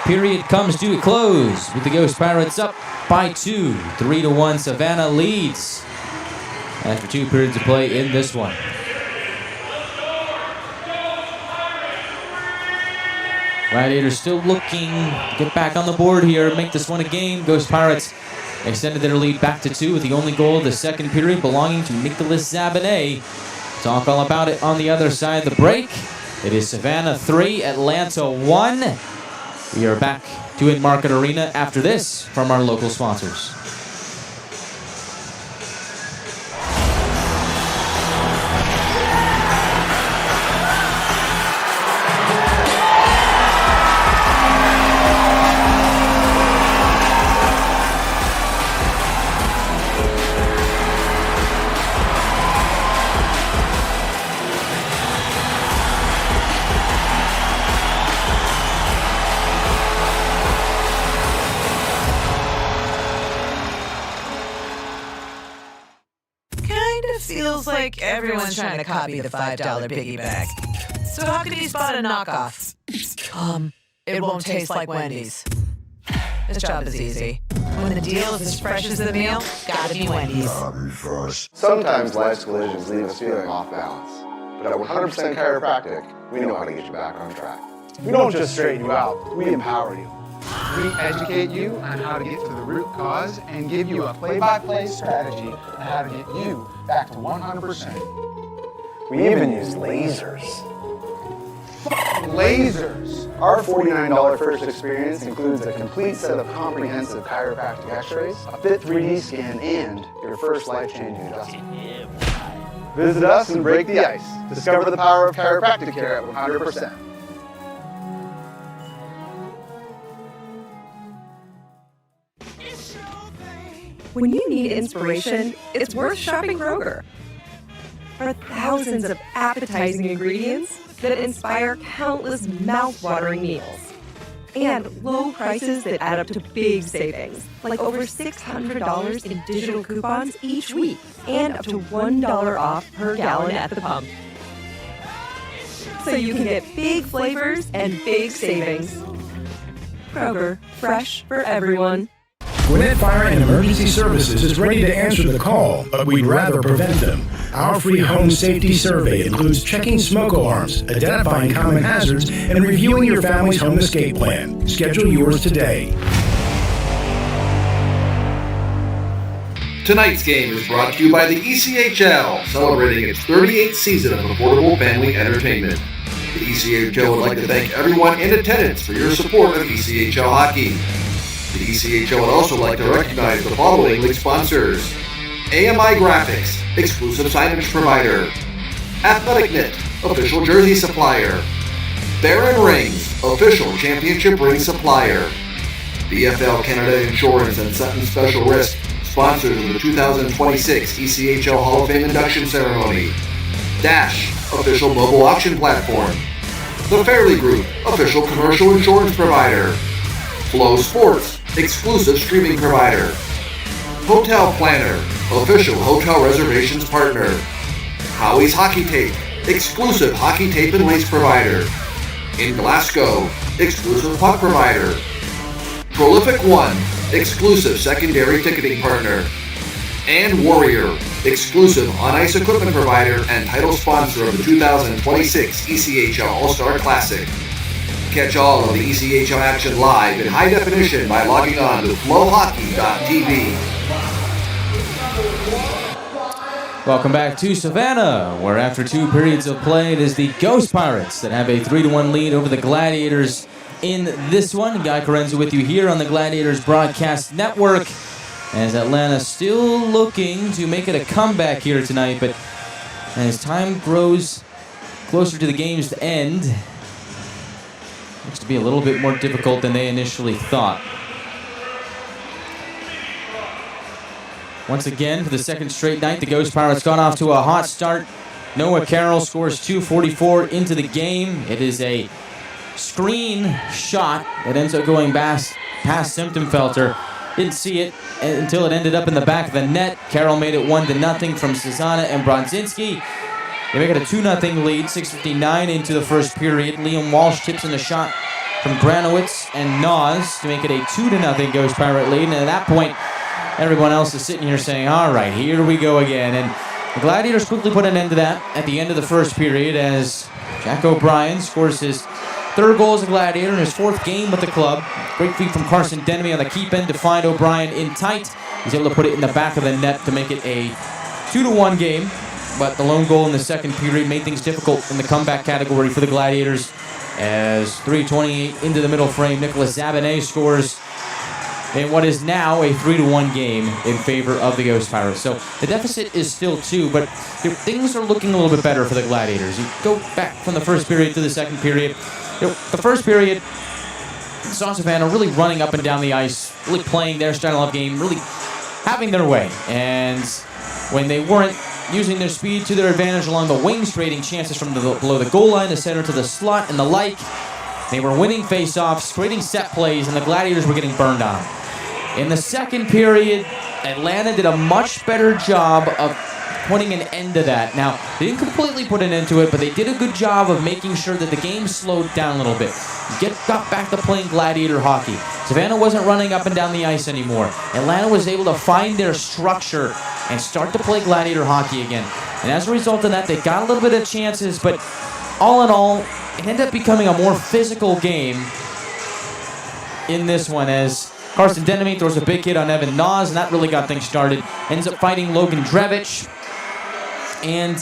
Speaker 1: Period comes to a close with the Ghost Pirates up by 2. 3-1 Savannah leads after 2 periods of play in this one. Gladiators still looking to get back on the board here, make this one a game. Ghost Pirates extended their lead back to 2 with the only goal of the second period belonging to Nicholas Zabanet. Talk all about it on the other side of the break. It is Savannah 3, Atlanta 1. We are back to Enmarket Arena after this from our local sponsors.
Speaker 3: Feels like everyone's trying to copy the $5 piggy bag. So how could he spot a knockoff? It won't taste like Wendy's. This job is easy. When the deal is as fresh as the meal, gotta be Wendy's.
Speaker 6: Sometimes life's collisions leave us feeling off balance, but at 100% Chiropractic, we know how to get you back on track.
Speaker 7: We don't just straighten you out, we empower you. We educate you on how to get to the root cause and give you a play-by-play strategy on how to get you back to 100%.
Speaker 6: We even use lasers.
Speaker 7: Lasers!
Speaker 6: Our $49 first experience includes a complete set of comprehensive chiropractic x-rays, a fit 3D scan, and your first life-changing adjustment. Visit us and break the ice. Discover the power of chiropractic care at 100%.
Speaker 5: When you need inspiration, it's worth shopping Kroger. For thousands of appetizing ingredients that inspire countless mouth-watering meals. And low prices that add up to big savings, like over $600 in digital coupons each week, and up to $1 off per gallon at the pump. So you can get big flavors and big savings. Kroger, fresh for everyone.
Speaker 4: Gwinnett Fire and Emergency Services is ready to answer the call, but we'd rather prevent them. Our free home safety survey includes checking smoke alarms, identifying common hazards, and reviewing your family's home escape plan. Schedule yours today.
Speaker 2: Tonight's game is brought to you by the ECHL, celebrating its 38th season of affordable family entertainment. The ECHL would like to thank everyone in attendance for your support of ECHL hockey. The ECHL would also like to recognize the following league sponsors: AMI Graphics, exclusive signage provider; Athletic Knit, official jersey supplier; Baron Rings, official championship ring supplier; BFL Canada Insurance and Sutton Special Risk, sponsors of the 2026 ECHL Hall of Fame induction ceremony; Dash, official mobile auction platform; The Fairley Group, official commercial insurance provider; Flow Sports, exclusive streaming provider; Hotel Planner, official hotel reservations partner; Howie's Hockey Tape, exclusive hockey tape and lace provider; In Glasgow, exclusive puck provider; Prolific One, exclusive secondary ticketing partner; and Warrior, exclusive on-ice equipment provider and title sponsor of the 2026 ECHL All-Star Classic. Catch all of the ECHL action live in high definition by logging on to flowhockey.tv.
Speaker 1: Welcome back to Savannah, where after 2 periods of play, it is the Ghost Pirates that have a 3-1 lead over the Gladiators in this one. Guy Chiarenza with you here on the Gladiators Broadcast Network, as Atlanta still looking to make it a comeback here tonight, but as time grows closer to the game's end, looks to be a little bit more difficult than they initially thought. Once again, for the second straight night, the Ghost Pirates got off to a hot start. Noah Carroll scores 2:44 into the game. It is a screen shot that ends up going past Simptonfelter. Didn't see it until it ended up in the back of the net. Carroll made it 1-0 from Savannah and Brodzinski. They make it a 2-0 lead, 6:59 into the first period. Liam Walsh tips in a shot from Granowitz and Nas to make it a 2-0 Ghost Pirate lead. And at that point, everyone else is sitting here saying, all right, here we go again. And the Gladiators quickly put an end to that at the end of the first period as Jack O'Brien scores his 3rd goal as a Gladiator in his 4th game with the club. Great feed from Carson Denemy on the keep end to find O'Brien in tight. He's able to put it in the back of the net to make it a 2-1 game. But the lone goal in the second period made things difficult in the comeback category for the Gladiators as 3:28 into the middle frame, Nicholas Zabanet scores in what is now a 3-1 game in favor of the Ghost Pirates. So the deficit is still 2, but things are looking a little bit better for the Gladiators. You go back from the first period to the second period. The first period saw Savannah really running up and down the ice, really playing their style of game, really having their way. And when they weren't using their speed to their advantage along the wings, creating chances from below the goal line, the center to the slot, and the like, they were winning face-offs, creating set plays, and the Gladiators were getting burned on. In the second period, Atlanta did a much better job of putting an end to that. Now, they didn't completely put an end to it, but they did a good job of making sure that the game slowed down a little bit. Got back to playing Gladiator hockey. Savannah wasn't running up and down the ice anymore. Atlanta was able to find their structure and start to play Gladiator hockey again. And as a result of that, they got a little bit of chances, but all in all, it ended up becoming a more physical game in this one as Carson Denemy throws a big hit on Evan Nas, and that really got things started. Ends up fighting Logan Drevich. And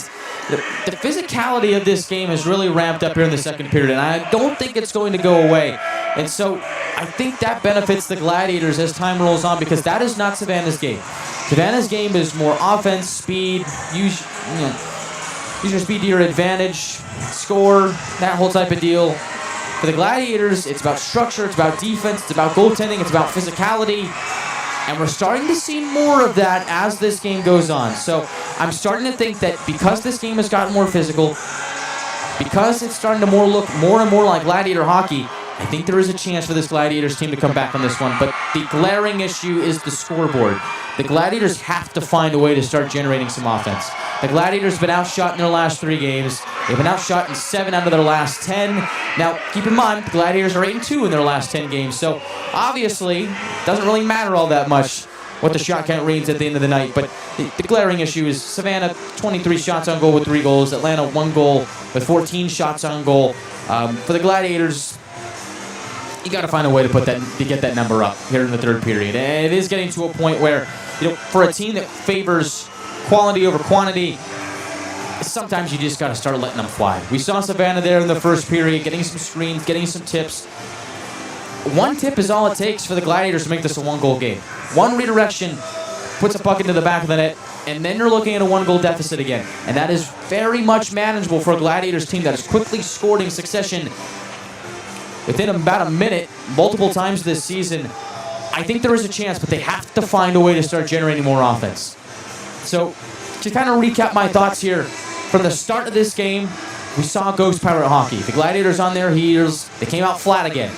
Speaker 1: the physicality of this game has really ramped up here in the second period, and I don't think it's going to go away. And so I think that benefits the Gladiators as time rolls on, because that is not Savannah's game. Savannah's game is more offense, speed, use your speed to your advantage, score, that whole type of deal. For the Gladiators, it's about structure, it's about defense, it's about goaltending, it's about physicality. And we're starting to see more of that as this game goes on. So I'm starting to think that because this game has gotten more physical, because it's starting to look more and more like Gladiator hockey, I think there is a chance for this Gladiators team to come back on this one. But the glaring issue is the scoreboard. The Gladiators have to find a way to start generating some offense. The Gladiators have been outshot in their last 3 games. They've been outshot in 7 out of their last 10. Now, keep in mind, the Gladiators are 8-2 in their last 10 games. So, obviously, it doesn't really matter all that much what the shot count reads at the end of the night. But the glaring issue is Savannah, 23 shots on goal with 3 goals. Atlanta, 1 goal with 14 shots on goal. For the Gladiators, you got to find a way to get that number up here in the third period. And it is getting to a point where, for a team that favors quality over quantity, sometimes you just got to start letting them fly. We saw Savannah there in the first period, getting some screens, getting some tips. 1 tip is all it takes for the Gladiators to make this a 1-goal game. 1 redirection puts a puck into the back of the net, and then you're looking at a 1-goal deficit again. And that is very much manageable for a Gladiators team that has quickly scored in succession within about a minute, multiple times this season. I think there is a chance, but they have to find a way to start generating more offense. So, to kind of recap my thoughts here, from the start of this game, we saw Ghost Pirate hockey. The Gladiators on their heels, they came out flat again.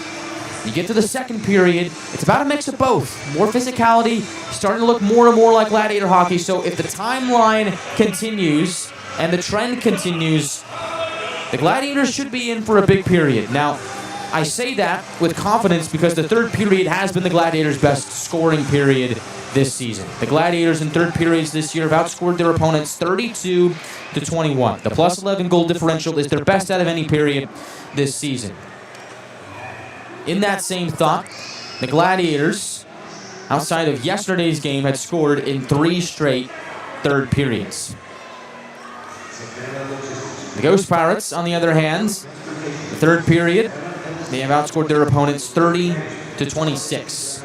Speaker 1: You get to the second period, it's about a mix of both. More physicality, starting to look more and more like Gladiator hockey. So if the timeline continues and the trend continues, the Gladiators should be in for a big period. Now, I say that with confidence because the third period has been the Gladiators' best scoring period this season. The Gladiators in third periods this year have outscored their opponents 32-21. The plus 11 goal differential is their best out of any period this season. In that same thought, the Gladiators, outside of yesterday's game, had scored in 3 straight third periods. The Ghost Pirates, on the other hand, the third period, they have outscored their opponents 30-26.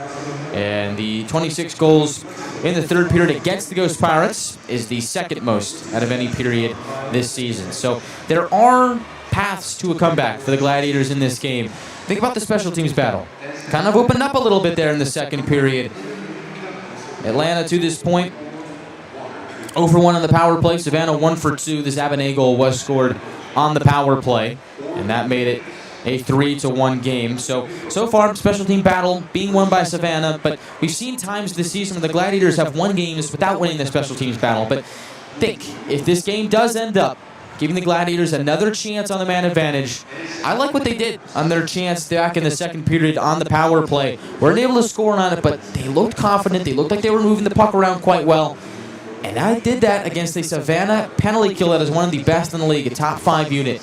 Speaker 1: And the 26 goals in the third period against the Ghost Pirates is the second most out of any period this season. So there are paths to a comeback for the Gladiators in this game. Think about the special teams battle. Kind of opened up a little bit there in the second period. Atlanta, to this point, 0-for-1 on the power play. Savannah 1-for-2. The Zabané goal was scored on the power play, and that made it a 3-1 game. So far, special team battle being won by Savannah, but we've seen times this season where the Gladiators have won games without winning the special teams battle. But think, if this game does end up giving the Gladiators another chance on the man advantage, I like what they did on their chance back in the second period on the power play. Weren't able to score on it, but they looked confident. They looked like they were moving the puck around quite well. And I did that against a Savannah penalty kill that is one of the best in the league, a top 5 unit.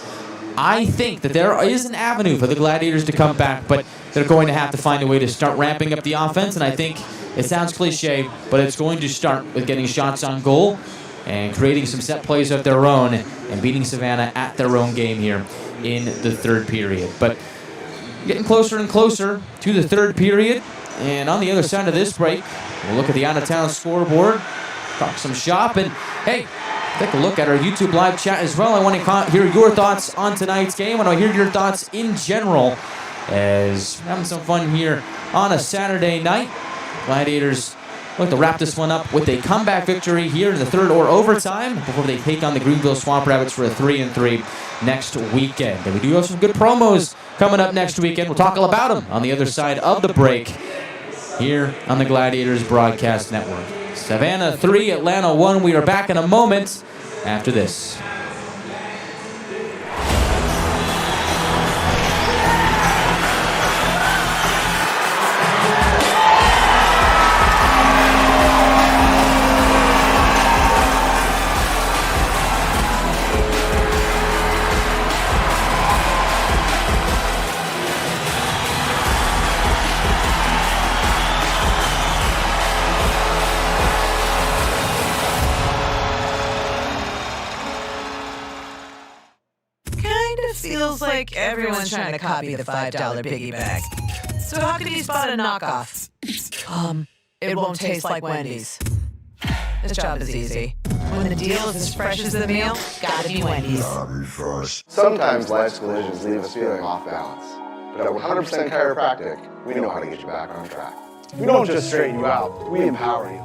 Speaker 1: I think that there is an avenue for the Gladiators to come back, but they're going to have to find a way to start ramping up the offense, and I think it sounds cliche, but it's going to start with getting shots on goal and creating some set plays of their own and beating Savannah at their own game here in the third period. But getting closer and closer to the third period, and on the other side of this break, we'll look at the out-of-town scoreboard, talk some shop, and hey, take a look at our YouTube live chat as well. I want to hear your thoughts on tonight's game. I want to hear your thoughts in general as having some fun here on a Saturday night. Gladiators look to wrap this one up with a comeback victory here in the third or overtime before they take on the Greenville Swamp Rabbits for a 3-3 next weekend. And we do have some good promos coming up next weekend. We'll talk all about them on the other side of the break. here on the Gladiators Broadcast Network. Savannah 3, Atlanta 1. We are back in a moment after this.
Speaker 3: Feels like everyone's trying to copy the $5 biggie bag. So how could he spot a knockoff? It won't taste like Wendy's. This job is easy. When the deal is as fresh as the meal, gotta be Wendy's.
Speaker 6: Sometimes life's collisions leave us feeling off balance. But at 100% Chiropractic, we know how to get you back on track.
Speaker 7: We don't just straighten you out, we empower you.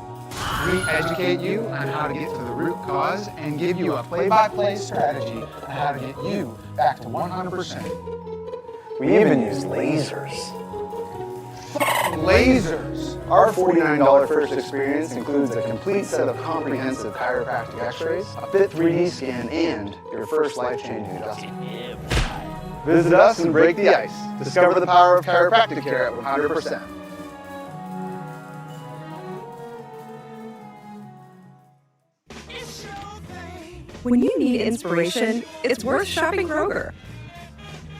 Speaker 7: We educate you on how to get to the root cause and give you a play-by-play strategy on how to get you back to 100%.
Speaker 6: We even use lasers.
Speaker 7: Lasers!
Speaker 6: Our $49 first experience includes a complete set of comprehensive chiropractic x-rays, a fit 3D scan, and your first life-changing adjustment. Visit us and break the ice. Discover the power of chiropractic care at 100%.
Speaker 5: When you need inspiration, it's worth shopping Kroger.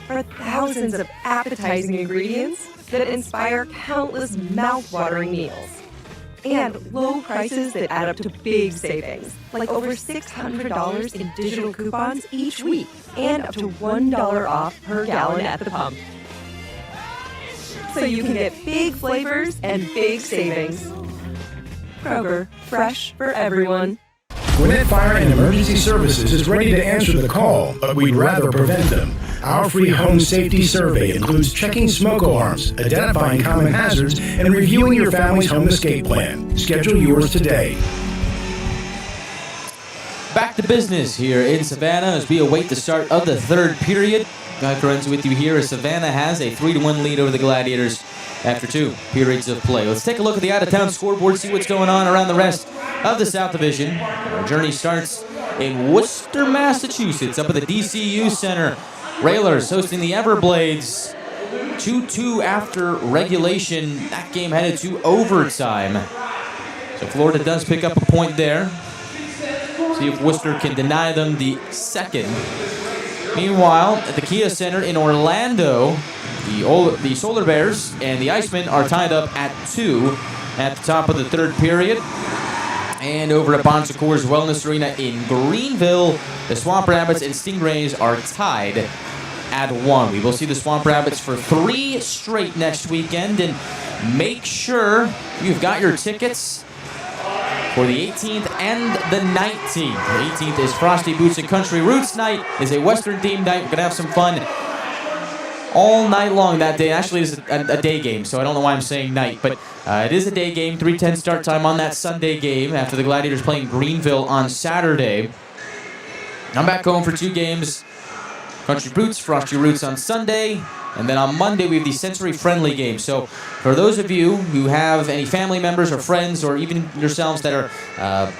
Speaker 5: For thousands of appetizing ingredients that inspire countless mouth-watering meals. And low prices that add up to big savings, like over $600 in digital coupons each week, and up to $1 off per gallon at the pump. So you can get big flavors and big savings. Kroger, fresh for everyone.
Speaker 4: Gwinnett Fire and Emergency Services is ready to answer the call, but we'd rather prevent them. Our free home safety survey includes checking smoke alarms, identifying common hazards, and reviewing your family's home escape plan. Schedule yours today.
Speaker 1: Back to business here in Savannah as we await the start of the third period. Guy Chiarenza with you here as Savannah has a 3-1 lead over the Gladiators after 2 periods of play. Let's take a look at the out-of-town scoreboard, see what's going on around the rest of the South Division. Our journey starts in Worcester, Massachusetts, up at the DCU Center. Railers hosting the Everblades. 2-2 after regulation. That game headed to overtime. So Florida does pick up a point there. See if Worcester can deny them the second. Meanwhile, at the Kia Center in Orlando, the Solar Bears and the Icemen are tied up at 2 at the top of the third period. And over at Bon Secours Wellness Arena in Greenville, the Swamp Rabbits and Stingrays are tied at 1. We will see the Swamp Rabbits for 3 straight next weekend. And make sure you've got your tickets for the 18th and the 19th. The 18th is Frosty Boots and Country Roots Night. It's a Western-themed night. We're going to have some fun all night long that day. Actually, it's a day game, so I don't know why I'm saying night. But it is a day game, 3:10 start time on that Sunday game after the Gladiators playing Greenville on Saturday. I'm back home for 2 games. Country Roots, Frosty Roots on Sunday. And then on Monday, we have the sensory-friendly game. So for those of you who have any family members or friends or even yourselves that are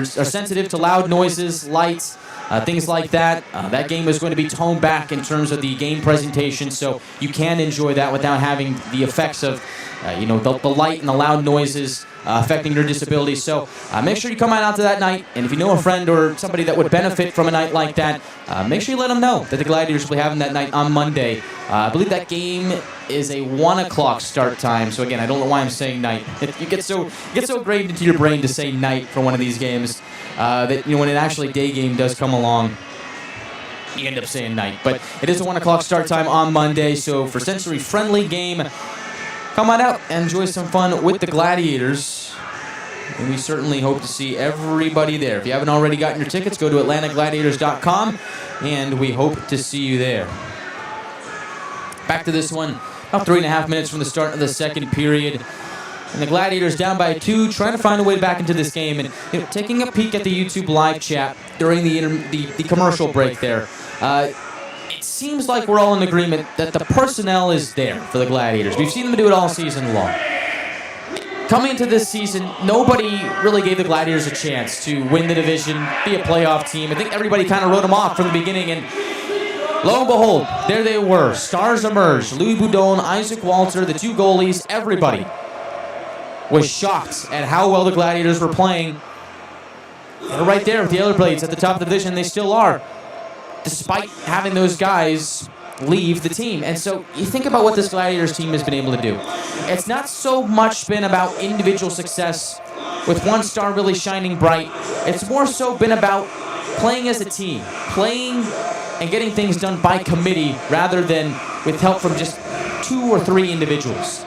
Speaker 1: sensitive to loud noises, lights, things like that, that game is going to be toned back in terms of the game presentation, so you can enjoy that without having the effects of the light and the loud noises affecting your disability. So make sure you come out to that night, and if you know a friend or somebody that would benefit from a night like that, make sure you let them know that the Gladiators will be having that night on Monday. I believe that game is a 1 o'clock start time. So again, I don't know why I'm saying night. You get so ingrained into your brain to say night for one of these games that when an actually day game does come along, you end up saying night. But it is a 1 o'clock start time on Monday. So for sensory-friendly game, come on out and enjoy some fun with the Gladiators. And we certainly hope to see everybody there. If you haven't already gotten your tickets, go to atlantagladiators.com, and we hope to see you there. Back to this one, about 3.5 minutes from the start of the second period. And the Gladiators down by 2, trying to find a way back into this game. And taking a peek at the YouTube live chat during the commercial break there. It's seems like we're all in agreement that the personnel is there for the Gladiators. We've seen them do it all season long. Coming into this season, nobody really gave the Gladiators a chance to win the division, be a playoff team. I think everybody kind of wrote them off from the beginning, and lo and behold, there they were. Stars emerged. Louis Boudon, Isaac Walter, the two goalies, everybody was shocked at how well the Gladiators were playing. They're right there with the other blades at the top of the division. They still are, despite having those guys leave the team. And so you think about what this Gladiators team has been able to do. It's not so much been about individual success with one star really shining bright. It's more so been about playing as a team, playing and getting things done by committee rather than with help from just 2 or 3 individuals.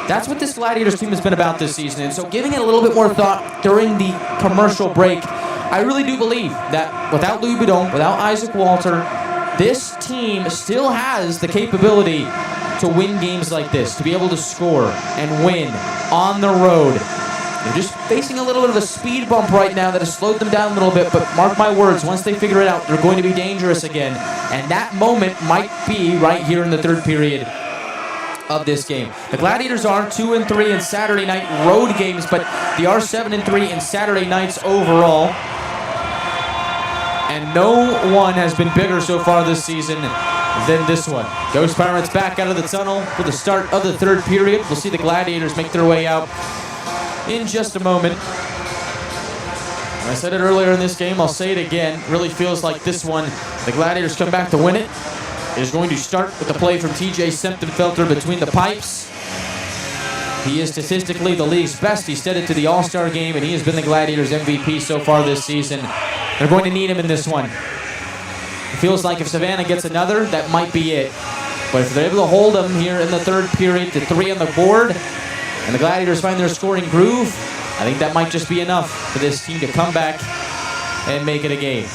Speaker 1: That's what this Gladiators team has been about this season. And so giving it a little bit more thought during the commercial break, I really do believe that without Louis Boudon, without Isaac Walter, this team still has the capability to win games like this, to be able to score and win on the road. They're just facing a little bit of a speed bump right now that has slowed them down a little bit, but mark my words, once they figure it out, they're going to be dangerous again. And that moment might be right here in the third period of this game. The Gladiators are 2-3 in Saturday night road games, but they are 7-3 in Saturday nights overall. And no one has been bigger so far this season than this one. Ghost Pirates back out of the tunnel for the start of the third period. We'll see the Gladiators make their way out in just a moment. I said it earlier in this game, I'll say it again. It really feels like this one, the Gladiators come back to win it. It is going to start with the play from TJ Semptimphelter between the pipes. He is statistically the league's best. He stepped into the All-Star game, and he has been the Gladiators' MVP so far this season. They're going to need him in this one. It feels like if Savannah gets another, that might be it. But if they're able to hold them here in the third period to 3 on the board, and the Gladiators find their scoring groove, I think that might just be enough for this team to come back and make it a game.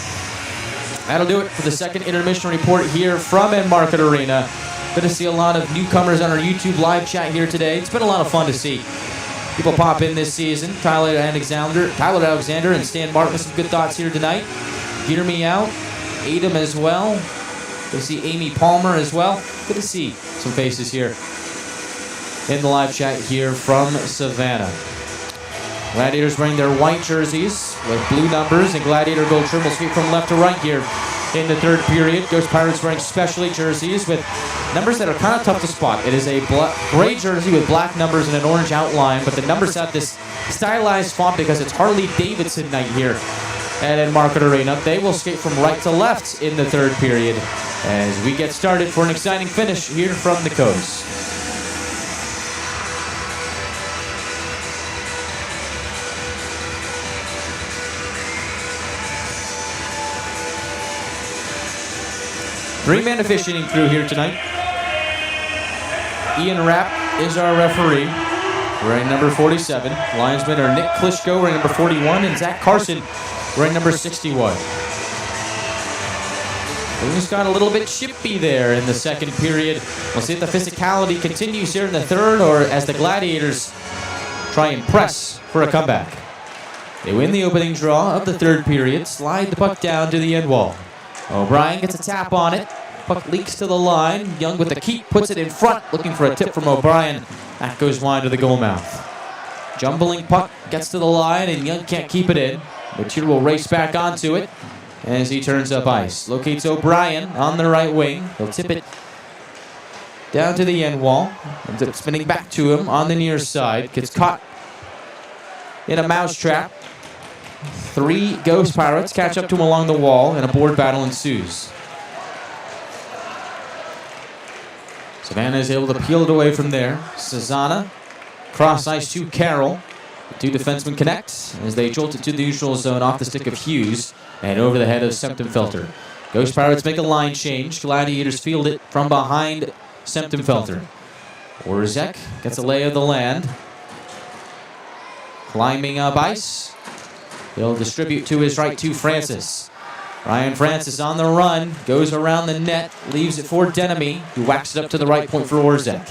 Speaker 1: That'll do it for the second intermission report here from Enmarket Arena. Good to see a lot of newcomers on our YouTube live chat here today. It's been a lot of fun to see people pop in this season. Tyler Alexander and Stan Martin with some good thoughts here tonight. Hear me out. Adam as well. Good to see Amy Palmer as well. Good to see some faces here in the live chat here from Savannah. Gladiators wearing their white jerseys with blue numbers and Gladiator gold triple sweep from left to right here in the third period. Ghost Pirates wearing specialty jerseys with numbers that are kind of tough to spot. It is a gray jersey with black numbers and an orange outline, but the numbers have this stylized font because it's Harley Davidson night here at Enmarket Arena. They will skate from right to left in the third period as we get started for an exciting finish here from the coast. Three-man officiating crew here tonight. Ian Rapp is our referee, wearing number 47. Linesmen are Nick Klitschko wearing number 41 and Zach Carson wearing number 61. Things got a little bit chippy there in the second period. We'll see if the physicality continues here in the third or as the Gladiators try and press for a comeback. They win the opening draw of the third period, slide the puck down to the end wall. O'Brien gets a tap on it. Puck leaks to the line. Young with the keep puts it in front, looking for a tip from O'Brien. That goes wide to the goal mouth. Jumbling puck gets to the line, and Young can't keep it in. Bachir will race back onto it as he turns up ice. Locates O'Brien on the right wing. He'll tip it down to the end wall. Ends up spinning back to him on the near side. Gets caught in a mousetrap. 3 Ghost Pirates catch up to him along the wall, and a board battle ensues. Savannah is able to peel it away from there. Susanna, cross ice to Carroll. The two defensemen connect as they jolt it to the neutral zone off the stick of Hughes and over the head of Semptimphelter. Ghost Pirates make a line change. Gladiators field it from behind Semptimphelter. Orzek gets a lay of the land. Climbing up ice. He'll distribute to his right to Francis. Ryan Francis on the run, goes around the net, leaves it for Denemy, who whacks it up to the right point for Orzek.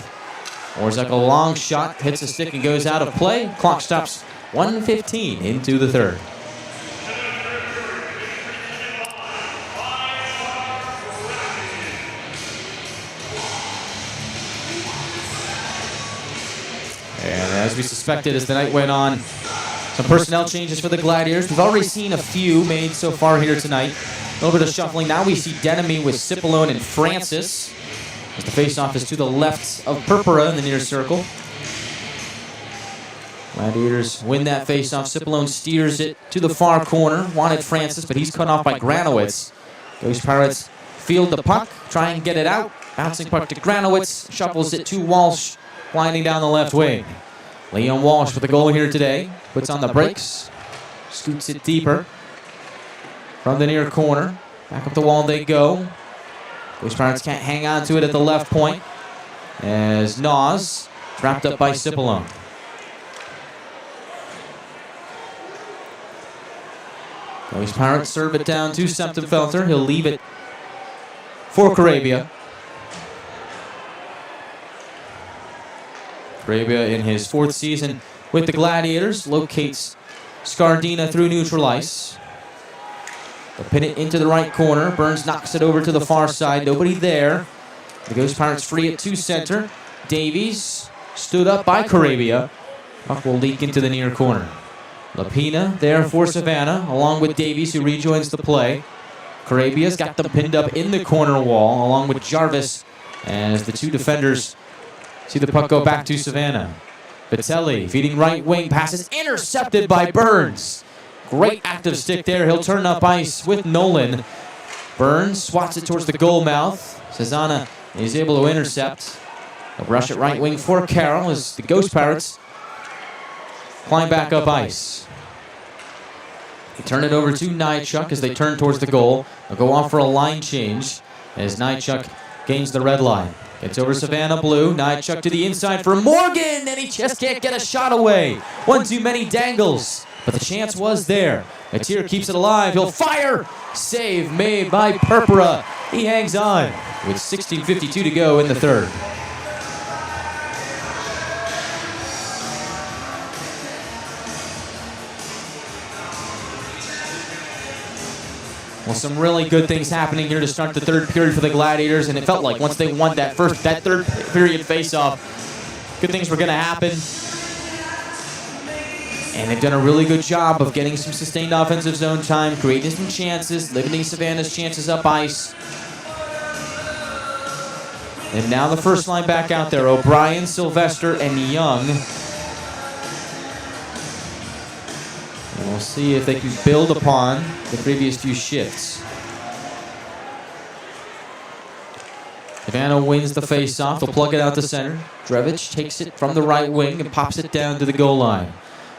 Speaker 1: Orzek a long shot, hits a stick and goes out of play. Clock stops 1:15 into the third. as we suspected as the night went on. Some personnel changes for the Gladiators. We've already seen a few made so far here tonight. A little bit of shuffling. Now we see Denemy with Cipollone and Francis, as the face-off is to the left of Purpura in the near circle. Gladiators win that face-off. Cipollone steers it to the far corner. Wanted Francis, but he's cut off by Granowitz. Ghost Pirates field the puck, try and get it out. Bouncing puck to Granowitz, shuffles it to Walsh, winding down the left wing. Leon Walsh with the goal here today. Puts on the brakes, scoots it deeper from the near corner. Back up the wall they go. Ghost Pirates can't hang on to it at the left point, as Nas trapped up by Cipollone. Ghost Pirates serve it down to Septemfelter. He'll leave it for Carabia. Carabia in his 4th season with the Gladiators locates Scardina through neutral ice. They'll pin it into the right corner. Burns knocks it over to the far side. Nobody there. The Ghost Pirates free it to center. Davies stood up by Carabia. Puck will leak into the near corner. Lapina there for Savannah, along with Davies, who rejoins the play. Carabia's got them pinned up in the corner wall, along with Jarvis, as the two defenders see the puck go back to Savannah. Vitelli feeding right wing, passes intercepted by Burns. Great active stick there. He'll turn up ice with Nolan. Burns swats it towards the goal mouth. Cezanna is able to intercept. They'll rush it right wing for Carroll as the Ghost Pirates climb back up ice. They turn it over to Nychuk as they turn towards the goal. They'll go off for a line change as Nychuk gains the red line. Gets over Savannah Blue. Nychuk to the inside for Morgan, and he just can't get a shot away. One too many dangles, but the chance was there. Matier keeps it alive. He'll fire. Save made by Purpura. He hangs on with 16:52 to go in the third. Well, some really good things happening here to start the third period for the Gladiators, and it felt like once they won that third period face-off, good things were going to happen. And they've done a really good job of getting some sustained offensive zone time, creating some chances, limiting Savannah's chances up ice. And now the first line back out there, O'Brien, Sylvester, and Young. And we'll see if they can build upon the previous few shifts. Savannah wins the face-off. They'll plug it out to center. Drevich takes it from the right wing and pops it down to the goal line.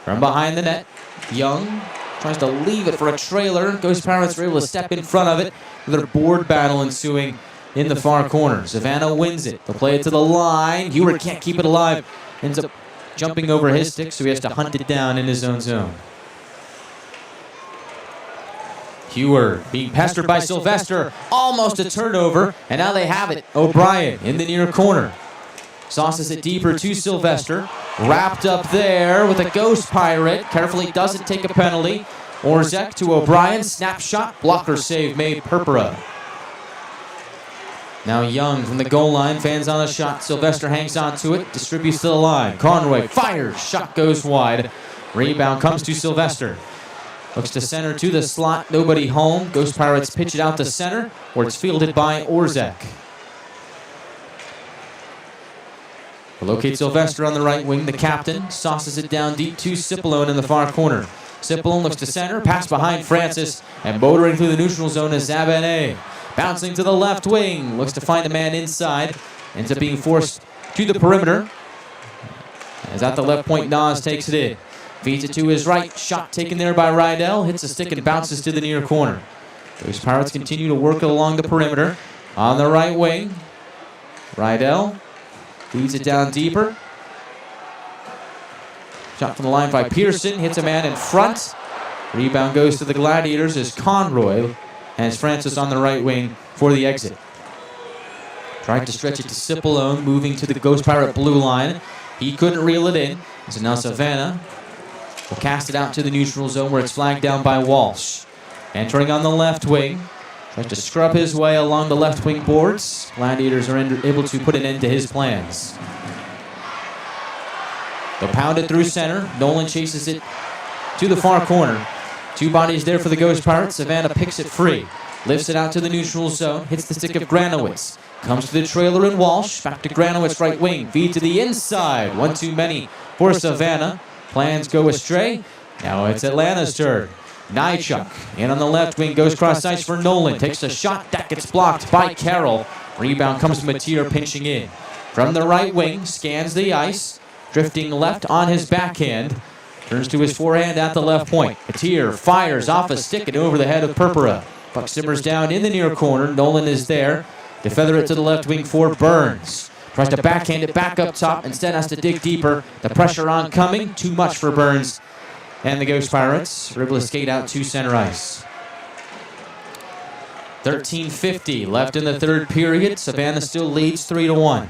Speaker 1: From behind the net, Young tries to leave it for a trailer. Ghost Pirates are able to step in front of it with a board battle ensuing in the far corner. Savannah wins it. They'll play it to the line. Heward can't keep it alive. Ends up jumping over his stick, so he has to hunt it down in his own zone. Heward being pestered by Sylvester. Almost a turnover, and now they have it. O'Brien in the near corner. Sauces it deeper to Sylvester. Wrapped up there with a Ghost Pirate. Carefully doesn't take a penalty. Orzek to O'Brien. Snapshot. Blocker save made Purpura. Now Young from the goal line. Fans on a shot. Sylvester hangs on to it. Distributes to the line. Conroy fires. Shot goes wide. Rebound comes to Sylvester. Looks to center to the slot. Nobody home. Ghost Pirates pitch it out to center, where it's fielded by Orzek. Locate Sylvester on the right wing. The captain sauces it down deep to Cipollone in the far corner. Cipollone looks to center, pass behind Francis, and motoring through the neutral zone is Zabanet. Bouncing to the left wing, looks to find a man inside, ends up being forced to the perimeter. As at the left point, Nas takes it in. Feeds it to his right, shot taken there by Rydell, hits a stick and bounces to the near corner. Those Pirates continue to work along the perimeter. On the right wing, Rydell feeds it down deeper. Shot from the line by Pearson, hits a man in front. Rebound goes to the Gladiators as Conroy has Francis on the right wing for the exit. Tried to stretch it to Cipollone, moving to the Ghost Pirate blue line. He couldn't reel it in, so now Savannah will cast it out to the neutral zone where it's flagged down by Walsh. Entering on the left wing. Tries to scrub his way along the left wing boards. Gladiators are able to put an end to his plans. They'll pound it through center. Nolan chases it to the far corner. Two bodies there for the Ghost Pirates. Savannah picks it free. Lifts it out to the neutral zone. Hits the stick of Granowitz. Comes to the trailer in Walsh. Back to Granowitz, right wing. Feed to the inside. One too many for Savannah. Plans go astray. Now it's Atlanta's turn. Nychuk in on the left wing. Goes cross ice for Nolan. Takes a shot. That gets blocked by Carroll. Rebound comes to Mateer pinching in. From the right wing. Scans the ice. Drifting left on his backhand. Turns to his forehand at the left point. Mateer fires off a stick and over the head of Purpura. Puck simmers down in the near corner. Nolan is there to feather it to the left wing for Burns. Tries to backhand it back up top. Instead has to dig deeper. The pressure on coming. Too much for Burns. And the Ghost Pirates are able to skate out to center ice. 13:50 left in the third period. Savannah still leads 3-1.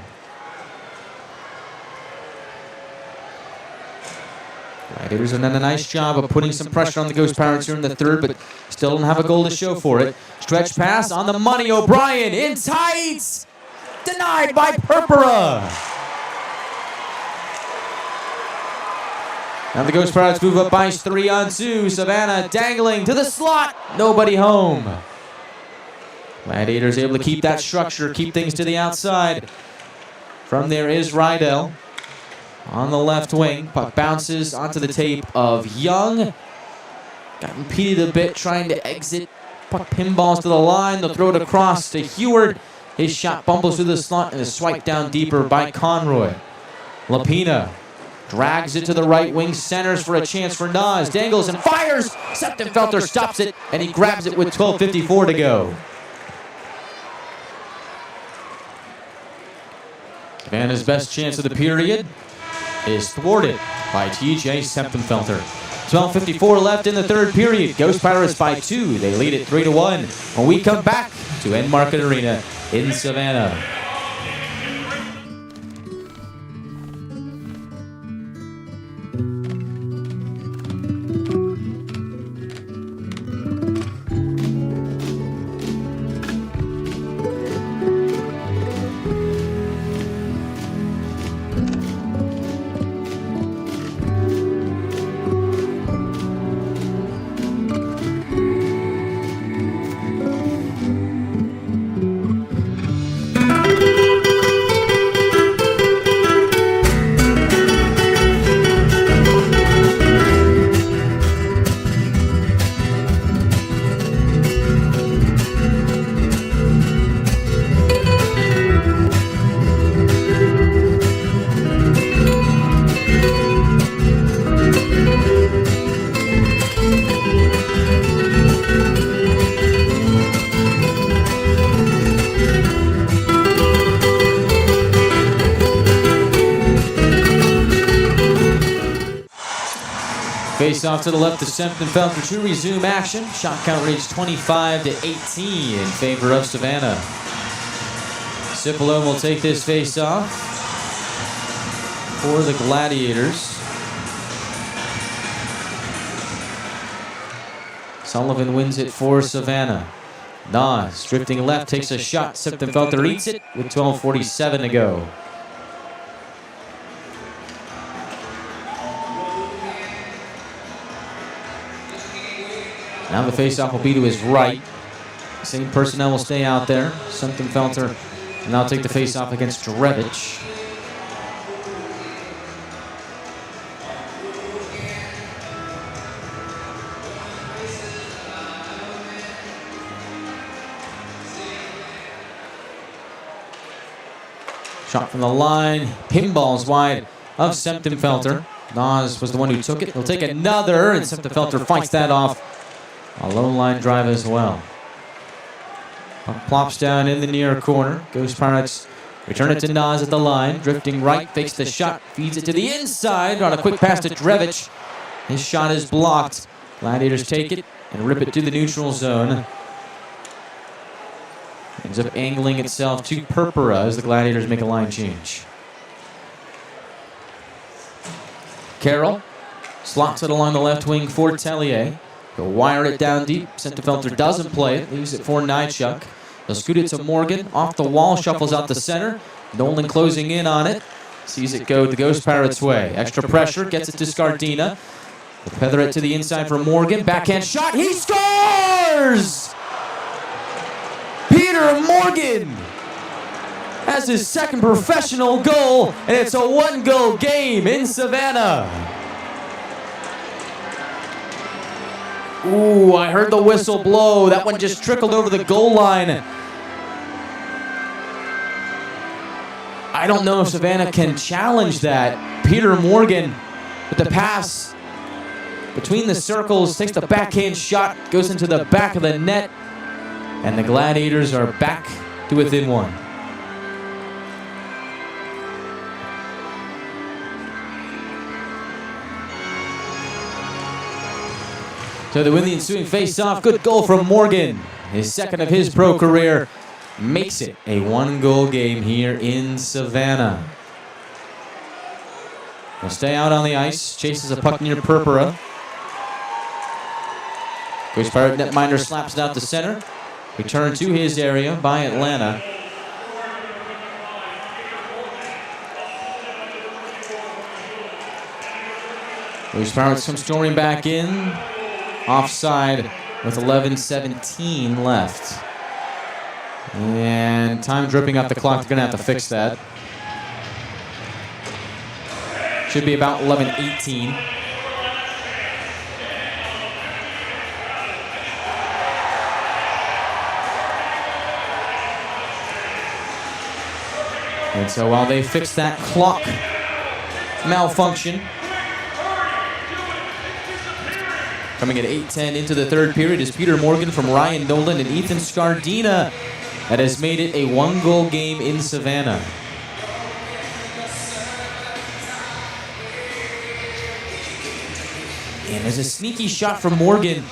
Speaker 1: Gladiators have done a nice job of putting some pressure on the Ghost Pirates here in the third, but still don't have a goal to show for it. Stretch pass on the money. O'Brien in tights. Denied by Purpura. Now the Ghost Pirates move up ice 3-on-2. Savannah dangling to the slot. Nobody home. Gladiators able to keep that structure, keep things to the outside. From there is Rydell. On the left wing, puck bounces onto the tape of Young. Got impeded a bit trying to exit. Puck pinballs to the line. They'll throw it across to Heward. His shot bumbles through the slot and is swiped down deeper by Conroy. Lapina drags it to the right wing, centers for a chance for Nas. Dangles and fires. Septenfelter stops it, and he grabs it with 12:54 to go. Savannah's best chance of the period is thwarted by TJ Septenfelter. 12:54 left in the third period. Ghost Pirates by 2. They lead it 3-1. When we come back to Enmarket Arena in Savannah. Face off to the left of Septenfelter to resume action. Shot count reached 25-18 in favor of Savannah. Cipolone will take this face off for the Gladiators. Sullivan wins it for Savannah. Nas drifting left takes a shot. Septenfelter eats it with 12:47 to go. Now the faceoff will be to his right. Same personnel will stay out there. Septenfelter will now take the faceoff against Drevich. Shot from the line. Pinballs wide of Septenfelter. Nas was the one who took it. He'll take another, and Septenfelter fights that off. A low line drive as well. Puck plops down in the near corner. Ghost Pirates return it to Nas at the line. Drifting right, fakes the shot, feeds it to the inside on a quick pass to Drevich. His shot is blocked. Gladiators take it and rip it to the neutral zone. Ends up angling itself to Purpura as the Gladiators make a line change. Carroll slots it along the left wing for Tellier. He'll wire it down deep. Septenfelter doesn't play it. Leaves it for Nychuk. They'll scoot it to Morgan. Off the wall. Shuffles out the center. Nolan closing in on it. sees it go the Ghost Pirates' way. Extra pressure, gets it to Scardina. They feather it to the inside for Morgan. Backhand shot, he scores! Peter Morgan has his second professional goal, and it's a one-goal game in Savannah. Ooh, I heard the whistle blow. That one just trickled over the goal line. I don't know if Savannah can challenge that. Peter Morgan with the pass between the circles, takes the backhand shot, goes into the back of the net, and the Gladiators are back to within one. So they win the ensuing face-off. Good goal from Morgan. His second of his pro career makes it a one-goal game here in Savannah. He'll stay out on the ice. Chases a puck near Purpura. Ghost Pirate netminder slaps it out to center. Return to his area by Atlanta. Ghost Pirates come storming back in. Offside with 11:17 left. And time dripping up the clock. They're going to have to fix that. Should be about 11:18. And so while they fix that clock malfunction, coming at 8:10 into the third period is Peter Morgan from Ryan Nolan and Ethan Scardina that has made it a one-goal game in Savannah. And there's a sneaky shot from Morgan.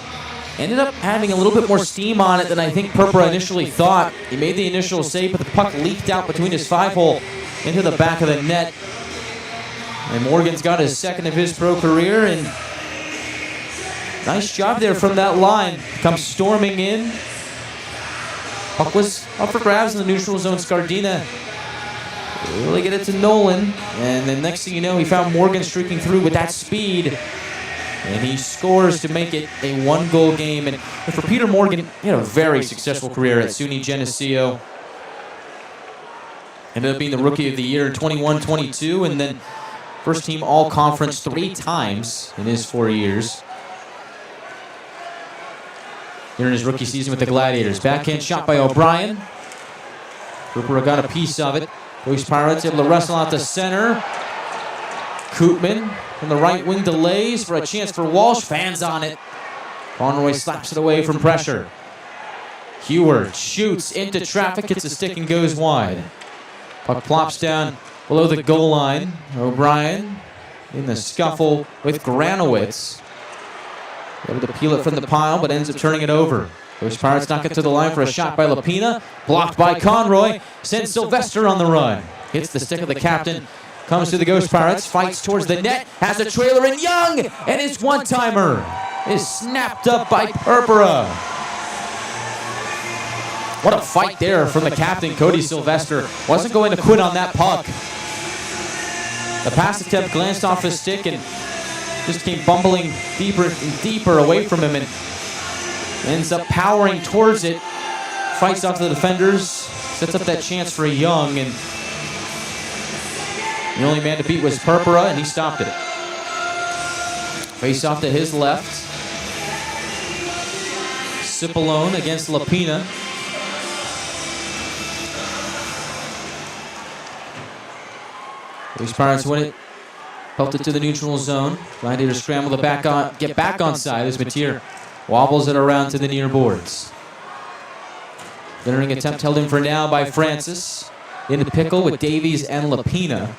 Speaker 1: Ended up having a little bit more steam on it than I think Purpura initially thought. He made the initial save, but the puck leaked out between his five-hole into the back of the net. And Morgan's got his second of his pro career, and nice job there from that line. Comes storming in. Puck was up for grabs in the neutral zone. Scardina really get it to Nolan. And then next thing you know, he found Morgan streaking through with that speed. And he scores to make it a one-goal game. And for Peter Morgan, he had a very successful career at SUNY Geneseo. Ended up being the Rookie of the Year in 21-22. And then first team All-Conference 3 times in his 4 years. Here in his rookie season with the Gladiators. Backhand shot by O'Brien. Purpura got a piece of it. Ghost Pirates able to wrestle out the center. Koopman from the right wing delays for a chance for Walsh. Fans on it. Conroy slaps it away from pressure. Heward shoots into traffic, gets a stick and goes wide. Puck plops down below the goal line. O'Brien in the scuffle with Granowitz. Able to peel it from the pile, but ends up turning it over. Ghost Pirates knock it to the line for a shot by Lapina. Blocked by Conroy. Sends Sylvester on the run. Hits the stick of the captain. Comes to the Ghost Pirates. Fights towards the net. Has a trailer in Young. And his one-timer is snapped up by Purpura. What a fight there from the captain, Cody Sylvester. Wasn't going to quit on that puck. The pass attempt glanced off his stick and just came bumbling deeper and deeper away from him and ends up powering towards it. Fights off the defenders, sets up that chance for Young, and the only man to beat was Purpura, and he stopped it. Face off to his left. Cipollone against Lapina. These Pirates win it. Helped it to the neutral zone. Gladiators scramble to get back on side as Mateer wobbles it around to the near boards. Entering attempt held in for now by Francis. In the pickle with Davies and Lapina.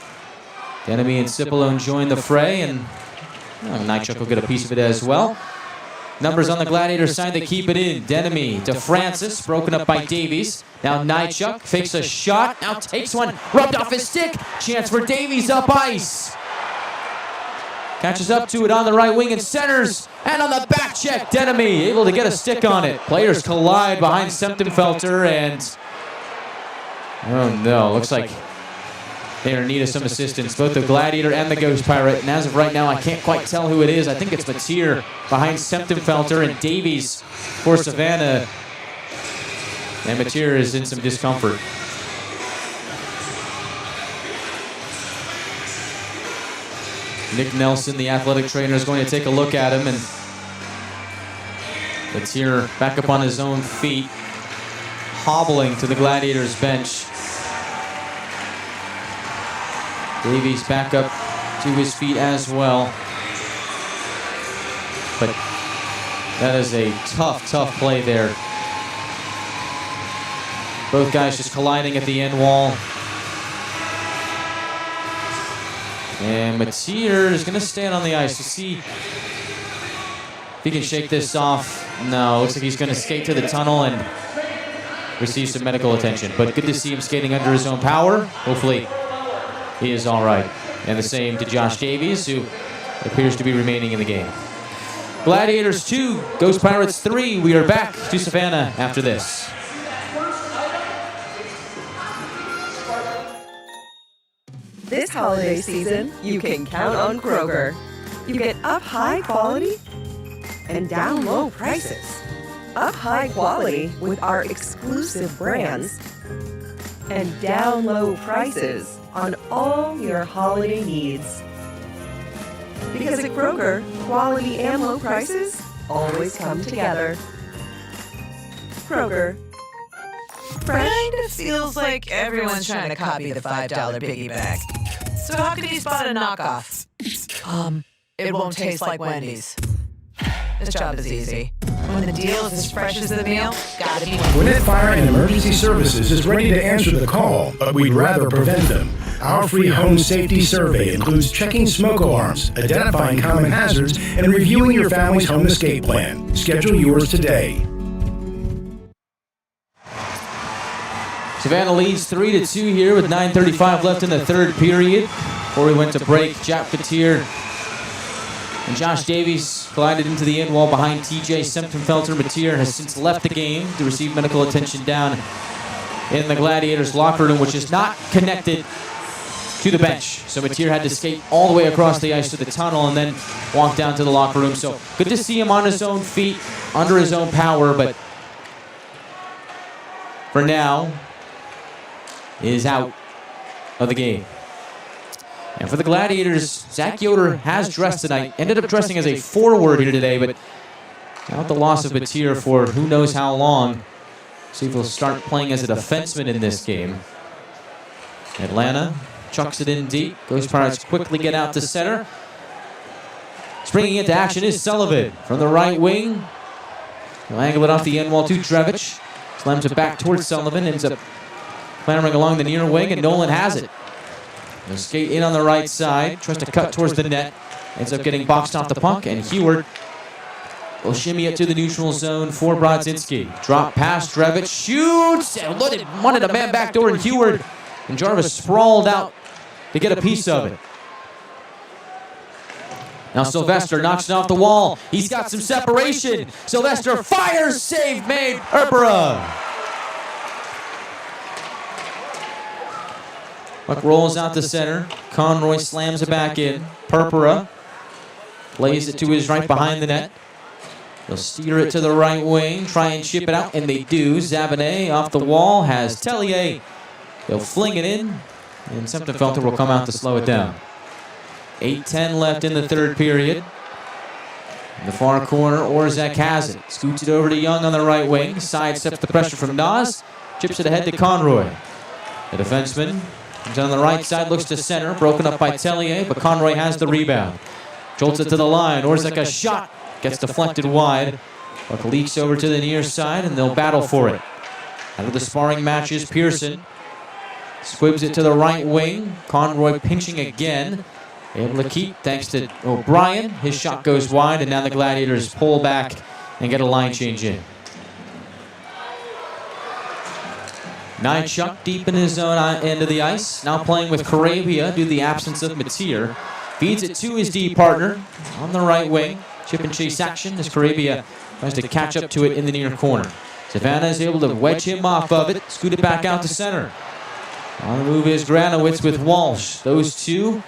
Speaker 1: Denemy and Cipollone join the fray, and Nychuk will get a piece of it as well. Numbers on the Gladiators side, they keep it in. Denemy to Francis, broken up by Davies. Now Nychuk fakes a shot, now takes one, rubbed off his stick. Chance for Davies up ice. Catches up to it on the right wing and centers. And on the back check, Denemy able to get a stick on it. Players collide behind Semptenfelter, and oh no, looks like They are in need of some assistance, both the Gladiator and the Ghost Pirate. And as of right now, I can't quite tell who it is. I think it's Matier behind Semptifelter and Davies for Savannah. And Matier is in some discomfort. Nick Nelson, the athletic trainer, is going to take a look at him. And Matier back up on his own feet, hobbling to the Gladiators bench. Davies back up to his feet as well. But that is a tough, tough play there. Both guys just colliding at the end wall. And Matier is going to stand on the ice to see if he can shake this off. No, looks like he's going to skate to the tunnel and receive some medical attention. But good to see him skating under his own power. Hopefully he is all right. And the same to Josh Davies, who appears to be remaining in the game. Gladiators 2, Ghost Pirates 3. We are back to Savannah after this.
Speaker 5: This holiday season, you can count on Kroger. You get up high quality and down low prices. Up high quality with our exclusive brands and down low prices on all your holiday needs. Because at Kroger, quality and low prices always come together. Kroger. Fresh.
Speaker 3: Kind of feels like everyone's trying to copy the $5 biggie bag. So how can you spot a knockoff? It won't taste like Wendy's. This job is easy. When the deal is as fresh as the meal, gotta be Wendy's.
Speaker 4: Gwinnett Fire and Emergency Services is ready to answer the call, but we'd rather prevent them. Our free home safety survey includes checking smoke alarms, identifying common hazards, and reviewing your family's home escape plan. Schedule yours today.
Speaker 1: Savannah leads 3-2 here with 9:35 left in the third period. Before we went to break, Jack Matier and Josh Davies collided into the end wall behind TJ Semptifelter. Matier has since left the game to receive medical attention down in the Gladiators locker room, which is not connected to the bench. So Matier had to skate all the way across the ice to the tunnel and then walk down to the locker room. So good to see him on his own feet, under his own power, but for now is out of the game. And for the Gladiators, Zach Yoder has dressed tonight. Ended up dressing as a forward here today, but now with the loss of Matier for who knows how long, see if he'll start playing as a defenseman in this game. Atlanta chucks it in deep. Ghost Pirates quickly get out to center. Springing into action is Sullivan from the right wing. He'll angle it off the end wall to Drevich. Slams it back towards Sullivan. Ends up clambering along the near wing, and Nolan has it. He'll skate in on the right side. Tries to cut towards the net. Ends up getting boxed off the puck, and Heward will shimmy it to the neutral zone for Brodzinski. Drop past Drevich. Shoots! And wanted a man backdoor, and Heward and Jarvis sprawled out to get a piece of it. Now Sylvester knocks it off the wall. He's got some separation. Sylvester fires, save made, Erpera. Puck rolls out the center. Conroy slams it back in. Purpura lays it to his right behind the net. They'll steer it to the right wing, try and chip it out, and they do. Zabanet off the wall has Tellier. They'll fling it in, and Semptifelter will come out to slow it down. 8:10 left in the third period. In the far corner, Orzek has it. Scoots it over to Young on the right wing. Sidesteps the pressure from Nas. Chips it ahead to Conroy. The defenseman comes on the right side, looks to center. Broken up by Tellier, but Conroy has the rebound. Jolts it to the line. Orzek a shot. Gets deflected wide. Puck leaks over to the near side, and they'll battle for it. Out of the sparring matches, Pearson squibs it to the right wing. Conroy pinching again. Able to keep thanks to O'Brien. His shot goes wide, and now the Gladiators pull back and get a line change in. Nychuk deep in his own end of the ice. Now playing with Carabia due to the absence of Matier. Feeds it to his D partner on the right wing. Chip and chase action as Carabia tries to catch up to it in the near corner. Savannah is able to wedge him off of it. Scoot it back out to center. On the move is Granowitz with Walsh. Those two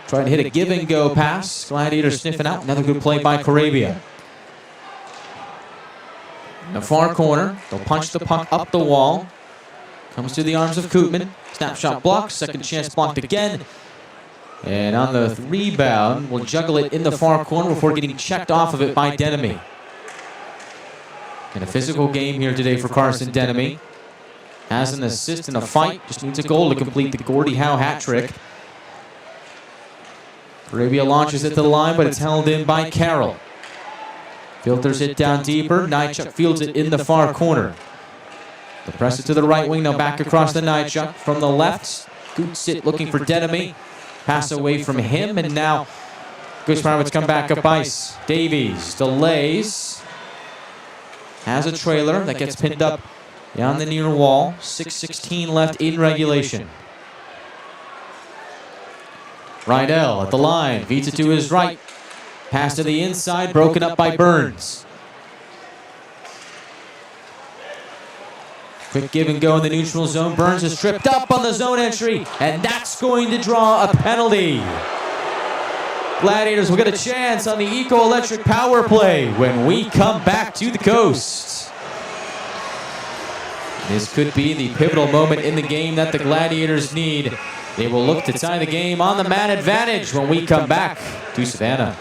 Speaker 1: trying to hit a give-and-go pass. Gladiators sniffing out. Another good play by Corabia. In the far corner, they'll punch the puck up the wall. Comes to the arms of Koopman. Snapshot blocked. Second chance blocked again. And on the rebound, we'll juggle it in the far corner before getting checked off of it by Denemy. In a physical game here today for Carson Denemy. Has an assist in a fight. Just needs a goal to complete the Gordie Howe hat trick. Arabia launches it to the line, but it's held in by Carroll. Filters it down deeper. Nychuk fields it in the far corner. They'll press it to the right wing. Now back across the Nychuk from the left. Scoots it looking for Denemy. Pass away from him, and now Ghost Pirates come back up ice. Davies delays. Has a trailer that gets pinned up on the near wall. 6:16 left in regulation. Rydell at the line. Feeds it to his right. Pass to the inside, broken up by Burns. Quick give and go in the neutral zone. Burns is tripped up on the zone entry, and that's going to draw a penalty. Gladiators will get a chance on the Eco-Electric power play when we come back to the coast. This could be the pivotal moment in the game that the Gladiators need. They will look to tie the game on the man advantage when we come back to Savannah.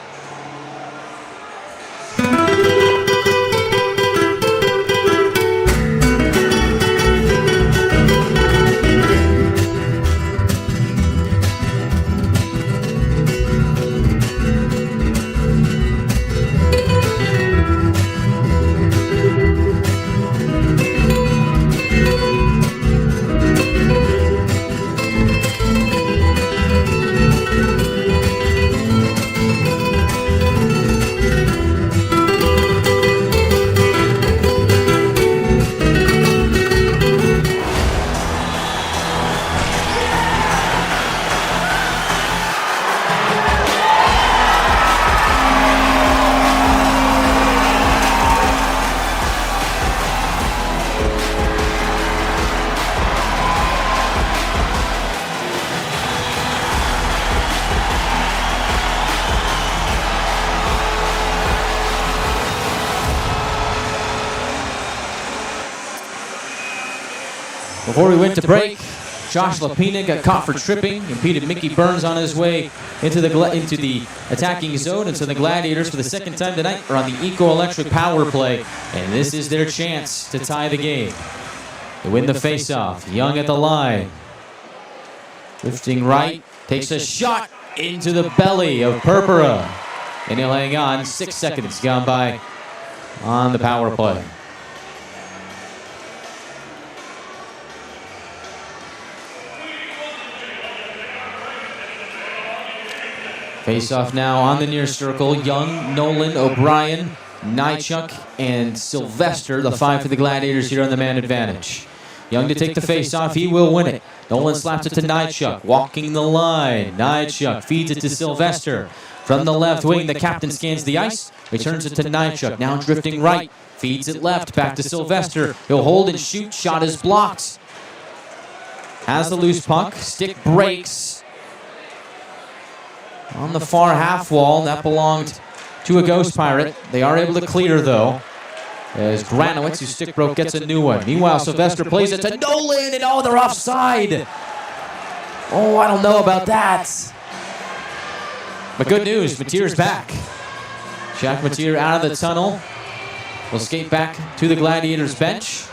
Speaker 1: Before we went to break, Josh Lapina got caught for tripping, impeded Mickey Burns on his way into the attacking zone, and so the Gladiators for the second time tonight are on the Eco-Electric power play, and this is their chance to tie the game. They win the faceoff. Young at the line. Drifting right, takes a shot into the belly of Purpura, and he'll hang on. 6 seconds gone by on the power play. Face-off now on the near circle. Young, Nolan, O'Brien, Nychuk, and Sylvester, the five for the Gladiators here on the man advantage. Young to take the face-off. He will win it. Nolan slaps it to Nychuk, walking the line. Nychuk feeds it to Sylvester. From the left wing, the captain scans the ice, returns it to Nychuk, now drifting right. Feeds it left, back to Sylvester. He'll hold and shoot. Shot is blocked. Has the loose puck. Stick breaks on the far half wall. That belonged to a Ghost Pirate. They are able to clear, though, as Granowitz, whose stick broke, gets a new one. Meanwhile, Sylvester plays it to Nolan, and oh, they're offside. Oh, I don't know about that. But good news, Mateer's back. Jack Mateer out of the tunnel. Will skate back to the Gladiators bench.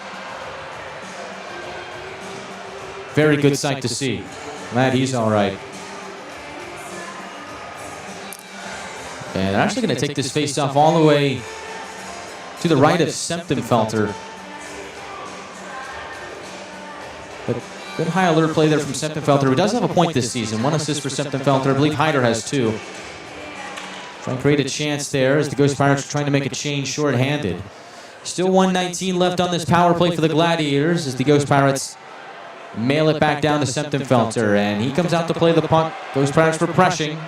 Speaker 1: Very good sight to see. Glad he's all right. And they're actually going to take this face-off all the way to the right of Semptimphelter. But good high alert play there from Semptimphelter, who does have a point this season. 1 assist for Semptimphelter. I believe Hyder has 2. Trying to create a chance there as the Ghost Pirates are trying to make a change short-handed. Still 1:19 left on this power play for the Gladiators as the Ghost Pirates mail it back down to Semptimphelter. And he comes out to play the puck. Ghost Pirates for pressing.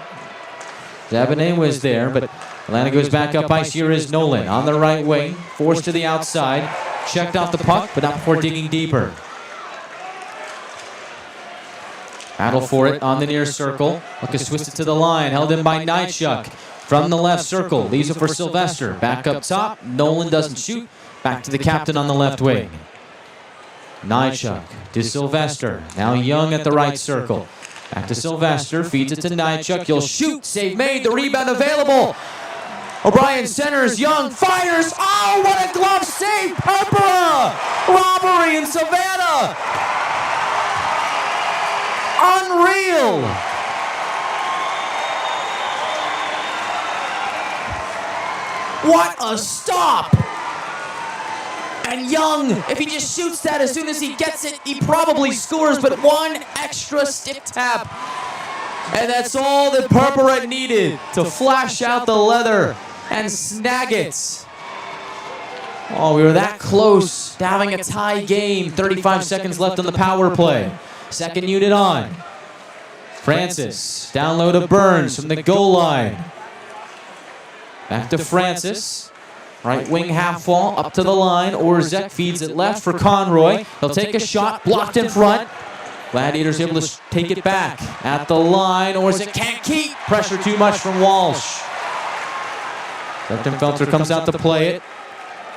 Speaker 1: Zabanet was there, but Atlanta goes back up ice. Here is Nolan on the right wing, forced to the outside, checked off the puck, but not before digging deeper. Battle for it on the near circle. Lucas twisted to the line, held in by Nightchuck. From the left circle, leaves it for Sylvester. Back up top, Nolan doesn't shoot. Back to the captain on the left wing. Nightchuck to Sylvester. Now Young at the right circle. Back to Sylvester, feeds it to Nightchuck. He'll shoot, save made, the rebound available. O'Brien centers, Young fires. Oh, what a glove save! Purpura! Robbery in Savannah! Unreal! What a stop! And Young, if he just shoots that as soon as he gets it, he probably scores, but one extra stick tap. And that's all that Purpura needed to flash out the leather and snag it. Oh, we were that close to having a tie game. 35 seconds left on the power play. Second unit on. Francis, down low to Burns from the goal line. Back to Francis. Right wing half wall, up to the line. Orzek feeds it left for Conroy. He'll take a shot, blocked in front. Gladiators able to take it back. At the line, Orzek can't keep. Pressure too much from Walsh. Felter comes out to play it.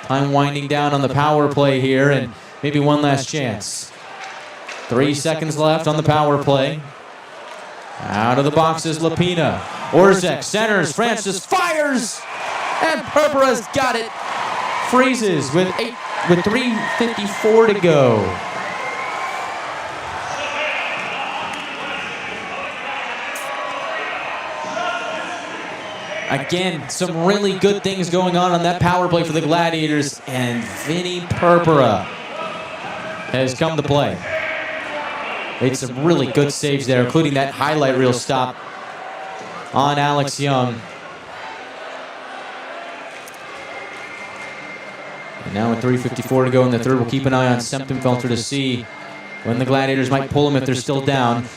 Speaker 1: Time winding down on the power play here, and maybe one last chance. 3 seconds left on the power play. Out of the box is Lapina. Orzek centers, Francis fires, and Purpura's got it. Freezes with 3:54 to go. Again, some really good things going on that power play for the Gladiators, and Vinny Purpura has come to play. Made some really good saves there, including that highlight reel stop on Alex Young. And now with 3:54 to go in the third, we'll keep an eye on Semptimphelter to see when the Gladiators might pull him if they're still down.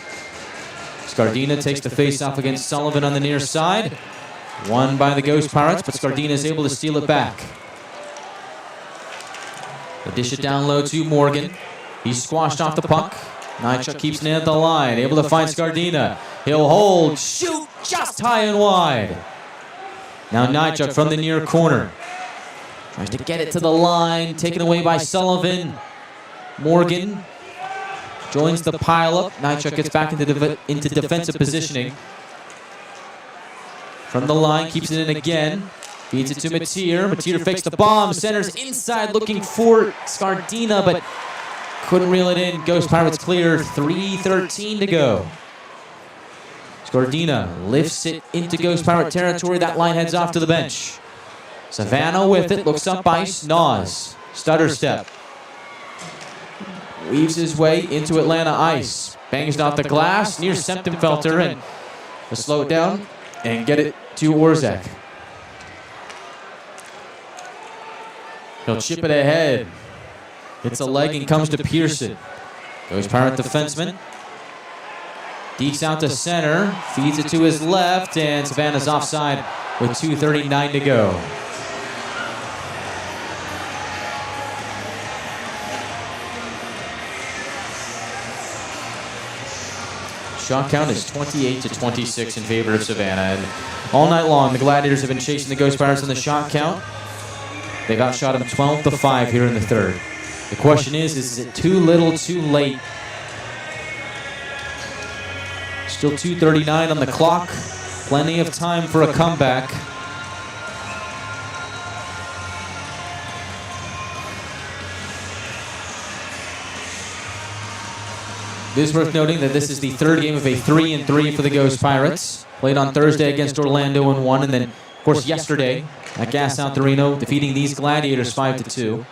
Speaker 1: Scardina takes the face-off against Sullivan on the near side. Won by the Ghost Pirates, but Scardina is able to steal it back. They dish it down low to Morgan. He's squashed off the puck. Nightchuck keeps it in at the line, able to find Scardina. He'll hold, shoot, just high and wide. Now Nightchuck from the near corner. Tries to get it to the line, taken away by Sullivan. Morgan joins the pileup. Nightchuck gets back into defensive positioning. From the line, keeps it in again. Feeds it to Mateer. Mateer fakes the bomb, centers inside looking for Scardina, but couldn't reel it in. Ghost Pirates clear, 3:13 to go. Scardina lifts it into Ghost Pirate territory. That line heads off to the bench. Savannah with it, looks up ice, gnaws. Stutter step. Weaves his way into Atlanta ice. Bangs it off the glass near Semptimphelter, and to slow it down and get it to Orzek. He'll chip it ahead. Hits a leg and comes to Pearson. Goes Pirate defenseman. Dekes out to center. Feeds it to his left, and Savannah's offside with 2:39 to go. Shot count is 28-26 in favor of Savannah. And all night long, the Gladiators have been chasing the Ghost Pirates in the shot count. They've outshot them 12-5 here in the third. The question is it too little, too late? Still 2:39 on the clock. Plenty of time for a comeback. It is worth noting that this is the third game of a 3-3 for the Ghost Pirates. Played on Thursday against Orlando and won, and then, of course, yesterday at Atlanta Reno, defeating these Gladiators 5-2.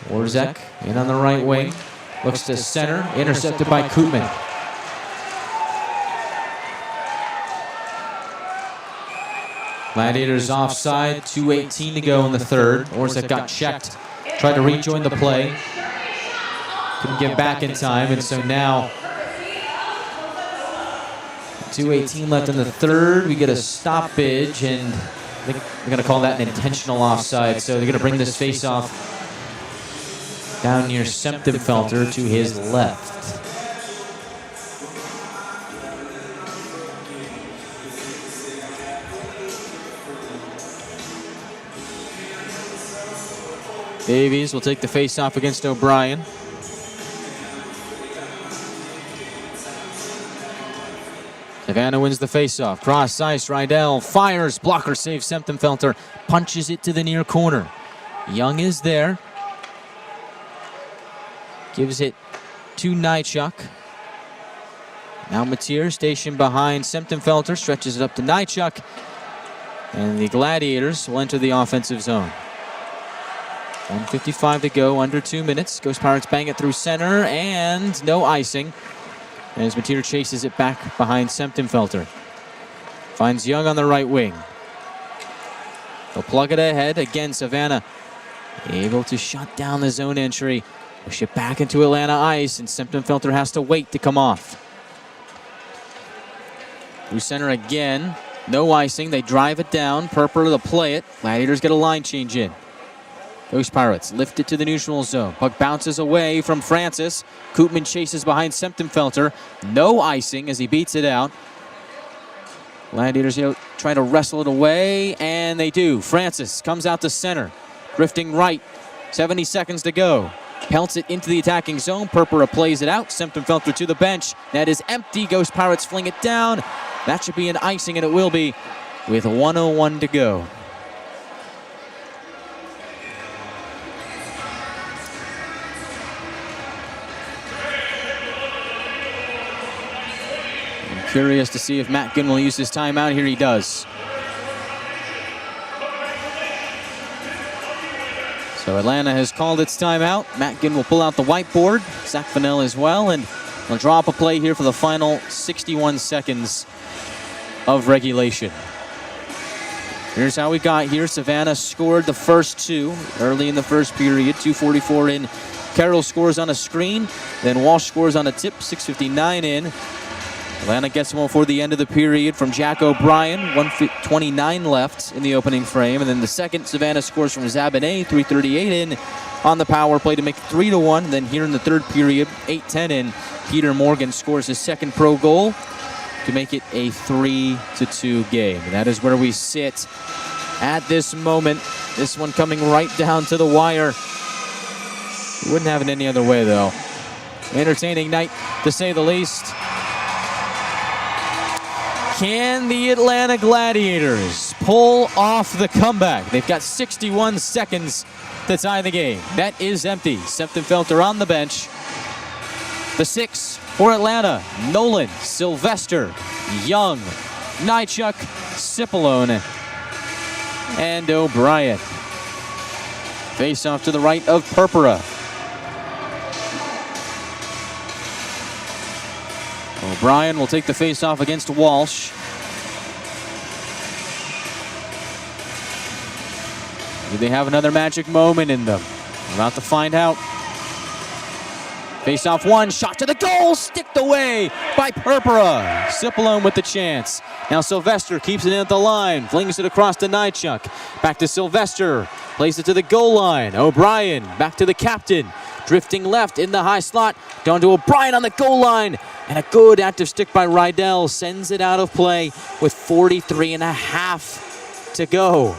Speaker 1: Orzek in on the right wing. Looks to center, intercepted by Koopman. Gladiators offside, 2:18 to go in the third. Orzek got checked, tried to rejoin the play. Couldn't get back in time, and so now 2:18 left in the third. We get a stoppage, and I think they're going to call that an intentional offside. So they're going to bring this face-off down near Semptimphelter to his left. Davies will take the face-off against O'Brien. Savannah wins the face-off. Cross ice, Rydell fires, blocker saves Septemfelter, punches it to the near corner. Young is there. Gives it to Nychuk. Now Matier stationed behind Septemfelter, stretches it up to Nychuk. And the Gladiators will enter the offensive zone. 1:55 to go, under 2 minutes. Ghost Pirates bang it through center, and no icing as Matier chases it back behind Septemfelter. Finds Young on the right wing. They'll plug it ahead. Again, Savannah able to shut down the zone entry. Push it back into Atlanta ice, and Septemfelter has to wait to come off. Through center again. No icing. They drive it down. Purper to play it. Gladiators get a line change in. Ghost Pirates lift it to the neutral zone. Puck bounces away from Francis. Koopman chases behind Septemfelter. No icing as he beats it out. Gladiators try to wrestle it away, and they do. Francis comes out to center. Drifting right. 70 seconds to go. Pelts it into the attacking zone. Purpura plays it out. Septemfelter to the bench. Net is empty. Ghost Pirates fling it down. That should be an icing, and it will be with 1:01 to go. I'm curious to see if Matt Ginn will use his timeout. Here he does. So Atlanta has called its timeout. Matt Ginn will pull out the whiteboard. Zach Fennell as well, and we'll draw up a play here for the final 61 seconds of regulation. Here's how we got here. Savannah scored the first two early in the first period. 2:44 in. Carroll scores on a screen. Then Walsh scores on a tip. 6:59 in. Atlanta gets one before the end of the period from Jack O'Brien. 1:29 left in the opening frame. And then the second, Savannah scores from Zabinet. 3:38 in on the power play to make it 3-1. Then here in the third period, 8:10 in, Peter Morgan scores his second pro goal to make it a 3-2 game. And that is where we sit at this moment. This one coming right down to the wire. We wouldn't have it any other way, though. Entertaining night, to say the least. Can the Atlanta Gladiators pull off the comeback? They've got 61 seconds to tie the game. That is empty. Septemfelter on the bench. The 6 for Atlanta: Nolan, Sylvester, Young, Nychuk, Cipollone, and O'Brien. Face off to the right of Purpura. O'Brien will take the face-off against Walsh. Do they have another magic moment in them? We're about to find out. Face-off one, shot to the goal, sticked away by Purpura. Cipollone with the chance. Now Sylvester keeps it in at the line, flings it across to Nychuk. Back to Sylvester, plays it to the goal line. O'Brien, back to the captain. Drifting left in the high slot, down to O'Brien on the goal line. And a good active stick by Rydell sends it out of play with 43.5 to go.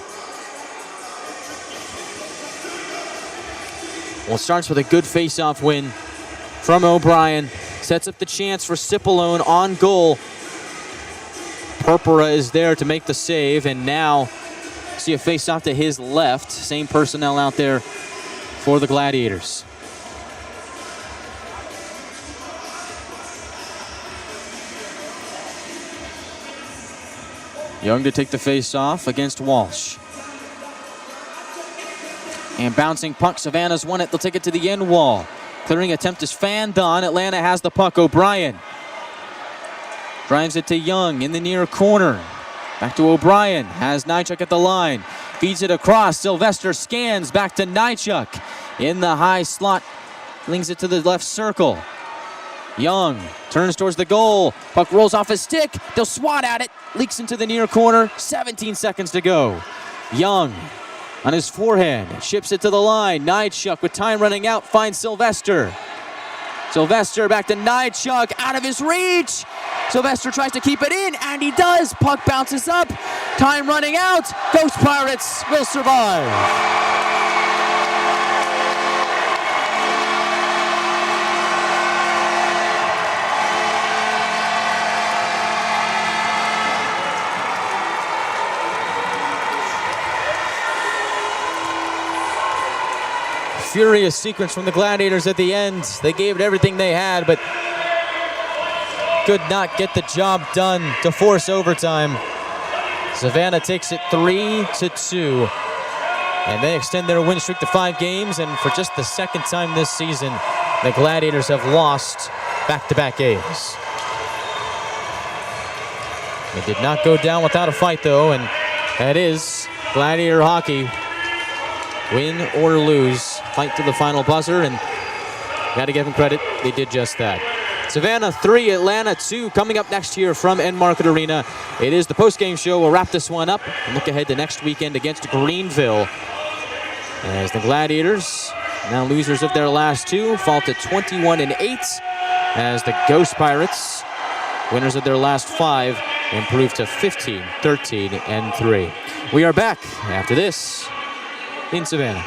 Speaker 1: Well, it starts with a good face-off win from O'Brien. Sets up the chance for Cipollone on goal. Purpura is there to make the save, and now see a face-off to his left. Same personnel out there for the Gladiators. Young to take the face-off against Walsh. And bouncing puck, Savannah's won it. They'll take it to the end wall. Clearing attempt is fanned on. Atlanta has the puck. O'Brien drives it to Young in the near corner. Back to O'Brien. Has Nychuk at the line. Feeds it across. Sylvester scans back to Nychuk in the high slot. Flings it to the left circle. Young turns towards the goal. Puck rolls off his stick. They'll swat at it. Leaks into the near corner. 17 seconds to go. Young on his forehand. Ships it to the line. Nychuk with time running out finds Sylvester. Sylvester back to Nychuk. Out of his reach. Sylvester tries to keep it in, and he does. Puck bounces up. Time running out. Ghost Pirates will survive. furious sequence from the Gladiators at the end. They gave it everything they had, but could not get the job done to force overtime. Savannah takes it 3-2, and they extend their win streak to 5 games, and for just the second time this season, the Gladiators have lost back-to-back games. They did not go down without a fight, though, and that is Gladiator hockey. Win or lose, fight to the final buzzer, and got to give them credit, they did just that. Savannah 3, Atlanta 2, coming up next year from Enmarket Arena. It is the post-game show. We'll wrap this one up and look ahead to next weekend against Greenville, as the Gladiators, now losers of their last 2, fall to 21-8, as the Ghost Pirates, winners of their last 5, improve to 15-13-3. We are back after this in Savannah.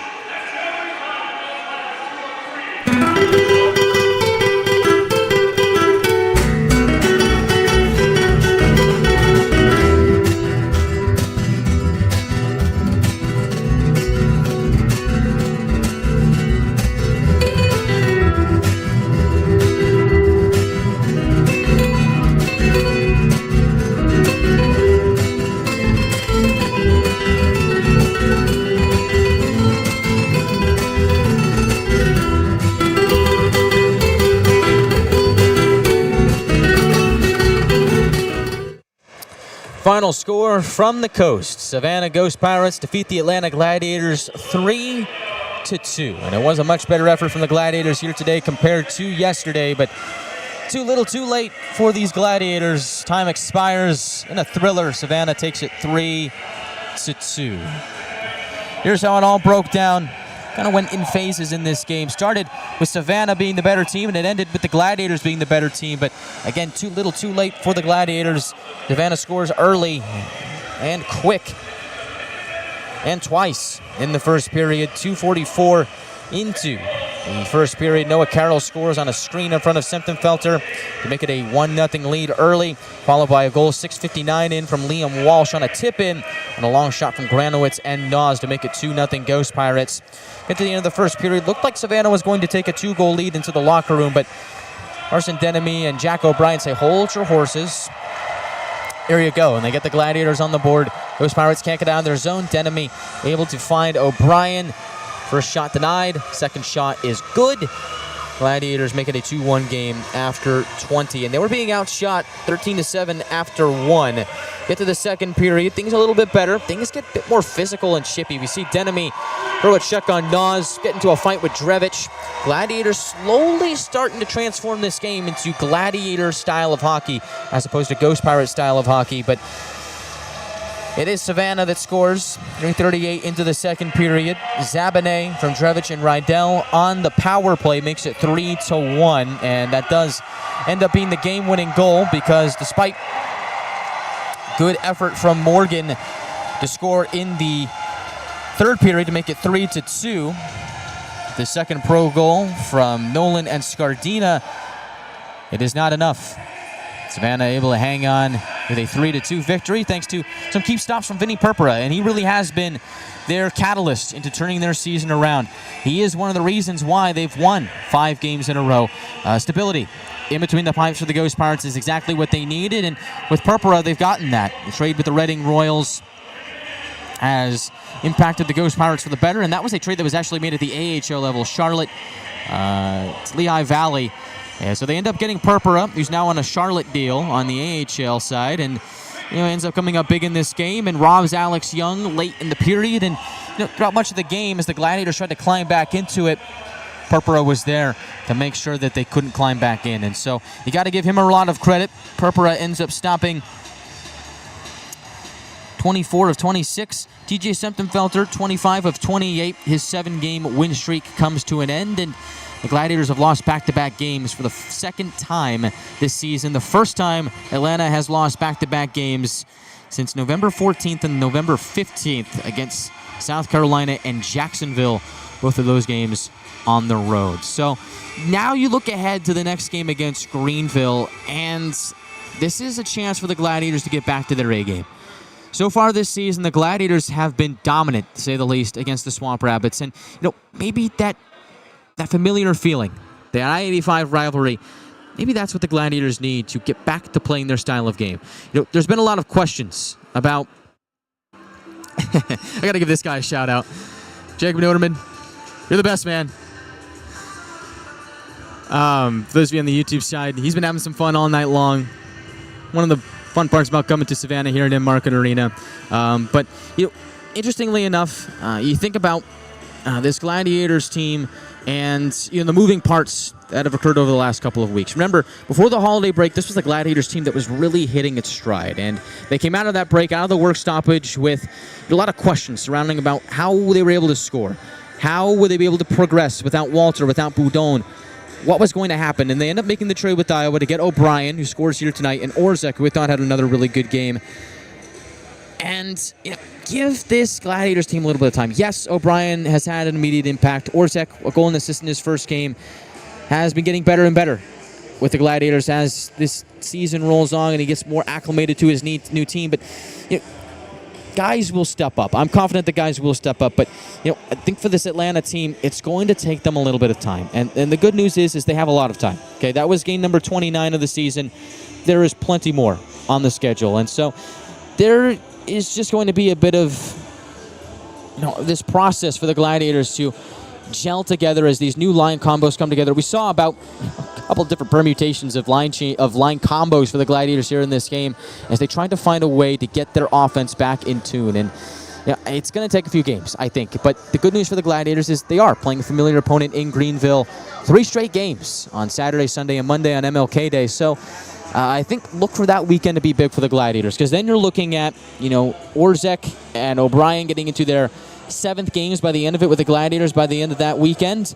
Speaker 1: Final score from the coast. Savannah Ghost Pirates defeat the Atlanta Gladiators 3-2. And it was a much better effort from the Gladiators here today compared to yesterday, but too little too late for these Gladiators. Time expires in a thriller. Savannah takes it 3-2. Here's how it all broke down. Kind of went in phases in this game. Started with Savannah being the better team, and it ended with the Gladiators being the better team. But again, too little too late for the Gladiators. Savannah scores early and quick, and twice in the first period. 2:44 into the first period. Noah Carroll scores on a screen in front of Semptenfelter to make it a 1-0 lead early, followed by a goal 6:59 in from Liam Walsh on a tip-in, and a long shot from Granowitz and Nas to make it 2-0 Ghost Pirates. Get to the end of the first period. Looked like Savannah was going to take a 2-goal lead into the locker room, but Carson Denemy and Jack O'Brien say, hold your horses. Here you go, and they get the Gladiators on the board. Ghost Pirates can't get out of their zone. Denemy able to find O'Brien. First shot denied, second shot is good. Gladiators make it a 2-1 game after 20, and they were being outshot 13-7 after 1. Get to the second period, things a little bit better. Things get a bit more physical and chippy. We see Denemy throw a check on Nas, get into a fight with Drevich. Gladiators slowly starting to transform this game into Gladiator style of hockey as opposed to Ghost Pirate style of hockey, but it is Savannah that scores. 3:38 into the second period. Zabanet from Drevich and Rydell on the power play makes it 3-1, and that does end up being the game-winning goal because despite good effort from Morgan to score in the third period to make it 3-2, the second pro goal from Nolan and Scardina, it is not enough. Savannah able to hang on with a 3-2 victory thanks to some key stops from Vinny Purpura, and he really has been their catalyst into turning their season around. He is one of the reasons why they've won 5 games in a row. Stability in between the pipes for the Ghost Pirates is exactly what they needed, and with Purpura, they've gotten that. The trade with the Reading Royals has impacted the Ghost Pirates for the better, and that was a trade that was actually made at the AHL level. Charlotte, Lehigh Valley. Yeah, so they end up getting Purpura, who's now on a Charlotte deal on the AHL side, and ends up coming up big in this game and robs Alex Young late in the period. And throughout much of the game, as the Gladiators tried to climb back into it, Purpura was there to make sure that they couldn't climb back in. And so you got to give him a lot of credit. Purpura ends up stopping 24 of 26. TJ Semptenfelter, 25 of 28. His 7-game win streak comes to an end, and the Gladiators have lost back-to-back games for the second time this season. The first time Atlanta has lost back-to-back games since November 14th and November 15th against South Carolina and Jacksonville, both of those games on the road. So now you look ahead to the next game against Greenville, and this is a chance for the Gladiators to get back to their A game. So far this season, the Gladiators have been dominant, to say the least, against the Swamp Rabbits, and maybe that that familiar feeling, the I-85 rivalry, maybe that's what the Gladiators need to get back to playing their style of game. There's been a lot of questions about... I got to give this guy a shout out. Jacob Noterman, you're the best, man. For those of you on the YouTube side, he's been having some fun all night long. One of the fun parts about coming to Savannah here at Enmarket Arena. But interestingly enough, you think about this Gladiators team and the moving parts that have occurred over the last couple of weeks. Remember, before the holiday break, this was the Gladiators team that was really hitting its stride, and they came out of that break, out of the work stoppage, with a lot of questions surrounding about how they were able to score, how would they be able to progress without Walter, without Boudon, what was going to happen, and they end up making the trade with Iowa to get O'Brien, who scores here tonight, and Orzek, who we thought had another really good game. And give this Gladiators team a little bit of time. Yes, O'Brien has had an immediate impact. Orzek, a goal and assist in his first game, has been getting better and better with the Gladiators as this season rolls on and he gets more acclimated to his new team. But guys will step up. I'm confident the guys will step up. But I think for this Atlanta team, it's going to take them a little bit of time. And the good news is they have a lot of time. Okay, that was game number 29 of the season. There is plenty more on the schedule, and so there is just going to be a bit of this process for the Gladiators to gel together as these new line combos come together. We saw about a couple of different permutations of line combos for the Gladiators here in this game as they tried to find a way to get their offense back in tune. And it's going to take a few games, I think. But the good news for the Gladiators is they are playing a familiar opponent in Greenville. 3 straight games on Saturday, Sunday, and Monday on MLK Day. So I think look for that weekend to be big for the Gladiators, because then you're looking at, Orzek and O'Brien getting into their 7th games by the end of it with the Gladiators by the end of that weekend.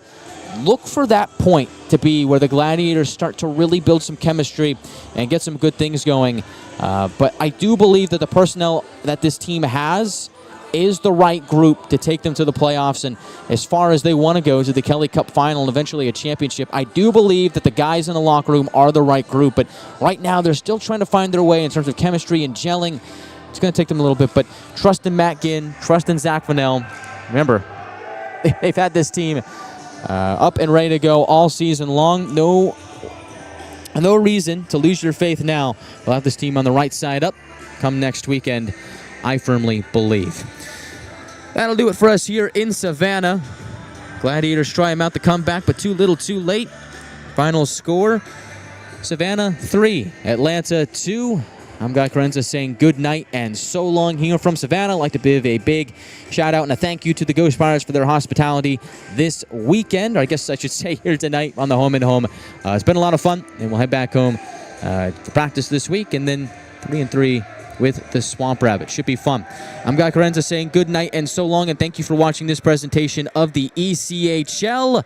Speaker 1: Look for that point to be where the Gladiators start to really build some chemistry and get some good things going. But I do believe that the personnel that this team has is the right group to take them to the playoffs, and as far as they want to go to the Kelly Cup final and eventually a championship. I do believe that the guys in the locker room are the right group, but right now they're still trying to find their way in terms of chemistry and gelling. It's going to take them a little bit, but trust in Matt Ginn, trust in Zach Vanel. Remember, they've had this team up and ready to go all season long. No reason to lose your faith now. We'll have this team on the right side up come next weekend, I firmly believe. That'll do it for us here in Savannah. Gladiators try them out the comeback, but too little too late. Final score, Savannah 3, Atlanta 2. I'm Guy Chiarenza saying good night and so long here from Savannah. I'd like to give a big shout out and a thank you to the Ghost Pirates for their hospitality this weekend, or I guess I should say here tonight on the Home and Home. It's been a lot of fun, and we'll head back home for practice this week, and then 3-3 with the Swamp Rabbit. Should be fun. I'm Guy Chiarenza saying good night and so long, and thank you for watching this presentation of the ECHL.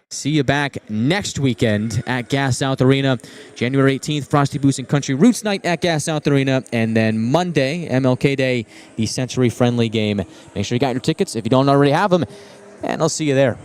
Speaker 1: See you back next weekend at Gas South Arena. January 18th, Frosty Boots and Country Roots Night at Gas South Arena. And then Monday, MLK Day, the Sensory Friendly game. Make sure you got your tickets if you don't already have them. And I'll see you there.